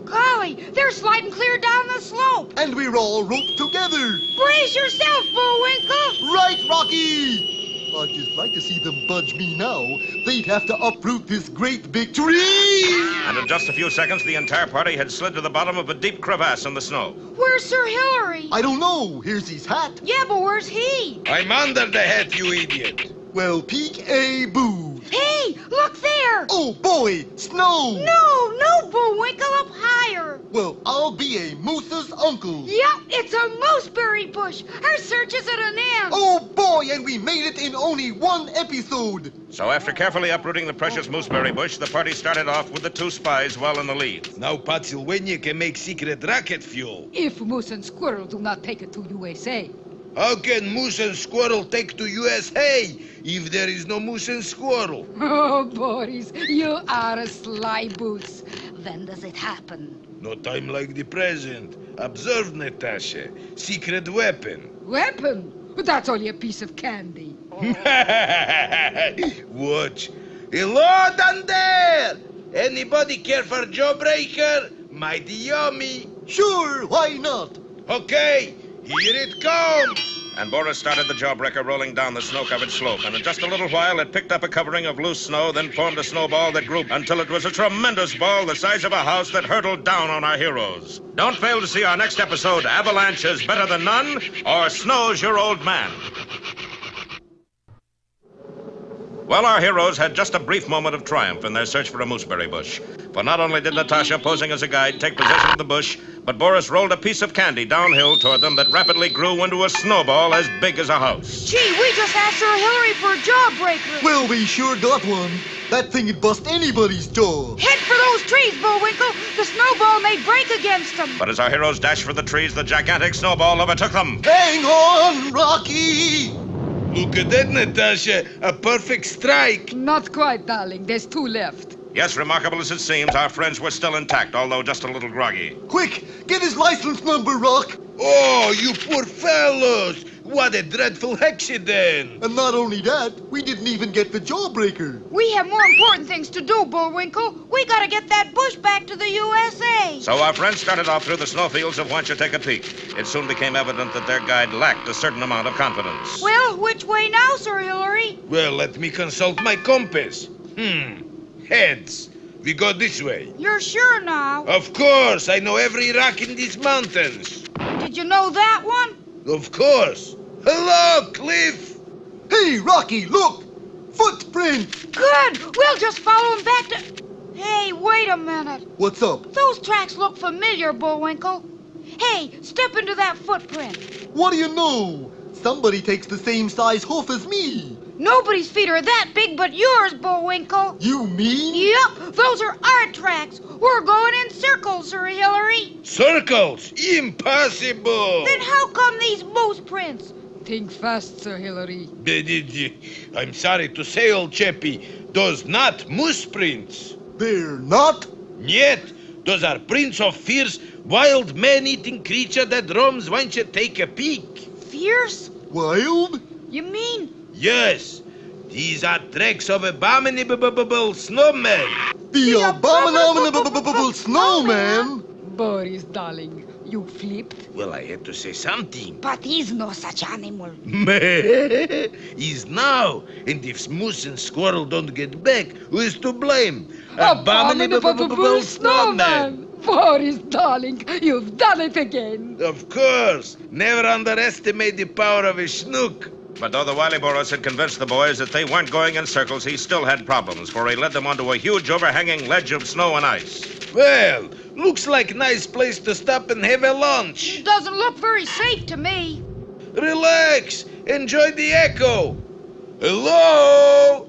Golly, they're sliding clear down the slope. And we're all roped together. Brace yourself, Bullwinkle. Right, Rocky. I'd just like to see them budge me now. They'd have to uproot this great big tree. And in just a few seconds, the entire party had slid to the bottom of a deep crevasse in the snow. Where's Sir Hilary? I don't know. Here's his hat. Yeah, but where's he? I'm under the hat, you idiot. Well, peek-a-boo. Hey, look there. Oh, boy, snow. No, Bullwinkle, up higher. Well, I'll be a moose's uncle. Yep, it's a mooseberry bush. Our search is at an end. Oh, boy, and we made it in only one episode. So after carefully uprooting the precious mooseberry bush, the party started off with the two spies well in the lead. Now Pottsylvania can make secret rocket fuel. If Moose and Squirrel do not take it to USA. How can Moose and Squirrel take to USA if there is no Moose and Squirrel? Oh, Boris, you are a sly boots. When does it happen? No time like the present. Observe, Natasha. Secret weapon. Weapon? That's only a piece of candy. Watch. Hello down there! Anybody care for jawbreaker? Mighty yummy. Sure, why not? Okay, here it comes. And Boris started the jawbreaker rolling down the snow-covered slope. And in just a little while, it picked up a covering of loose snow, then formed a snowball that grew until it was a tremendous ball the size of a house that hurtled down on our heroes. Don't fail to see our next episode, Avalanche is Better Than None, or Snow's Your Old Man. Well, our heroes had just a brief moment of triumph in their search for a mooseberry bush. For not only did Natasha, posing as a guide, take possession of the bush, but Boris rolled a piece of candy downhill toward them that rapidly grew into a snowball as big as a house. Gee, we just asked Sir Hillary for a jawbreaker. Well, we sure got one. That thing'd bust anybody's jaw. Head for those trees, Bullwinkle. The snowball may break against them. But as our heroes dashed for the trees, the gigantic snowball overtook them. Hang on, Rocky! Look at that, Natasha. A perfect strike. Not quite, darling. There's 2 left. Yes, remarkable as it seems, our friends were still intact, although just a little groggy. Quick, get his license number, Rock. Oh, you poor fellows. What a dreadful accident. And not only that, we didn't even get the jawbreaker. We have more important things to do, Bullwinkle. We gotta get that bush back to the USA. So our friends started off through the snowfields of Why Don't You Take a Peek. It soon became evident that their guide lacked a certain amount of confidence. Well, which way now, Sir Hillary? Well, let me consult my compass. Heads. We go this way. You're sure now? Of course. I know every rock in these mountains. Did you know that one? Of course. Hello, Cliff. Hey, Rocky, look. Footprints. Good. We'll just follow him back to... Hey, wait a minute. What's up? Those tracks look familiar, Bullwinkle. Hey, step into that footprint. What do you know? Somebody takes the same size hoof as me. Nobody's feet are that big but yours, Bullwinkle. You mean? Yep, those are our tracks. We're going in circles, Sir Hillary. Circles? Impossible. Then how come these moose prints? Think fast, Sir Hillary. I'm sorry to say, old chappie, those not moose prints. They're not? Yet, those are prints of fierce, wild, man-eating creature that roams once you take a peek. Fierce? Wild? You mean? Yes. These are tracks of abominable snowmen. The abominable snowman? Boris, darling, you flipped? Well, I had to say something. But he's no such animal. He's now. And if Moose and Squirrel don't get back, who is to blame? Abominable snowman! Boris, darling, you've done it again. Of course. Never underestimate the power of a schnook. But though the wily Boris had convinced the boys that they weren't going in circles, he still had problems, for he led them onto a huge overhanging ledge of snow and ice. Well, looks like a nice place to stop and have a lunch. Doesn't look very safe to me. Relax. Enjoy the echo. Hello?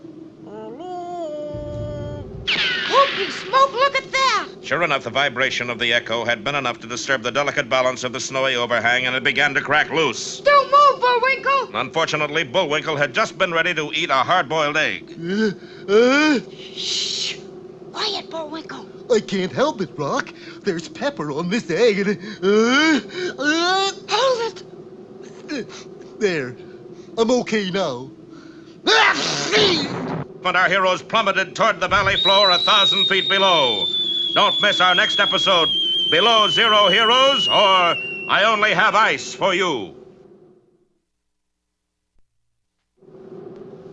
Holy smoke, look at that! Sure enough, the vibration of the echo had been enough to disturb the delicate balance of the snowy overhang, and it began to crack loose. Don't move, Bullwinkle! Unfortunately, Bullwinkle had just been ready to eat a hard-boiled egg. Shh! Quiet, Bullwinkle. I can't help it, Rock. There's pepper on this egg and... Hold it! There. I'm okay now. And our heroes plummeted toward the valley floor 1,000 feet below. Don't miss our next episode, Below Zero Heroes, or I Only Have Ice for You.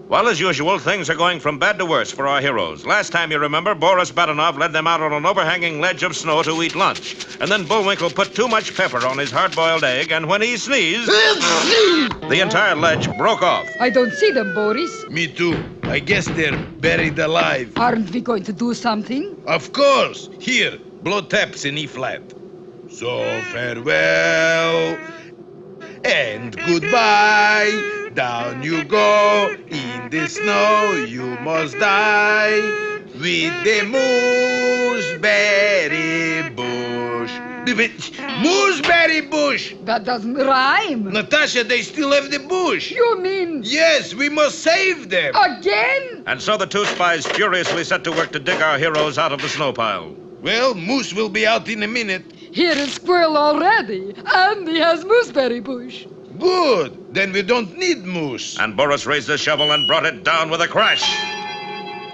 Well, as usual, things are going from bad to worse for our heroes. Last time, you remember, Boris Badenov led them out on an overhanging ledge of snow to eat lunch. And then Bullwinkle put too much pepper on his hard-boiled egg, and when he sneezed, the entire ledge broke off. I don't see them, Boris. Me too. I guess they're buried alive. Aren't we going to do something? Of course. Here, blow taps in E-flat. So farewell and goodbye. Down you go in the snow, you must die with the mooseberry bush. Mooseberry bush! That doesn't rhyme. Natasha, they still have the bush. You mean? Yes, we must save them. Again? And so the two spies furiously set to work to dig our heroes out of the snow pile. Well, Moose will be out in a minute. Here is Squirrel already, and he has mooseberry bush. Good. Then we don't need Moose. And Boris raised a shovel and brought it down with a crash.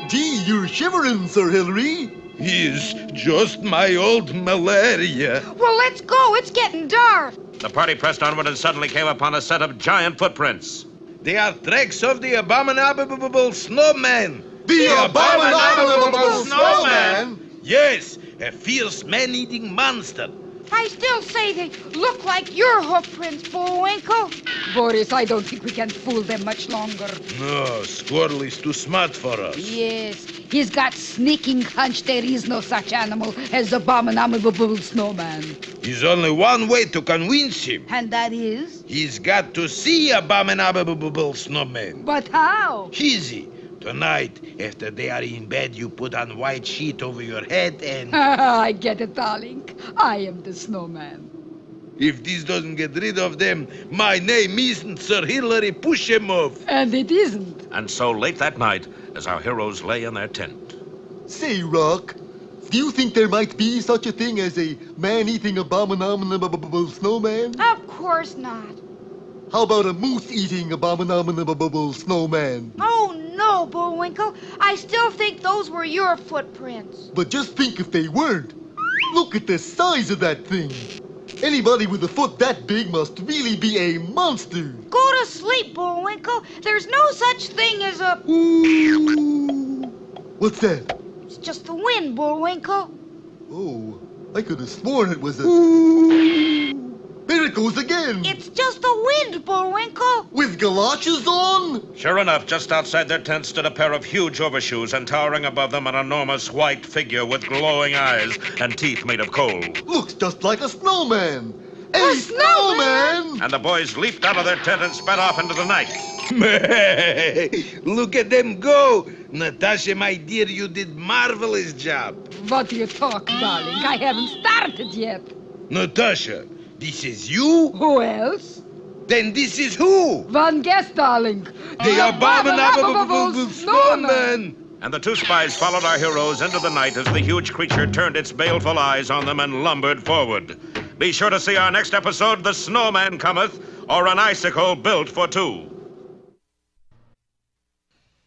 Gee, you're shivering, Sir Hilary. He's just my old malaria. Well, let's go. It's getting dark. The party pressed onward and suddenly came upon a set of giant footprints. They are tracks of the abominable snowman. The abominable snowman? Yes, a fierce man-eating monster. I still say they look like your hoof prints, Bullwinkle. Boris, I don't think we can fool them much longer. No, Squirrel is too smart for us. Yes, he's got sneaking hunch there is no such animal as abominable snowman. There's only one way to convince him. And that is? He's got to see abominable snowman. But how? Easy. Tonight, after they are in bed, you put on white sheet over your head and... I get it, darling. I am the snowman. If this doesn't get rid of them, my name isn't Sir Hilary Push-em-off. And it isn't. And so late that night, as our heroes lay in their tent. Say, Rock, do you think there might be such a thing as a man-eating abominable snowman? Of course not. How about a moose-eating abominable snowman? Oh, no, Bullwinkle. I still think those were your footprints. But just think if they weren't. Look at the size of that thing. Anybody with a foot that big must really be a monster. Go to sleep, Bullwinkle. There's no such thing as a... Ooh. What's that? It's just the wind, Bullwinkle. Oh, I could have sworn it was a... Ooh. There it goes again. It's just the wind, Bullwinkle. With galoshes on? Sure enough, just outside their tent stood a pair of huge overshoes, and towering above them an enormous white figure with glowing eyes and teeth made of coal. Looks just like a snowman. A snowman! And the boys leaped out of their tent and sped off into the night. Look at them go. Natasha, my dear, you did marvelous job. What do you talk, darling? I haven't started yet. Natasha, this is you? Who else? Then this is who? One guess, darling. The abominable snowman. And the two spies followed our heroes into the night as the huge creature turned its baleful eyes on them and lumbered forward. Be sure to see our next episode, The Snowman Cometh, or An Icicle Built for Two.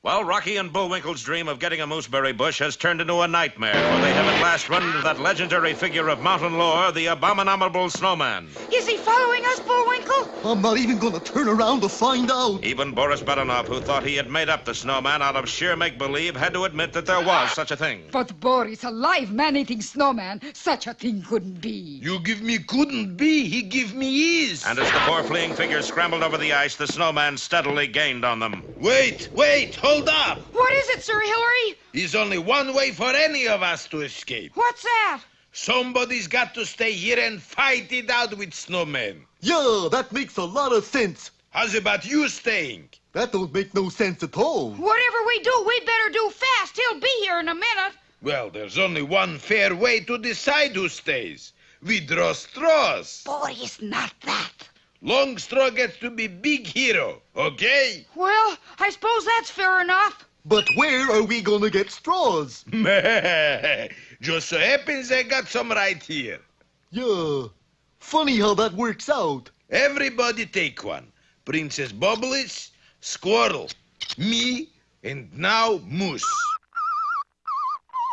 Well, Rocky and Bullwinkle's dream of getting a mooseberry bush has turned into a nightmare, for they have at last run into that legendary figure of mountain lore, the abominable snowman. Is he following us, Bullwinkle? I'm not even going to turn around to find out. Even Boris Badenov, who thought he had made up the snowman out of sheer make-believe, had to admit that there was such a thing. But Boris, a live man-eating snowman, such a thing couldn't be. You give me couldn't be, he give me is. And as the poor fleeing figures scrambled over the ice, the snowman steadily gained on them. Wait, hold up. What is it, Sir Hilary? There's only one way for any of us to escape. What's that? Somebody's got to stay here and fight it out with snowmen. Yeah, that makes a lot of sense. How's about you staying? That don't make no sense at all. Whatever we do, we better do fast. He'll be here in a minute. Well, there's only one fair way to decide who stays. We draw straws. Boris, not that. Long straw gets to be big hero, okay? Well, I suppose that's fair enough. But where are we gonna get straws? Just so happens I got some right here. Yeah, funny how that works out. Everybody take one. Princess Bubbles, Squirrel, me, and now Moose.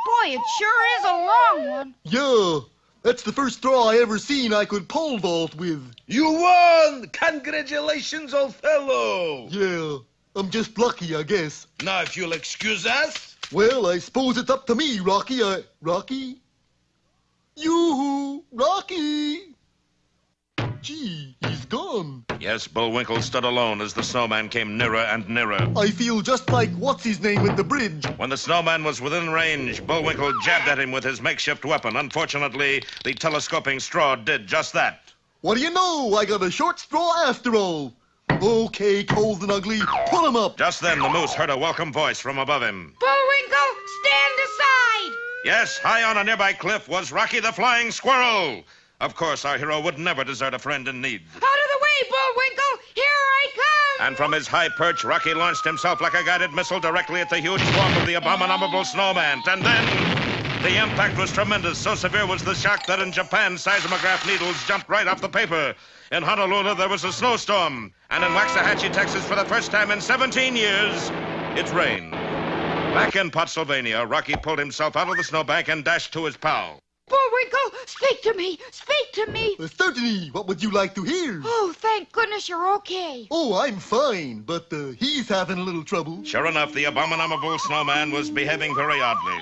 Boy, it sure is a long one. Yeah, that's the first straw I ever seen I could pole vault with. You won! Congratulations, old fellow! Yeah, I'm just lucky, I guess. Now, if you'll excuse us... Well, I suppose it's up to me, Rocky. Rocky? Yoo-hoo! Rocky! Gee, he's gone. Yes, Bullwinkle stood alone as the snowman came nearer and nearer. I feel just like what's-his-name at the bridge. When the snowman was within range, Bullwinkle jabbed at him with his makeshift weapon. Unfortunately, the telescoping straw did just that. What do you know? I got a short straw after all. Okay, cold and ugly, pull him up. Just then, the moose heard a welcome voice from above him. Bullwinkle, stand aside. Yes, high on a nearby cliff was Rocky the Flying Squirrel. Of course, our hero would never desert a friend in need. Out of the way, Bullwinkle! Here I come! And from his high perch, Rocky launched himself like a guided missile directly at the huge form of the abominable snowman. And then... The impact was tremendous. So severe was the shock that in Japan, seismograph needles jumped right off the paper. In Honolulu, there was a snowstorm. And in Waxahachie, Texas, for the first time in 17 years, it rained. Back in Pottsylvania, Rocky pulled himself out of the snowbank and dashed to his pal. Bullwinkle, speak to me! Speak to me! Certainly. What would you like to hear? Oh, thank goodness you're okay. Oh, I'm fine, but he's having a little trouble. Sure enough, the abominable snowman was behaving very oddly.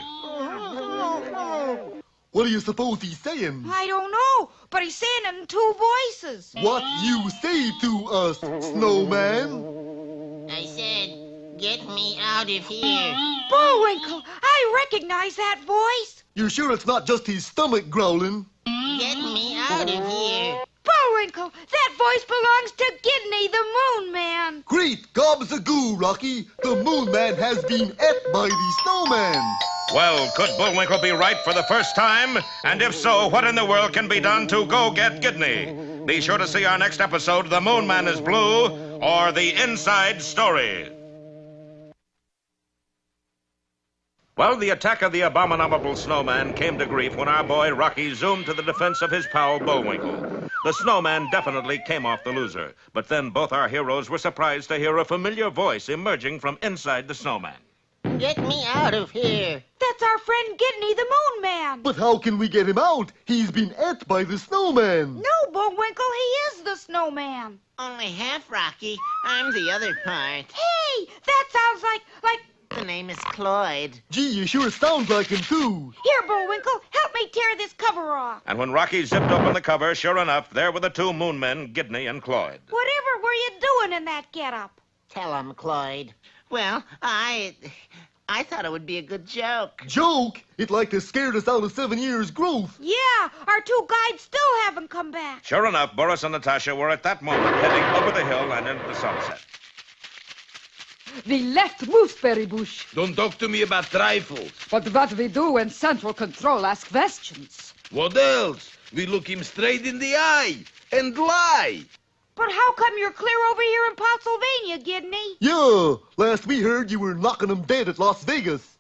What do you suppose he's saying? I don't know, but he's saying it in two voices. What you say to us, snowman? I said, get me out of here. Bullwinkle, I recognize that voice. You're sure it's not just his stomach growling? Get me out of here. Bullwinkle, that voice belongs to Gidney, the Moon Man. Great gobs-a-goo, Rocky. The Moon Man has been ate by the snowman. Well, could Bullwinkle be right for the first time? And if so, what in the world can be done to go get Gidney? Be sure to see our next episode, The Moon Man is Blue, or The Inside Story. Well, the attack of the abominable snowman came to grief when our boy Rocky zoomed to the defense of his pal Bullwinkle. The snowman definitely came off the loser, but then both our heroes were surprised to hear a familiar voice emerging from inside the snowman. Get me out of here. That's our friend Gidney, the Moon Man. But how can we get him out? He's been ate by the snowman. No, Bullwinkle, he is the snowman. Only half, Rocky. I'm the other part. Hey, that sounds like... The name is Cloyd. Gee, you sure sound like him, too. Here, Bullwinkle, help me tear this cover off. And when Rocky zipped open the cover, sure enough, there were the two moon men, Gidney and Cloyd. Whatever were you doing in that get-up? Tell him, Cloyd. Well, I thought it would be a good joke. Joke? It like to scared us out of 7 years' growth. Yeah, our two guides still haven't come back. Sure enough, Boris and Natasha were at that moment heading over the hill and into the sunset. We left Mooseberry Bush. Don't talk to me about trifles. But what we do when Central Control asks questions. What else? We look him straight in the eye and lie. But how come you're clear over here in Pottsylvania, Gidney? Yeah, last we heard you were knocking them dead at Las Vegas.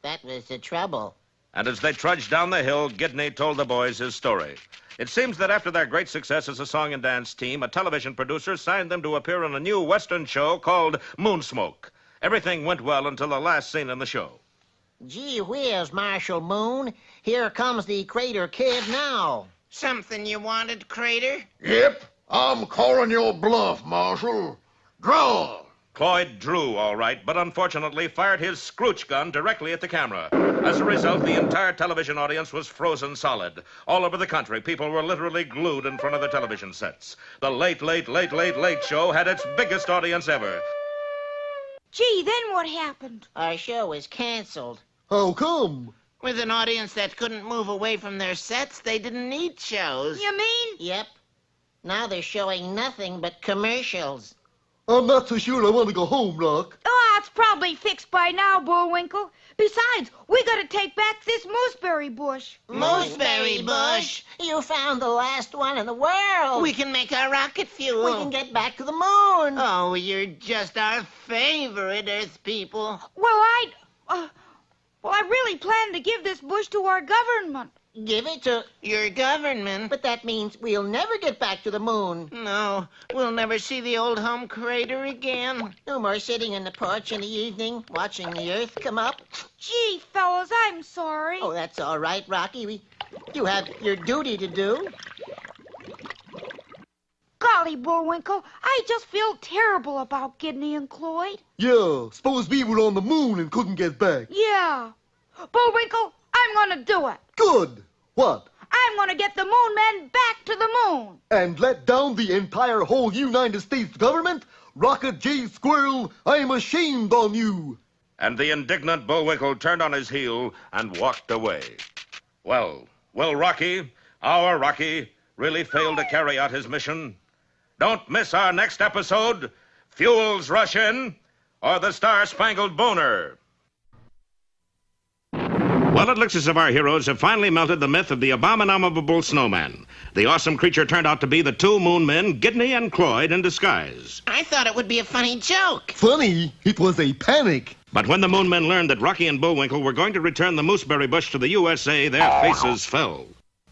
That was the trouble. And as they trudged down the hill, Gidney told the boys his story. It seems that after their great success as a song and dance team, a television producer signed them to appear in a new Western show called Moonsmoke. Everything went well until the last scene in the show. Gee whiz, Marshal Moon. Here comes the Crater Kid now. Something you wanted, Crater? Yep, I'm calling your bluff, Marshal. Draw. Cloyd drew, all right, but unfortunately fired his scrooch gun directly at the camera. As a result, the entire television audience was frozen solid. All over the country, people were literally glued in front of the television sets. The Late Show had its biggest audience ever. Gee, then what happened? Our show was canceled. How come? With an audience that couldn't move away from their sets, they didn't need shows. You mean? Yep. Now they're showing nothing but commercials. I'm not so sure I want to go home, Rock. Oh, it's probably fixed by now, Bullwinkle. Besides, we gotta take back this mooseberry bush. Mooseberry bush? You found the last one in the world. We can make our rocket fuel. We can get back to the moon. Oh, you're just our favorite Earth people. Well, I really plan to give this bush to our government. Give it to your government? But that means we'll never get back to the moon. No, we'll never see the old home crater again. No more sitting in the porch in the evening, watching the Earth come up. Gee, fellas, I'm sorry. Oh, that's all right, Rocky. You have your duty to do. Golly, Bullwinkle, I just feel terrible about Gidney and Cloyd. Yeah, suppose we were on the moon and couldn't get back. Yeah. Bullwinkle, I'm gonna do it. Good. What? I'm gonna get the moon men back to the moon. And let down the entire whole United States government? Rocket J. Squirrel, I'm ashamed on you. And the indignant Bullwinkle turned on his heel and walked away. Well, will Rocky, our Rocky, really fail to carry out his mission? Don't miss our next episode, Fuels Rush In, or the Star-Spangled Boner. Well, it looks as if our heroes have finally melted the myth of the abominable snowman. The awesome creature turned out to be the two moon men, Gidney and Cloyd, in disguise. I thought it would be a funny joke. Funny? It was a panic. But when the Moon Men learned that Rocky and Bullwinkle were going to return the mooseberry bush to the USA, their faces fell.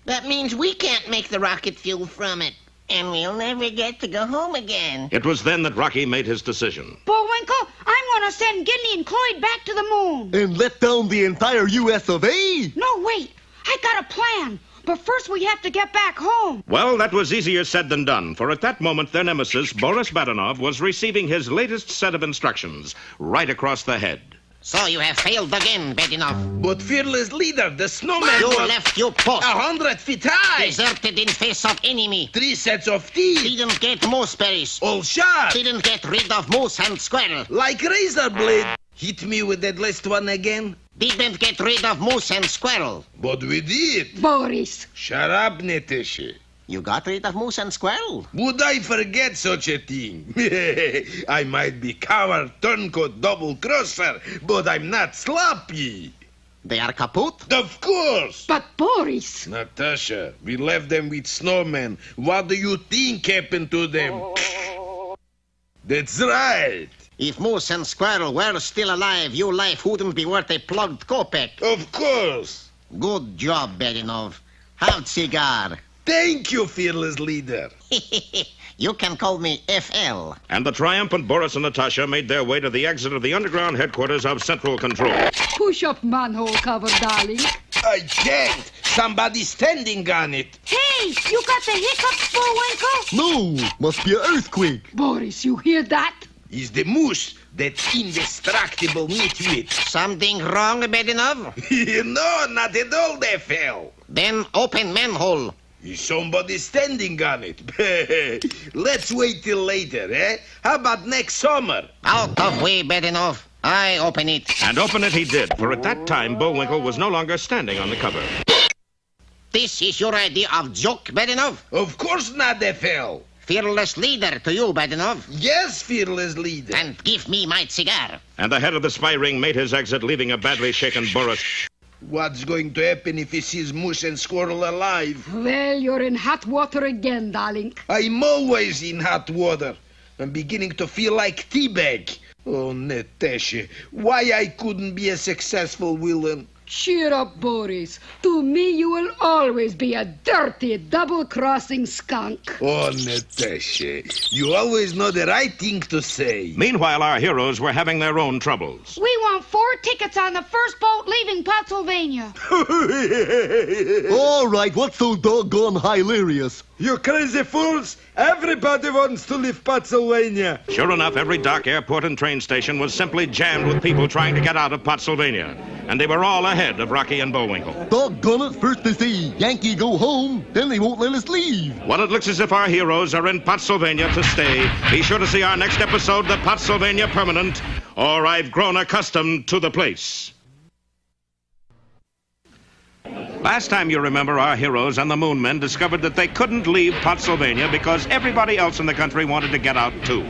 That means we can't make the rocket fuel from it. And we'll never get to go home again. It was then that Rocky made his decision. Bullwinkle, I'm going to send Gidney and Cloyd back to the moon. And let down the entire US of A? No, wait. I got a plan. But first we have to get back home. Well, that was easier said than done, for at that moment their nemesis, Boris Badenov, was receiving his latest set of instructions right across the head. So you have failed again, Badenov. But fearless leader, the snowman... You left your post. 100 feet high. Deserted in face of enemy. 3 sets of teeth. Didn't get mooseberries. All shot. Didn't get rid of moose and squirrel. Like razor blade. Hit me with that last one again. Didn't get rid of moose and squirrel. But we did. Boris. Shut up, Natasha. You got rid of moose and squirrel? Would I forget such a thing? I might be coward, turncoat, double-crosser, but I'm not sloppy. They are kaput? Of course. But Boris. Natasha, we left them with snowmen. What do you think happened to them? That's right. If moose and squirrel were still alive, your life wouldn't be worth a plugged kopeck. Of course. Good job, Badenov. Have cigar. Thank you, fearless leader. You can call me FL. And the triumphant Boris and Natasha made their way to the exit of the underground headquarters of Central Control. Push up manhole cover, darling. I can't. Somebody's standing on it. Hey, you got the hiccups, Bullwinkle? No, must be an earthquake. Boris, you hear that? Is the moose, that indestructible nitwit. Something wrong, Badenov? No, not at all, they fell. Then open manhole. Is somebody standing on it? Let's wait till later, eh? How about next summer? Out of way, Badenov. I open it. And open it he did, for at that time, Bullwinkle was no longer standing on the cover. This is your idea of joke, Badenov? Of course not, FL. Fearless leader to you, Badenov. Yes, fearless leader. And give me my cigar. And the head of the spy ring made his exit, leaving a badly shaken Boris. What's going to happen if he sees moose and squirrel alive? Well, you're in hot water again, darling. I'm always in hot water. I'm beginning to feel like teabag. Oh, Natasha, why I couldn't be a successful villain? Cheer up, Boris. To me, you will always be a dirty, double-crossing skunk. Oh, Natasha, you always know the right thing to say. Meanwhile, our heroes were having their own troubles. We want 4 tickets on the first boat leaving Pennsylvania. All right, what's so doggone hilarious? You crazy fools! Everybody wants to leave Pennsylvania. Sure enough, every dock, airport, and train station was simply jammed with people trying to get out of Pennsylvania. And they were all ahead of Rocky and Bullwinkle. Doggone it, first they say, Yankee go home, then they won't let us leave. Well, it looks as if our heroes are in Pennsylvania to stay. Be sure to see our next episode, The Pennsylvania Permanent, or I've Grown Accustomed to the Place. Last time, you remember, our heroes and the Moon Men discovered that they couldn't leave Pennsylvania because everybody else in the country wanted to get out, too.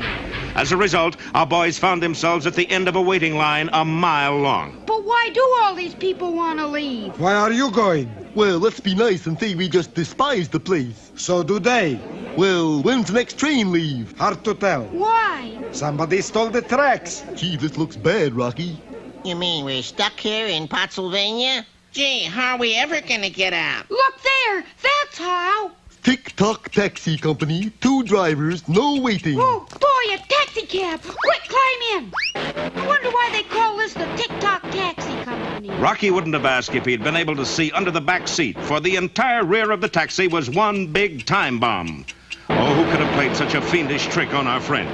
As a result, our boys found themselves at the end of a waiting line a mile long. But why do all these people want to leave? Why are you going? Well, let's be nice and say we just despise the place. So do they. Well, when's the next train leave? Hard to tell. Why? Somebody stole the tracks. Gee, this looks bad, Rocky. You mean we're stuck here in Pennsylvania? Gee, how are we ever gonna get out? Look there! That's how! Tick-tock taxi company, 2 drivers, no waiting. Oh, boy, a taxi cab! Quick, climb in! I wonder why they call this the Tick-tock taxi company. Rocky wouldn't have asked if he'd been able to see under the back seat, for the entire rear of the taxi was one big time bomb. Oh, who could have played such a fiendish trick on our friend?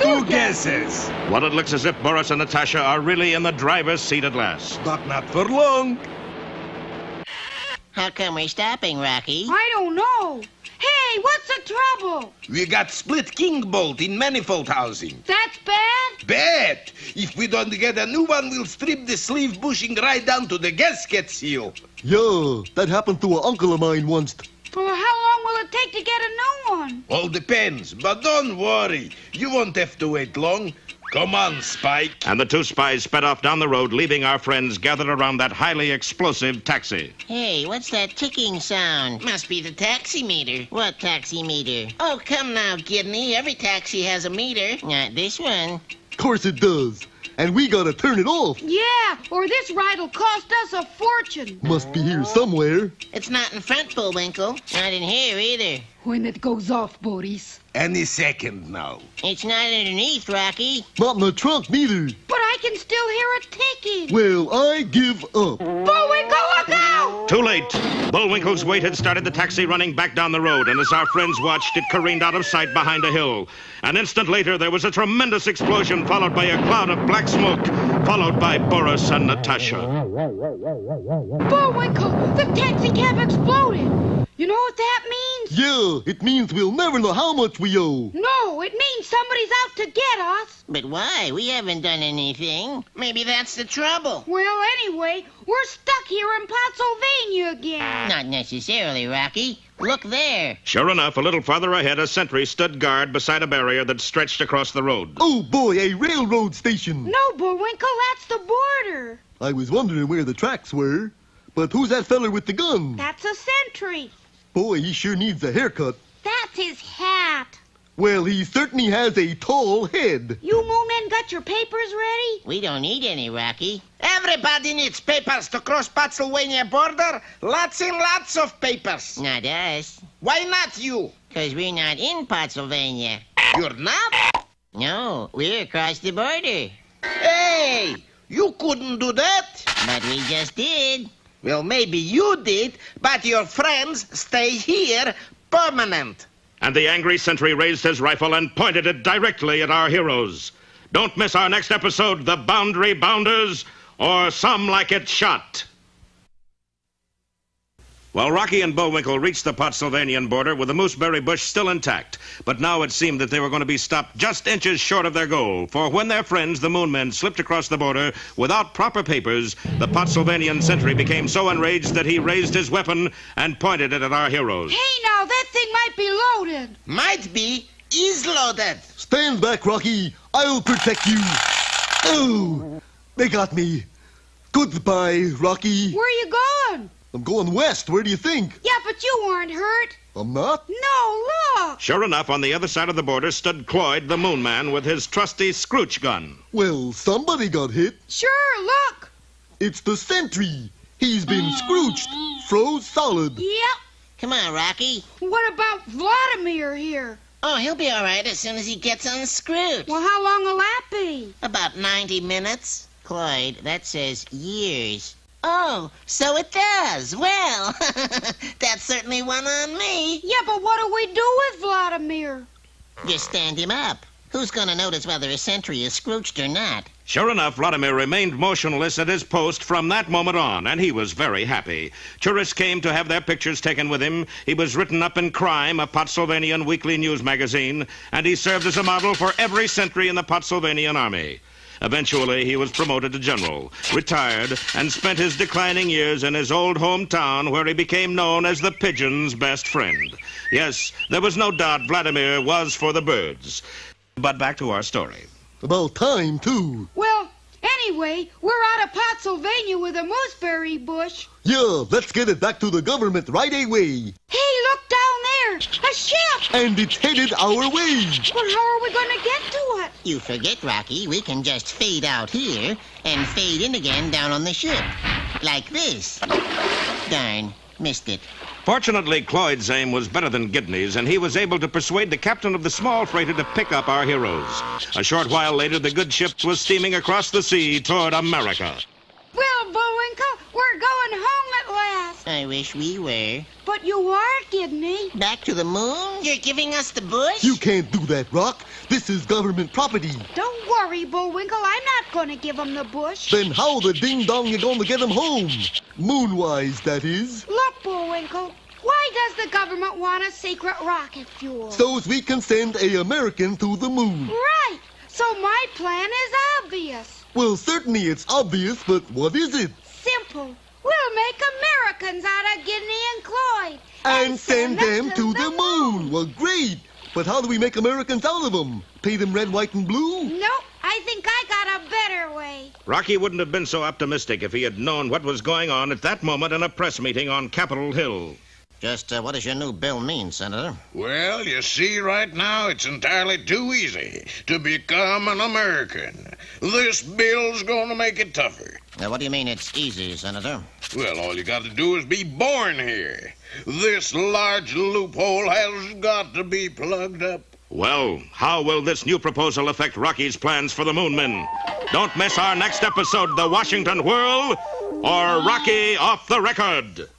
2 guesses. Well, it looks as if Boris and Natasha are really in the driver's seat at last. But not for long. How come we're stopping, Rocky? I don't know. Hey, what's the trouble? We got split king bolt in manifold housing. That's bad? Bad! If we don't get a new one, we'll strip the sleeve bushing right down to the gasket seal. Yeah, that happened to an uncle of mine once. Well, how long will it take to get a new one? All depends, but don't worry. You won't have to wait long. Come on, Spike. And the 2 spies sped off down the road, leaving our friends gathered around that highly explosive taxi. Hey, what's that ticking sound? Must be the taxi meter. What taxi meter? Oh, come now, Gidney. Every taxi has a meter. Not this one. Of course it does. and we gotta turn it off. Yeah, or this ride'll cost us a fortune. Must be here somewhere. It's not in front, Bullwinkle. Not in here either. When it goes off, Boris. Any second now. It's not underneath, Rocky. Not in the trunk, neither. But I can still hear it ticking. Well, I give up. Bullwinkle, look out! Too late. Bullwinkle's weight had started the taxi running back down the road, and as our friends watched, it careened out of sight behind a hill. An instant later, there was a tremendous explosion, followed by a cloud of black smoke, followed by Boris and Natasha. Bullwinkle, the taxi cab exploded. You know what that means? Yeah, it means we'll never know how much we owe. No, it means somebody's out to get us. But why? We haven't done anything. Maybe that's the trouble. Well, anyway, we're stuck here in Pennsylvania again. Not necessarily, Rocky. Look there. Sure enough, a little farther ahead, a sentry stood guard beside a barrier that stretched across the road. Oh, boy, a railroad station. No, Bullwinkle, that's the border. I was wondering where the tracks were. But who's that feller with the gun? That's a sentry. Boy, he sure needs a haircut. That's his hat. Well, he certainly has a tall head. You Moonmen got your papers ready? We don't need any, Rocky. Everybody needs papers to cross Pennsylvania border. Lots and lots of papers. Not us. Why not you? Because we're not in Pennsylvania. You're not? No, we're across the border. Hey, you couldn't do that. But we just did. Well, maybe you did, but your friends stay here permanent. And the angry sentry raised his rifle and pointed it directly at our heroes. Don't miss our next episode, The Boundary Bounders, or Some Like It Shot. Well, Rocky and Bullwinkle reached the Pennsylvanian border with the mooseberry bush still intact. But now it seemed that they were going to be stopped just inches short of their goal. For when their friends, the Moonmen, slipped across the border without proper papers, the Pennsylvanian sentry became so enraged that he raised his weapon and pointed it at our heroes. Hey, now, that thing might be loaded. Might be. Is loaded. Stand back, Rocky. I'll protect you. Oh, they got me. Goodbye, Rocky. Where are you going? I'm going west. Where do you think? Yeah, but you weren't hurt. I'm not? No, look. Sure enough, on the other side of the border stood Cloyd, the Moon Man, with his trusty scrooch gun. Well, somebody got hit. Sure, look. It's the sentry. He's been scrooched, froze solid. Yep. Come on, Rocky. What about Vladimir here? Oh, he'll be all right as soon as he gets unscrewed. Well, how long will that be? About 90 minutes. Cloyd, that says years. Oh, so it does. Well, that's certainly one on me. Yeah, but what do we do with Vladimir? Just stand him up. Who's going to notice whether a sentry is scrooched or not? Sure enough, Vladimir remained motionless at his post from that moment on, and he was very happy. Tourists came to have their pictures taken with him. He was written up in Crime, a Pennsylvanian weekly news magazine, and he served as a model for every sentry in the Pennsylvanian Army. Eventually, he was promoted to general, retired, and spent his declining years in his old hometown where he became known as the Pigeon's best friend. Yes, there was no doubt Vladimir was for the birds. But back to our story. About time, too. Well, anyway, we're out of Pennsylvania with a mooseberry bush. Yeah, let's get it back to the government right away. Hey, look down there. A ship. And it's headed our way. But how are we going to get to it? You forget, Rocky, we can just fade out here and fade in again down on the ship. Like this. Darn, missed it. Fortunately, Cloyd's aim was better than Gidney's, and he was able to persuade the captain of the small freighter to pick up our heroes. A short while later, the good ship was steaming across the sea toward America. Well, Bullwinkle, we're going home at last. I wish we were. But you are, Gidney. Back to the moon? You're giving us the bush? You can't do that, Rock. This is government property. Don't worry, Bullwinkle. I'm not going to give him the bush. Then how the ding-dong you going to get him home? Moonwise, that is. Look, Bullwinkle. Why does the government want a secret rocket fuel? So's we can send a American to the moon. Right. So my plan is obvious. Well, certainly it's obvious, but what is it? Simple. We'll make Americans out of Gidney and Cloyd. And send them to the moon. Well, great. But how do we make Americans out of them? Paint them red, white, and blue? Nope. I think I got a better way. Rocky wouldn't have been so optimistic if he had known what was going on at that moment in a press meeting on Capitol Hill. Just what does your new bill mean, Senator? Well, you see, right now it's entirely too easy to become an American. This bill's going to make it tougher. What do you mean it's easy, Senator? Well, all you got to do is be born here. This large loophole has got to be plugged up. Well, how will this new proposal affect Rocky's plans for the Moon Men? Don't miss our next episode, The Washington Whirl, or Rocky Off the Record.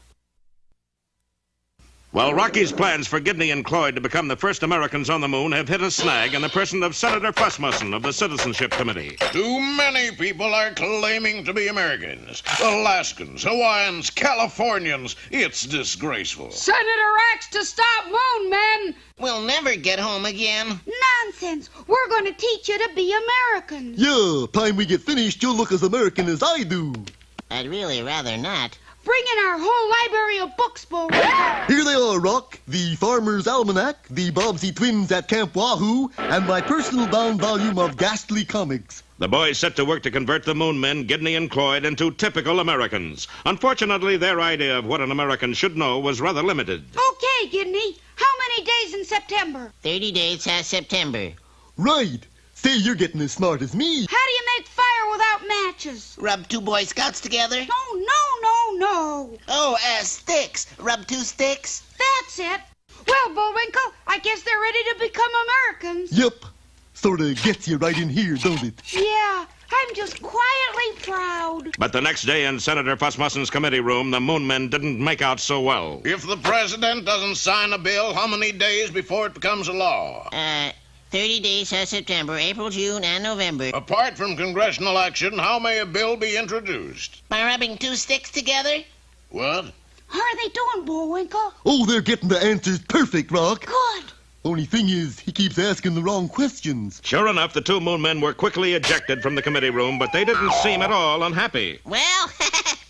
Well, Rocky's plans for Gidney and Cloyd to become the first Americans on the moon have hit a snag in the person of Senator Fussmusson of the Citizenship Committee. Too many people are claiming to be Americans. Alaskans, Hawaiians, Californians. It's disgraceful. Senator acts to stop moon men. We'll never get home again. Nonsense. We're going to teach you to be Americans. Yeah, time we get finished, you'll look as American as I do. I'd really rather not. Bring in our whole library of books, Bullwinkle. Here they are, Rock. The Farmer's Almanac, the Bobbsey Twins at Camp Wahoo, and my personal bound volume of ghastly comics. The boys set to work to convert the Moon Men, Gidney and Cloyd, into typical Americans. Unfortunately, their idea of what an American should know was rather limited. Okay, Gidney. How many days in September? 30 days has September. Right. Say you're getting as smart as me. How do you make fire without matches? Rub 2 Boy Scouts together? No. Oh, sticks. Rub 2 sticks? That's it. Well, Bullwinkle, I guess they're ready to become Americans. Yep. Sorta gets you right in here, don't it? Yeah, I'm just quietly proud. But the next day in Senator Fussmusson's committee room, the Moon Men didn't make out so well. If the president doesn't sign a bill, how many days before it becomes a law? 30 days has September, April, June, and November. Apart from congressional action, how may a bill be introduced? By rubbing 2 sticks together? What? How are they doing, Bullwinkle? Oh, they're getting the answers perfect, Rock. Good. Only thing is, he keeps asking the wrong questions. Sure enough, the 2 Moon Men were quickly ejected from the committee room, but they didn't seem at all unhappy. Well,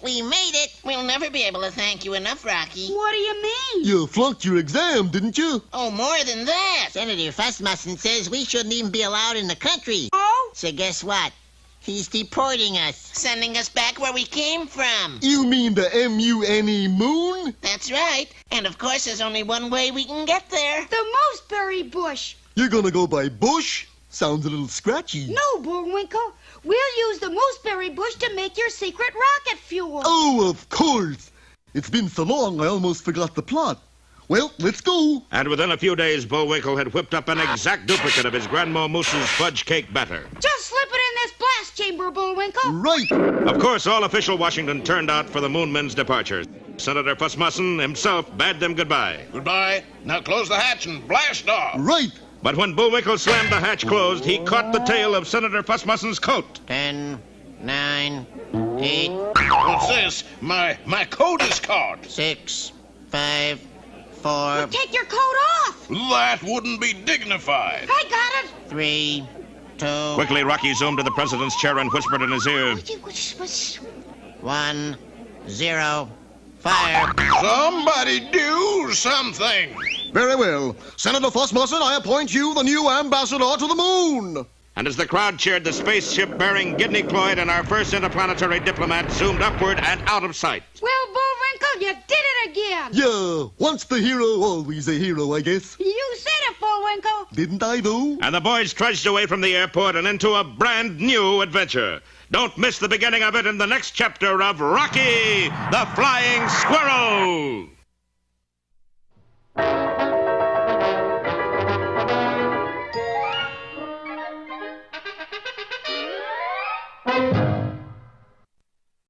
we made it. We'll never be able to thank you enough, Rocky. What do you mean? You flunked your exam, didn't you? Oh, more than that. Senator Fussmusson says we shouldn't even be allowed in the country. Oh? So guess what? He's deporting us, sending us back where we came from. You mean the M-U-N-E moon? That's right. And of course, there's only one way we can get there. The mooseberry bush. You're gonna go by bush? Sounds a little scratchy. No, Bullwinkle. We'll use the mooseberry bush to make your secret rocket fuel. Oh, of course. It's been so long, I almost forgot the plot. Well, let's go. And within a few days, Bullwinkle had whipped up an exact duplicate of his Grandma Moose's fudge cake batter. Just slip it in this blast chamber, Bullwinkle. Right. Of course, all official Washington turned out for the Moon Men's departure. Senator Fussmusson himself bade them goodbye. Goodbye. Now close the hatch and blast off. Right. But when Bullwinkle slammed the hatch closed, he caught the tail of Senator Fussmusson's coat. 10, 9, 8. What's this? My coat is caught. 6, 5, 4. Well, take your coat off. That wouldn't be dignified. I got it. 3, 2. Quickly, Rocky zoomed to the president's chair and whispered in his ear. 1, 0. Fire. Somebody do something. Very well. Senator Fussmusson, I appoint you the new ambassador to the moon. And as the crowd cheered, the spaceship bearing Gidney Cloyd and our first interplanetary diplomat zoomed upward and out of sight. Well, Bullwinkle, you did it again. Yeah, once the hero, always a hero, I guess. You said it, Bullwinkle. Didn't I, though? And the boys trudged away from the airport and into a brand new adventure. Don't miss the beginning of it in the next chapter of Rocky, the Flying Squirrel.